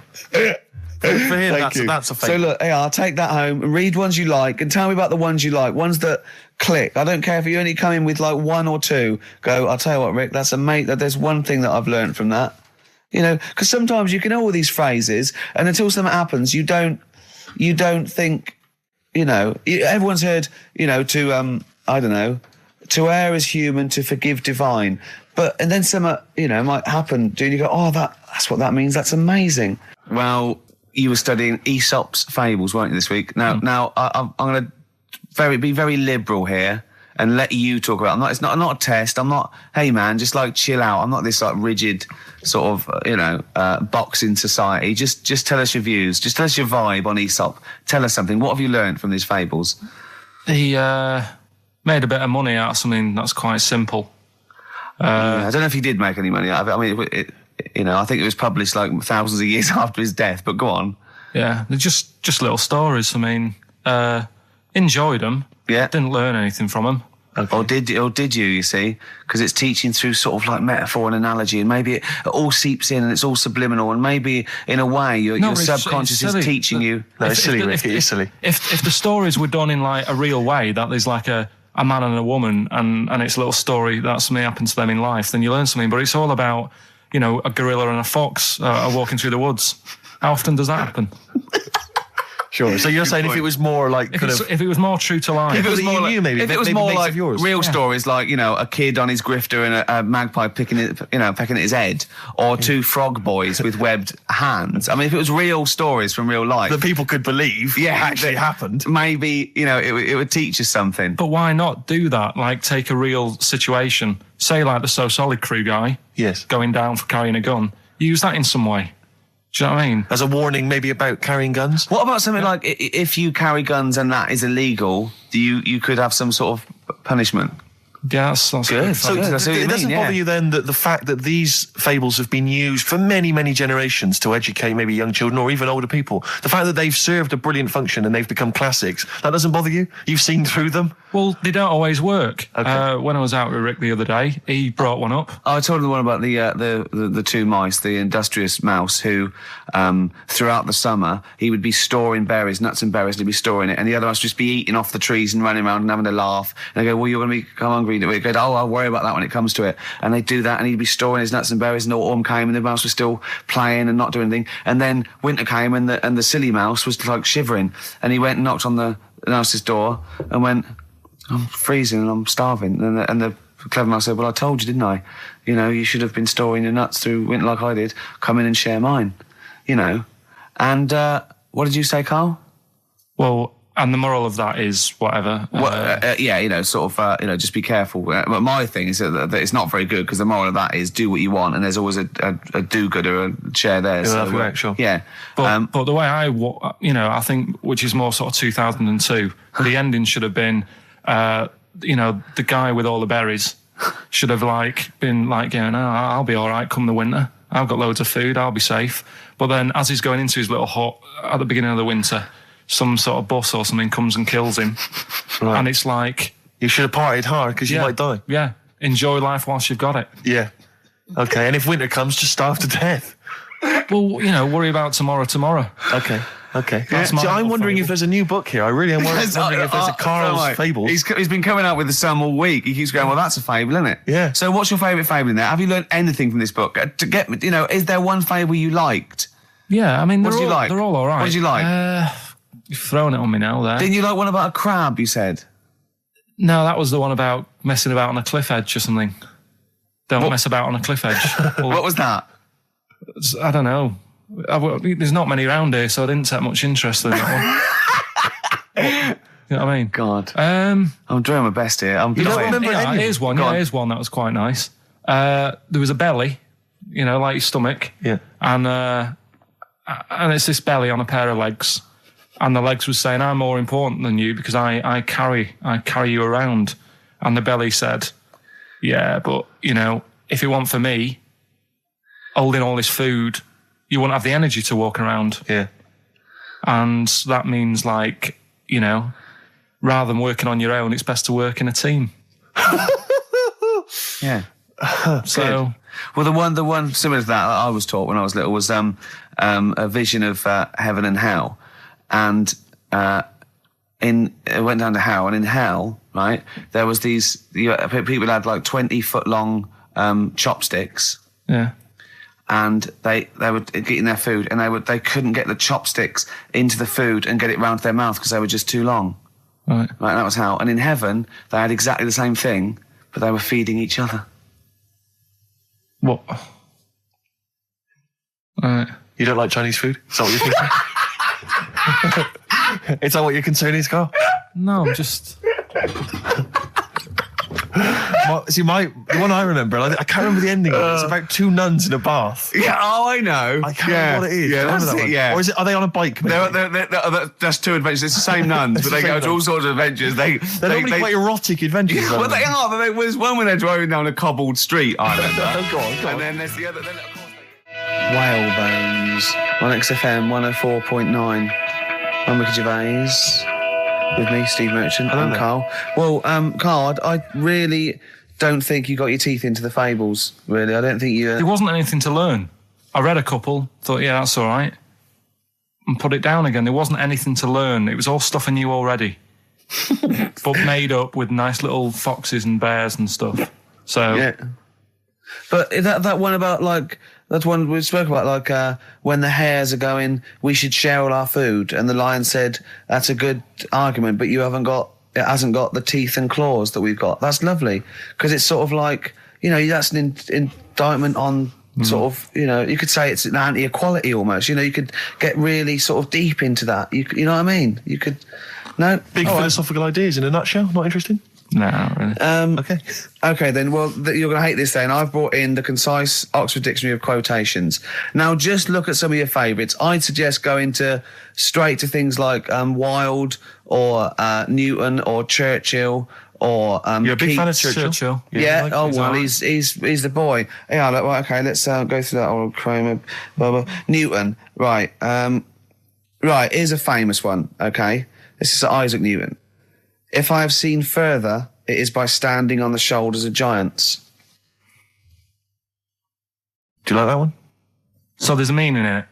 For him, that's a fake. So look, I'll take that home and read ones you like and tell me about the ones you like, ones that click. I don't care if you only come in with like one or two. Go, I'll tell you what, Rick, there's one thing that I've learned from that. Because sometimes you can know all these phrases and until something happens, you don't think, everyone's heard, I don't know, to err is human, to forgive divine. And then something, might happen. Do you go, "Oh, that's what that means. That's amazing." Well, you were studying Aesop's fables, weren't you, this week? Now, I'm going to be very liberal here and let you talk about it. It's not a test. I'm not, hey man, just like chill out. I'm not this like rigid sort of, box in society. Just tell us your views. Just tell us your vibe on Aesop. Tell us something. What have you learned from these fables? He made a bit of money out of something that's quite simple. I don't know if he did make any money out of it. I mean, I think it was published like thousands of years after his death, but go on. Yeah, they're just little stories. I mean, enjoyed them. Yeah. Didn't learn anything from them. Okay. Or did you see? Because it's teaching through sort of like metaphor and analogy, and maybe it all seeps in and it's all subliminal, and maybe in a way your subconscious is teaching you. No, it's silly, Ricky, it's silly. If the stories were done in like a real way, that there's like a man and a woman, and it's a little story that something happened to them in life, then you learn something. But it's all about, a gorilla and a fox are walking through the woods. How often does that happen? Sure. So you're saying if it was more like if it was more true to life, if it was more like, maybe if it was maybe more like yours. real stories, like a kid on his grifter and a magpie pecking at his head, or two frog boys with webbed hands. I mean, if it was real stories from real life that people could believe, actually happened, maybe it would teach us something. But why not do that? Like take a real situation, say like the So Solid Crew guy, yes, going down for carrying a gun. Use that in some way. Do you know what I mean? As a warning, maybe about carrying guns. What about something like if you carry guns and that is illegal, you could have some sort of punishment? Yeah, that's good. So it doesn't bother you then that the fact that these fables have been used for many, many generations to educate maybe young children or even older people, the fact that they've served a brilliant function and they've become classics, that doesn't bother you? You've seen through them? Well, they don't always work. Okay. When I was out with Rick the other day, he brought one up. I told him the one about the two mice, the industrious mouse, who throughout the summer he would be storing berries, nuts and berries, and he'd be storing it, and the other mouse would just be eating off the trees and running around and having a laugh. And I go, well, you're going to become hungry. We go, oh, I'll worry about that when it comes to it. And they'd do that, and he'd be storing his nuts and berries, and autumn came, and the mouse was still playing and not doing anything. And then winter came, and the silly mouse was like shivering, and he went and knocked on the mouse's door and went, I'm freezing and I'm starving. And the clever mouse said, well, I told you, didn't I? You should have been storing your nuts through winter like I did. Come in and share mine. And what did you say, Carl? Well, and the moral of that is whatever. Just be careful. But my thing is that it's not very good, because the moral of that is do what you want, and there's always a do-gooder, a share there. Sure. Yeah. But the way I think, which is more sort of 2002, the ending should have been, the guy with all the berries should have been going, oh, I'll be all right come the winter. I've got loads of food. I'll be safe. But then as he's going into his little hut at the beginning of the winter, some sort of bus or something comes and kills him. Right. And it's like, you should have partied hard because you might die. Yeah. Enjoy life whilst you've got it. Yeah. Okay. And if winter comes, just starve to death. Well, worry about tomorrow. Okay. I'm wondering if there's a new book here. I really am wondering if there's a Karl's Fables. He's been coming out with some all week. He keeps going, well, that's a fable, isn't it? Yeah. So what's your favourite fable in there? Have you learned anything from this book? Is there one fable you liked? Yeah, I mean, what did you like? They're all right. What did you like? You've thrown it on me now there. Didn't you like one about a crab, you said? No, that was the one about messing about on a cliff edge or something. Don't mess about on a cliff edge. What was that? I don't know. There's not many around here, so I didn't take much interest in that one. You know what I mean? God. I'm doing my best here. You don't remember any? Here's one. Yeah, here's one that was quite nice. There was a belly, like your stomach. Yeah. And it's this belly on a pair of legs. And the legs was saying, I'm more important than you because I carry you around. And the belly said, yeah, but, if it weren't for me holding all this food, you wouldn't have the energy to walk around. Yeah. And that means rather than working on your own, it's best to work in a team. Yeah. So, good. Well, the one similar to that I was taught when I was little was a vision of heaven and hell, and it went down to hell, and in hell, right, there was these people had like 20-foot long chopsticks. Yeah. And they were eating their food, and they couldn't get the chopsticks into the food and get it round to their mouth because they were just too long. Right. Right, that was hell. And in heaven, they had exactly the same thing, but they were feeding each other. What? Right. You don't like Chinese food? Is that what you're thinking? Is that what your concern is, Carl? No, I'm just... The one I remember, I can't remember the ending of it. It's about two nuns in a bath. Yeah, I know. I can't remember what it is. Yeah, that's that it, one? yeah. Or are they on a bike? That's two adventures. It's the same nuns, but they go to all sorts of adventures. They're normally quite erotic adventures. Well, they are, but there was one when they're driving down a cobbled street, I remember. Go on. And then there's the other... Then, of course, Whalebones on XFM 104.9. I'm Ricky Gervais. With me, Steve Merchant, and Carl. Well, Carl, I really don't think you got your teeth into the fables, really. I don't think you... There wasn't anything to learn. I read a couple, thought, yeah, that's all right, and put it down again. There wasn't anything to learn. It was all stuff I knew already, but made up with nice little foxes and bears and stuff. So... Yeah. But that one about, like... That one we spoke about, like, when the hares are going, we should share all our food, and the lion said, that's a good argument, but it hasn't got the teeth and claws that we've got. That's lovely, because it's sort of like, that's an indictment on sort of, you could say it's an anti-equality almost. You could get really sort of deep into that. You know what I mean? You could... No? Big philosophical ideas in a nutshell? Not interesting? No, not really. Okay, then. Well, you're going to hate this then. I've brought in the concise Oxford Dictionary of quotations. Now, just look at some of your favourites. I'd suggest going straight to things like Wilde or Newton or Churchill or You're a big Keats. fan of Churchill? Yeah. He's the boy. Yeah. Okay. Let's go through that old Kramer. Newton. Right. Right. Here's a famous one. Okay. This is Isaac Newton. If I have seen further, it is by standing on the shoulders of giants. Do you like that one? So there's a meaning in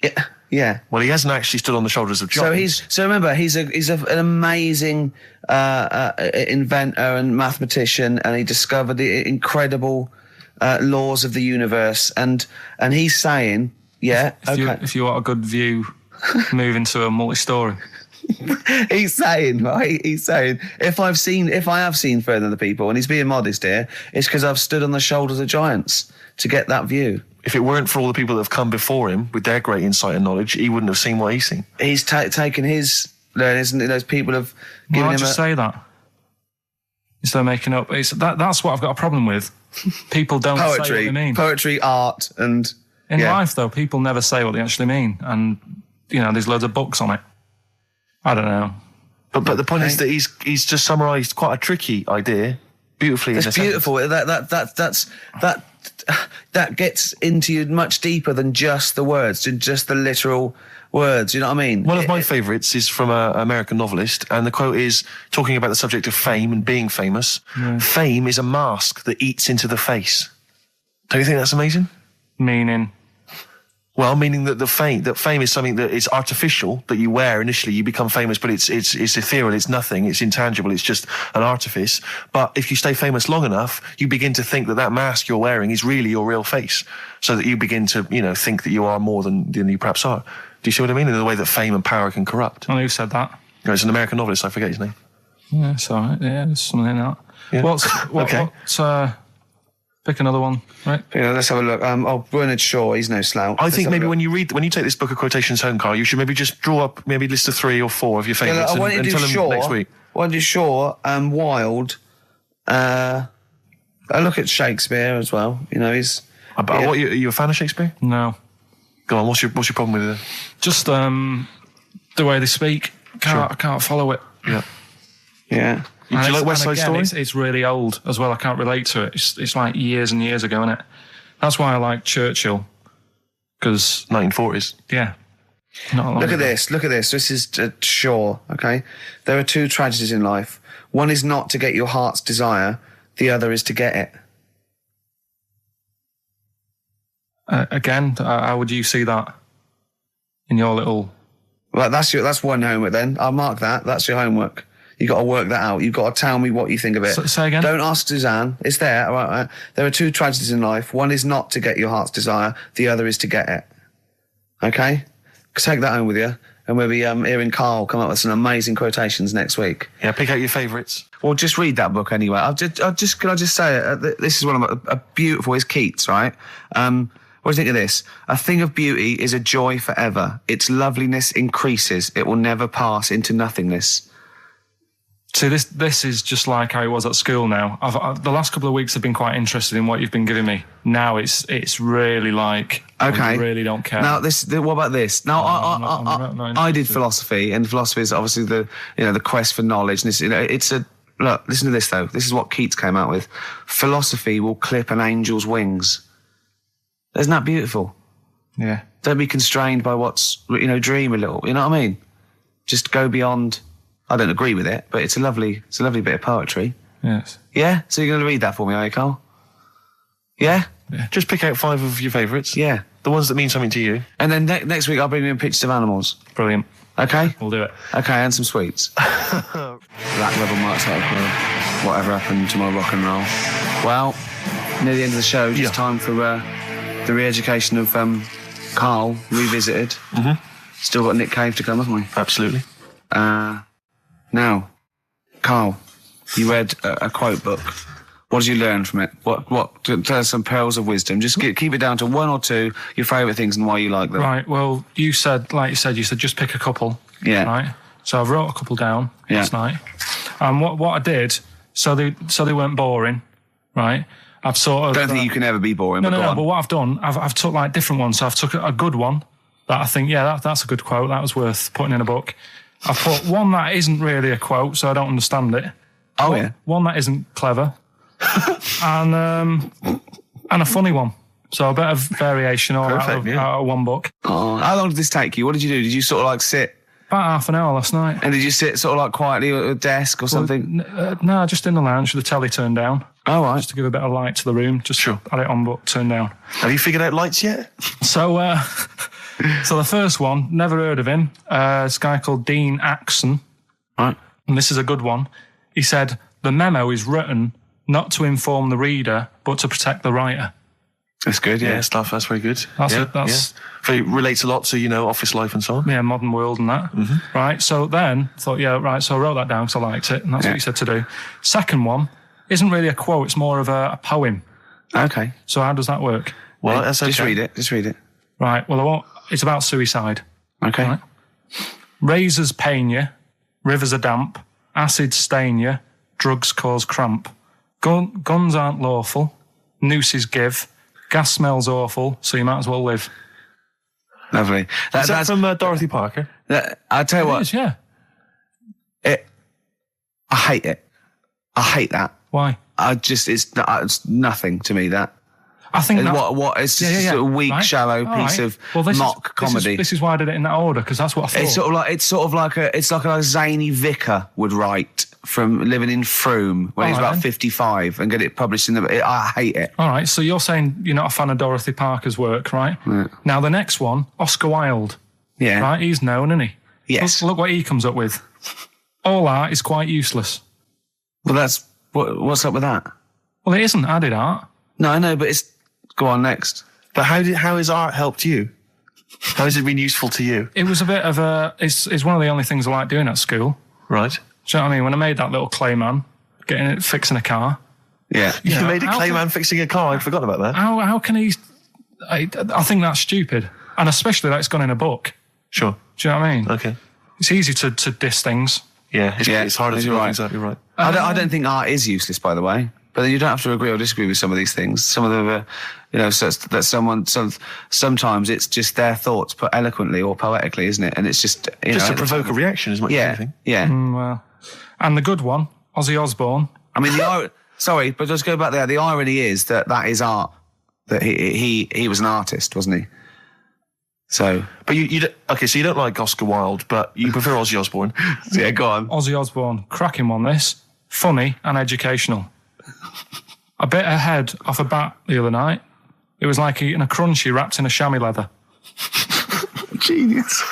it. Yeah. Well, he hasn't actually stood on the shoulders of giants. So remember, he's an amazing inventor and mathematician, and he discovered the incredible laws of the universe. And he's saying, If you want a good view, move into a multi-story. He's saying, if I have seen further than the people, and he's being modest here, it's because I've stood on the shoulders of giants to get that view. If it weren't for all the people that have come before him with their great insight and knowledge, he wouldn't have seen what he's seen. He's taken his learning, isn't it? Those people have given him just say that instead of making up. That's what I've got a problem with. People don't say what they mean. Poetry, art, and... In life, though, people never say what they actually mean. And, there's loads of books on it. I don't know. But the point is that he's just summarised quite a tricky idea beautifully. It's beautiful. That gets into you much deeper than just the words, just the literal words. You know what I mean? One of my favourites is from an American novelist, and the quote is talking about the subject of fame and being famous. Yeah. Fame is a mask that eats into the face. Don't you think that's amazing? Meaning? Well, meaning that fame is something that is artificial, that you wear initially, you become famous, but it's ethereal, it's nothing, it's intangible, it's just an artifice. But if you stay famous long enough, you begin to think that mask you're wearing is really your real face, so that you begin to, think that you are more than you perhaps are. Do you see what I mean? In the way that fame and power can corrupt. I know who said that. It's an American novelist, I forget his name. Yeah, it's all right. Yeah, there's something in that. Yeah. Pick another one, right? Let's have a look. Bernard Shaw, he's no slouch. I think maybe when you take this book of quotations home, Carl, you should maybe just draw up maybe a list of 3 or 4 of your favourites and tell them next week. I want to do Shaw and Wilde. I look at Shakespeare as well. He's... Are you a fan of Shakespeare? No. Go on, what's your problem with it? Just the way they speak. I can't follow it. Yeah. Yeah. Do you like West Side Story? It's really old as well. I can't relate to it. It's like years and years ago, isn't it? That's why I like Churchill. Because 1940s. Yeah. Look at this. This is Shaw, okay? There are 2 tragedies in life. One is not to get your heart's desire. The other is to get it. Again, how would you see that in your little... Well, that's one homework then. I'll mark that. That's your homework. You've got to work that out. You've got to tell me what you think of it. Say again? Don't ask Suzanne. It's there. All right. There are 2 tragedies in life. One is not to get your heart's desire. The other is to get it. Okay? Take that home with you. And we'll be hearing Carl come up with some amazing quotations next week. Yeah, pick out your favourites. Well, just read that book anyway. Can I just say, this is one of a beautiful, it's Keats, right? What do you think of this? A thing of beauty is a joy forever. Its loveliness increases. It will never pass into nothingness. See, this is just like how it was at school now. The last couple of weeks have been quite interested in what you've been giving me. Now it's really like, Okay. I really don't care. Now, what about this? Now, I'm not I did interested. philosophy, and philosophy is obviously the quest for knowledge. And look, listen to this though. This is what Keats came out with. Philosophy will clip an angel's wings. Isn't that beautiful? Yeah. Don't be constrained by what's, dream a little. You know what I mean? Just go beyond. I don't agree with it, but it's a lovely bit of poetry. Yes. Yeah? So you're going to read that for me, are you, Carl? Yeah? Just pick out 5 of your favourites. Yeah. The ones that mean something to you. And then next week I'll bring you in pictures of animals. Brilliant. Okay? We'll do it. Okay, and some sweets. Black Rebel motorcycle club. Whatever happened to my rock and roll? Well, near the end of the show, just time for the re-education of Carl, revisited. Mm-hmm. Still got Nick Cave to come, haven't we? Absolutely. Now, Carl, you read a quote book. What did you learn from it? What? Tell us some pearls of wisdom. Just keep it down to 1 or 2, your favourite things and why you like them. Right, well, you said just pick a couple. Yeah. Right? So I've wrote a couple down last night. And what I did, so they weren't boring, right? I've sort of... I don't think you can ever be boring, but go on. But what I've done, I've took like different ones. So I've took a good one that I think, that's a good quote. That was worth putting in a book. I've put one that isn't really a quote, so I don't understand it. Oh, yeah. One that isn't clever. and a funny one. So a bit of variation all out of one book. Oh, how long did this take you? What did you do? Did you sort of like sit? About half an hour last night. And did you sit sort of like quietly at a desk or something? No, just in the lounge with the telly turned down. Oh, right. Just to give a bit of light to the room. Just had it on, but turned down. Have you figured out lights yet? So the first one, never heard of him. This guy called Dean Axon. Right. And this is a good one. He said, the memo is written not to inform the reader, but to protect the writer. That's good, yeah. Stuff, that's very good. That's Very relates a lot to, office life and so on. Yeah, modern world and that. Mm-hmm. Right, so then I thought, so I wrote that down because I liked it, and that's what he said to do. Second one isn't really a quote, it's more of a poem. Okay. So how does that work? Well, that's okay. Just read it. Right, well, it's about suicide. Okay. Right? Razors pain you, rivers are damp, acids stain you, drugs cause cramp. Guns aren't lawful, nooses give, gas smells awful, so you might as well live. Lovely. That's from Dorothy Parker. I'll tell you what. It is, yeah. I hate it. I hate that. Why? It's nothing to me, that. I think that... It's just a weak, shallow piece of mock comedy. This is why I did it in that order, because that's what I thought. It's sort of like a zany vicar would write from living in Frome when he's about 55 and get it published in the... I hate it. All right, so you're saying you're not a fan of Dorothy Parker's work, right? Yeah. Now, the next one, Oscar Wilde. Yeah. Right, he's known, isn't he? Yes. Look what he comes up with. All art is quite useless. Well, that's... What's up with that? Well, it isn't added art. No, I know, but it's... Go on, next. But how has art helped you? How has it been useful to you? It was a bit of a... It's one of the only things I like doing at school. Right. Do you know what I mean? When I made that little clay man, fixing a car. Yeah. You made a clay man fixing a car. I'd forgotten about that. How can he... I think that's stupid. And especially that it's gone in a book. Sure. Do you know what I mean? Okay. It's easy to diss things. Yeah, it's harder to do things out. You're right. I don't think art is useless, by the way. But then you don't have to agree or disagree with some of these things. Some of them are, sometimes it's just their thoughts put eloquently or poetically, isn't it? And it's just, to provoke a reaction as much as anything. Yeah. Well, and the good one, Ozzy Osbourne. I mean, sorry, but just go back there. The irony is that is art. That he was an artist, wasn't he? So, but so you don't like Oscar Wilde, but you prefer Ozzy Osbourne. Yeah, go on. Ozzy Osbourne, cracking one. This funny and educational. I bit a head off a bat the other night. It was like eating a crunchy wrapped in a chamois leather. Genius.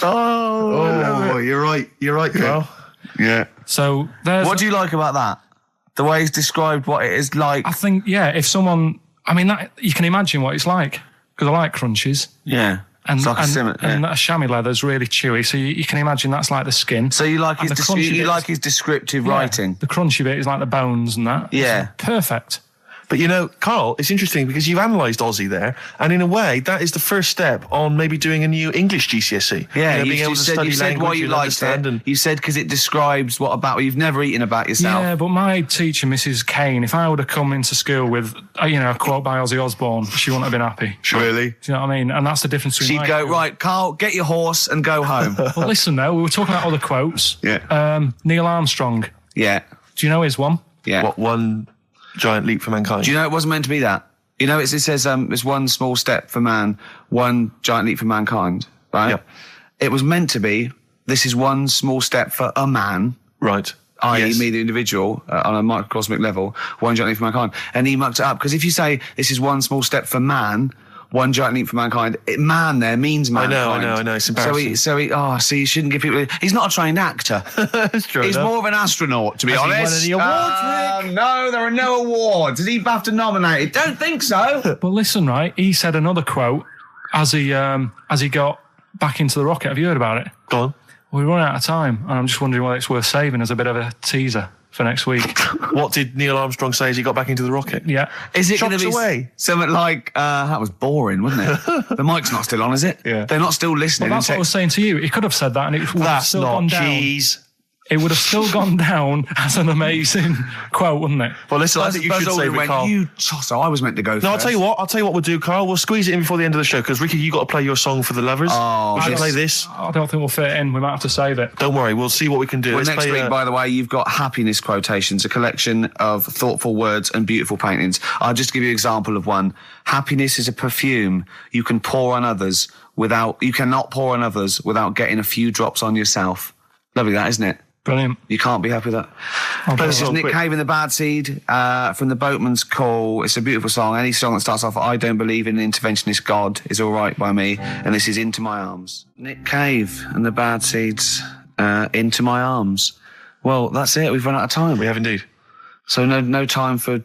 You're right. You're right, Carl. Yeah. So what do you like about that? The way he's described what it is like. I think, if someone, that you can imagine what it's like, because I like crunchies. Yeah. And, it's like and that chamois leather is really chewy, so you can imagine that's like the skin. So you like his descriptive writing. The crunchy bit is like the bones and that. Yeah. It's perfect. But Carl, it's interesting because you've analysed Aussie there, and in a way, that is the first step on maybe doing a new English GCSE. Yeah, being able to study you said why language you and liked understand it. and- You said because it describes what you've never eaten about yourself. Yeah, but my teacher, Mrs. Kane, if I would have come into school with, a quote by Ozzy Osbourne, she wouldn't have been happy. Really? Do you know what I mean? And that's the difference between She'd go, right, Carl, get your horse and go home. Well, listen, though, we were talking about other quotes. Yeah. Neil Armstrong. Yeah. Do you know his one? Yeah. What one giant leap for mankind? Do you know it wasn't meant to be that? It says it's one small step for man, one giant leap for mankind, right? Yep. It was meant to be, this is one small step for a man, Right. i.e. Yes. me, the individual, on a microcosmic level, one giant leap for mankind. And he mucked it up, because if you say this is one small step for man, one giant leap for mankind, man there means mankind. I know, it's embarrassing. So you shouldn't give people, he's not a trained actor. That's true. He's more of an astronaut, to be Has he honest. won any awards, Rick? No, there are no awards. Is he BAFTA nominated? Don't think so. But listen, right, he said another quote as he got back into the rocket. Have you heard about it? Go on. We're running out of time, and I'm just wondering whether it's worth saving as a bit of a teaser for next week. What did Neil Armstrong say as he got back into the rocket? Yeah. Is it going to Shocks be away. something like, that was boring, wasn't it? The mic's not still on, is it? Yeah. They're not still listening. Well, that's what I was saying to you. He could have said that, and it would have That's still not gone down. cheese. It would have still gone down as an amazing quote, wouldn't it? Well, listen, I think you Buzz should save Aldrin it, went, Carl. you tosser, I was meant to go No, first. I'll tell you what we'll do, Carl. We'll squeeze it in before the end of the show, because, Ricky, you got to play your song for the lovers. Oh, we should yes. play this. I don't think we'll fit it in. We might have to save it. Don't worry, we'll see what we can do. Well, Let's next play, week, by the way, you've got happiness quotations, a collection of thoughtful words and beautiful paintings. I'll just give you an example of one. Happiness is a perfume you cannot pour on others without getting a few drops on yourself. Lovely that, isn't it? Brilliant. You can't be happy with that. This is Nick Cave and the Bad Seed from the Boatman's Call. It's a beautiful song. Any song that starts off, I don't believe in an interventionist God is all right by me. And this is Into My Arms. Nick Cave and the Bad Seeds, Into My Arms. Well, that's it. We've run out of time. We have indeed. So no time for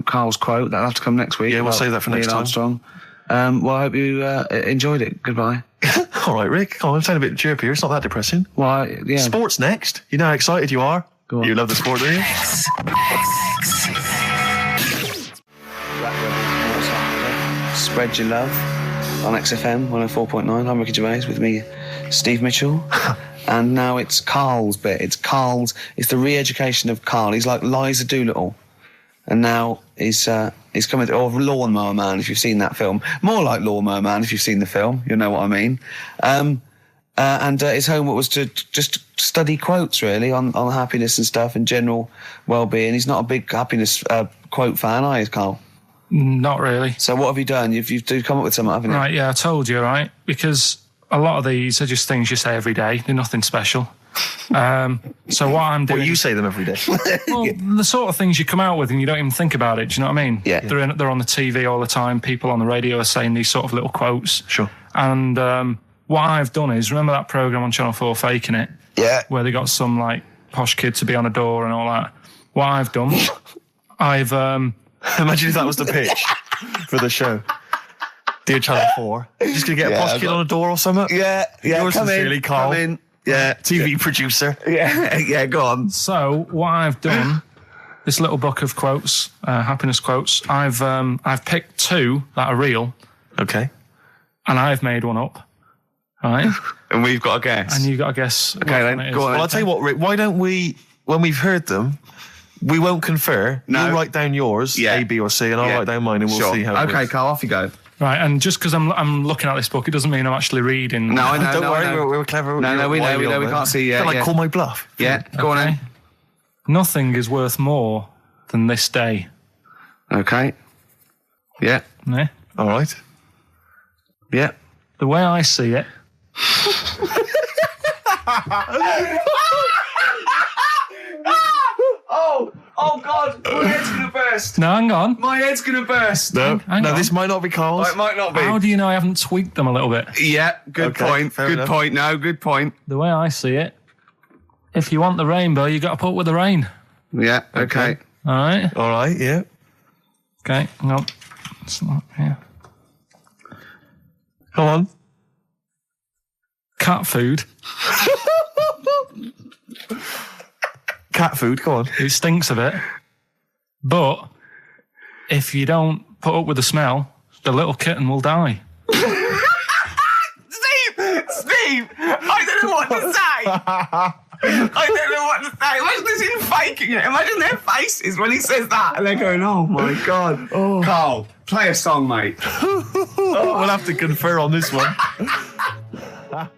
Carl's quote. That'll have to come next week. Yeah, we'll save that for next Neil time. Armstrong. Well, I hope you enjoyed it. Goodbye. All right, Rick. Come on, I'm sounding a bit chirpier. It's not that depressing. Well, yeah. Sports next. You know how excited you are? Go on. You love the sport, don't you? Spread Your Love on XFM 104.9. I'm Ricky Gervais, with me, Steve Mitchell. And now it's Carl's bit. It's the re-education of Carl. He's like Liza Doolittle. And now he's coming to, or Lawnmower Man, if you've seen that film. More like Lawnmower Man, if you've seen the film. You'll know what I mean. And his homework was to just study quotes, really, on happiness and stuff and general well-being. He's not a big happiness quote fan, are you, Carl? Not really. So what have you done? You've come up with something, haven't you? Right, yeah, I told you, right? Because a lot of these are just things you say every day. They're nothing special. So what I'm doing... Well, you say them every day. Well, the sort of things you come out with and you don't even think about it. Do you know what I mean? Yeah. They're on the TV all the time. People on the radio are saying these sort of little quotes. Sure. And what I've done is, remember that programme on Channel 4, Faking It? Yeah. Where they got some, like, posh kid to be on a door and all that. What I've done, I've... Imagine if that was the pitch for the show. Dear Channel 4. Just going to get a posh kid on a door or something? Yeah. Yours Come sincerely, in. Carl. Come in. Yeah. TV producer. Yeah. Go on. So what I've done, this little book of quotes, happiness quotes, I've picked two that are real, Okay. and I've made one up, right? And we've got a guess. And you got to guess. Okay, what then, one it is. go on. Well, I'll tell you what, Rick. Why don't we, when we've heard them, we won't confer. No. You'll write down yours, Yeah. A, B, or C, and I'll Yeah. write down mine, and we'll Sure. see how it Okay, works. Carl, off you go. Right, and just because I'm looking at this book, it doesn't mean I'm actually reading. No, I know. Don't no, worry, I know. we're clever. No, we Why know. are We on there? can't see yet. Can I Yeah. call my bluff? Yeah. Go on Okay. in. Nothing is worth more than this day. Okay. Yeah. Eh? All right. Yeah. The way I see it, Oh God! My head's gonna burst. no, hang on. My head's gonna burst. No, Hang on. this might not be Carl's. It might not be. How do you know I haven't tweaked them a little bit? Yeah. Good Okay, point. fair Good enough. point. No, good point. The way I see it, if you want the rainbow, you got to put with the rain. Yeah. Okay. All right. All right, yeah. Okay. Hang on. It's not here. Come on. Cat food. Cat food, come on. It stinks a bit, but if you don't put up with the smell, the little kitten will die. Steve, I don't know what to say. I don't know what to say. Imagine this in faking it. Imagine their faces when he says that, and they're going, "Oh my God, Carl, play a song, mate." We'll have to confer on this one. By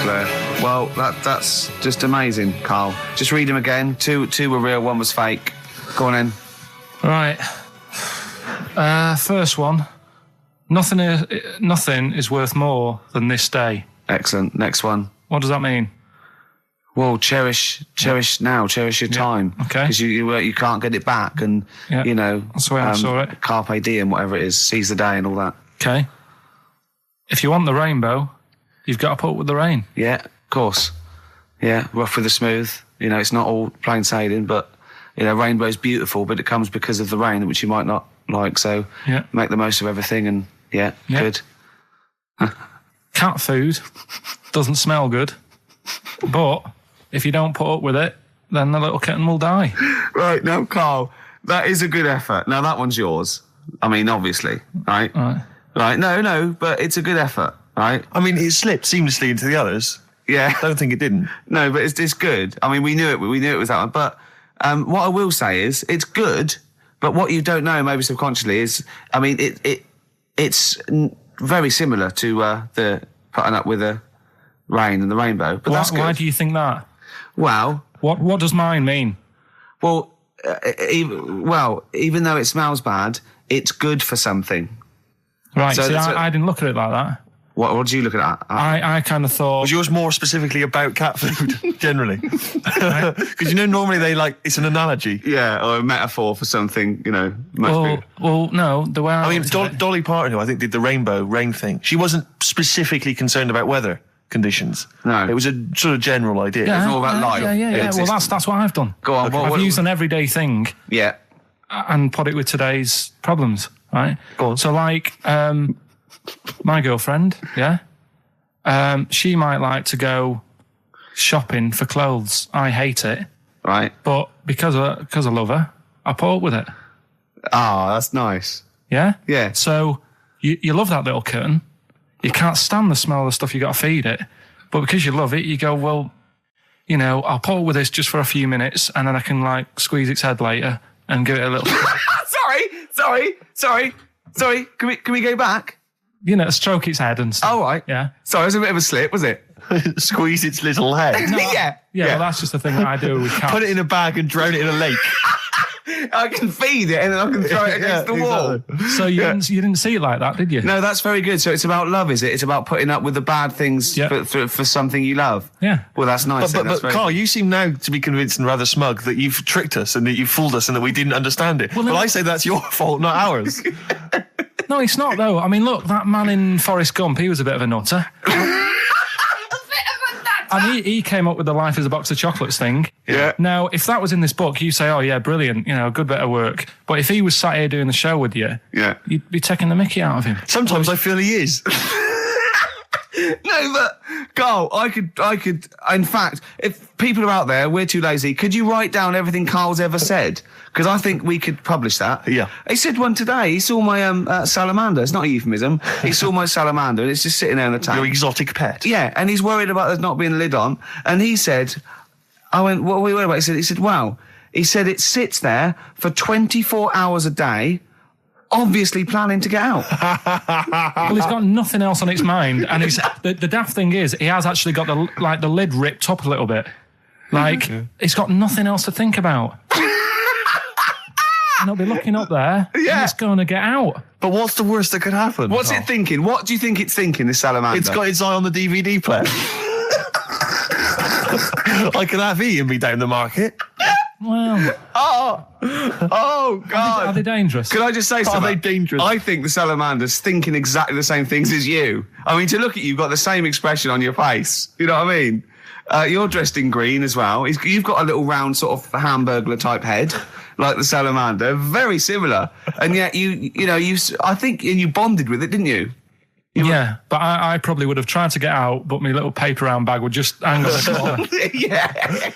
Blair. Well, that's just amazing, Carl. Just read them again. Two were real, one was fake. Go on then. Right. First one. Nothing is worth more than this day. Excellent. Next one. What does that mean? Well, cherish now, cherish your time. Okay. Because you can't get it back, and that's the way I saw it. Carpe diem, whatever it is, seize the day and all that. Okay. If you want the rainbow, you've got to put up with the rain. Yeah, of course. Yeah, rough with the smooth. It's not all plain sailing, but rainbow's beautiful, but it comes because of the rain, which you might not like. So make the most of everything, and good. Cat food doesn't smell good, but if you don't put up with it, then the little kitten will die. Right, now, Carl, that is a good effort. Now, that one's yours. I mean, obviously, right? Right, no, but it's a good effort, right? I mean, it slipped seamlessly into the others. Yeah. I don't think it didn't. No, but it's good. I mean, we knew it was that one. But what I will say is, it's good, but what you don't know, maybe subconsciously, is, I mean, it's very similar to the putting up with the rain and the rainbow. But that's good. Why do you think that? Well... What does mine mean? Well, even though it smells bad, it's good for something. Right, so I didn't look at it like that. What did you look at? I kind of thought... Was yours more specifically about cat food, generally? Because normally it's an analogy. Yeah, or a metaphor for something, much bigger. Well, no, the way I mean, Dolly Parton, who I think did the rainbow rain thing, she wasn't specifically concerned about weather conditions. No. It was a sort of general idea. It's all about life. Yeah. Well, that's what I've done. Go on. I've used an everyday thing. Yeah. And put it with today's problems, right? Go on. So, my girlfriend, she might like to go shopping for clothes. I hate it. Right. But because I love her, I put up with it. Ah, that's nice. Yeah? Yeah. So, you love that little kitten. You can't stand the smell of the stuff you got to feed it. But because you love it, you go, well, I'll put up with this just for a few minutes, and then I can squeeze its head later and give it a little... Sorry. Can we go back? Stroke its head and stuff. Oh, right. Yeah. Sorry, it was a bit of a slip, was it? Squeeze its little head. No, Yeah. Well, that's just the thing that I do with cats. Put it in a bag and drown it in a lake. I can feed it and then I can throw it against the wall. Exactly. So you didn't see it like that, did you? No, that's very good. So it's about love, is it? It's about putting up with the bad things for something you love. Yeah. Well, that's nice. But Carl, you seem now to be convinced and rather smug that you've tricked us and that you've fooled us and that we didn't understand it. Well, I say that's your fault, not ours. No, it's not, though. I mean, look, that man in Forrest Gump, he was a bit of a nutter. And he came up with the life as a box of chocolates thing. Yeah. Now, if that was in this book, you say, oh, yeah, brilliant, good bit of work. But if he was sat here doing the show with you, you'd be taking the mickey out of him. Sometimes I feel he is. No, but Carl, I could. In fact, if people are out there, we're too lazy. Could you write down everything Carl's ever said? Because I think we could publish that. Yeah. He said one today. He saw my salamander. It's not a euphemism. He saw my salamander, and it's just sitting there in the tank. Your exotic pet. Yeah, and he's worried about there not being a lid on. And he said, I went, what are we worried about? He said, wow. He said it sits there for 24 hours a day, obviously planning to get out. Well, it's got nothing else on its mind, and the daft thing is, he has actually got the lid ripped up a little bit. It's got nothing else to think about. And it'll be looking up there, and it's going to get out. But what's the worst that could happen? What's it thinking? What do you think it's thinking, this salamander? It's got its eye on the DVD player. I could have Ian be down the market. Well... Oh, God. Are they dangerous? Can I just say something? Are they dangerous? I think the salamander's thinking exactly the same things as you. I mean, to look at you, you've got the same expression on your face. You know what I mean? You're dressed in green as well. You've got a little round sort of Hamburglar type head, like the salamander. Very similar. And yet I think you bonded with it, didn't you? Yeah, but I probably would have tried to get out, but my little paper round bag would just hang on the corner. Yeah.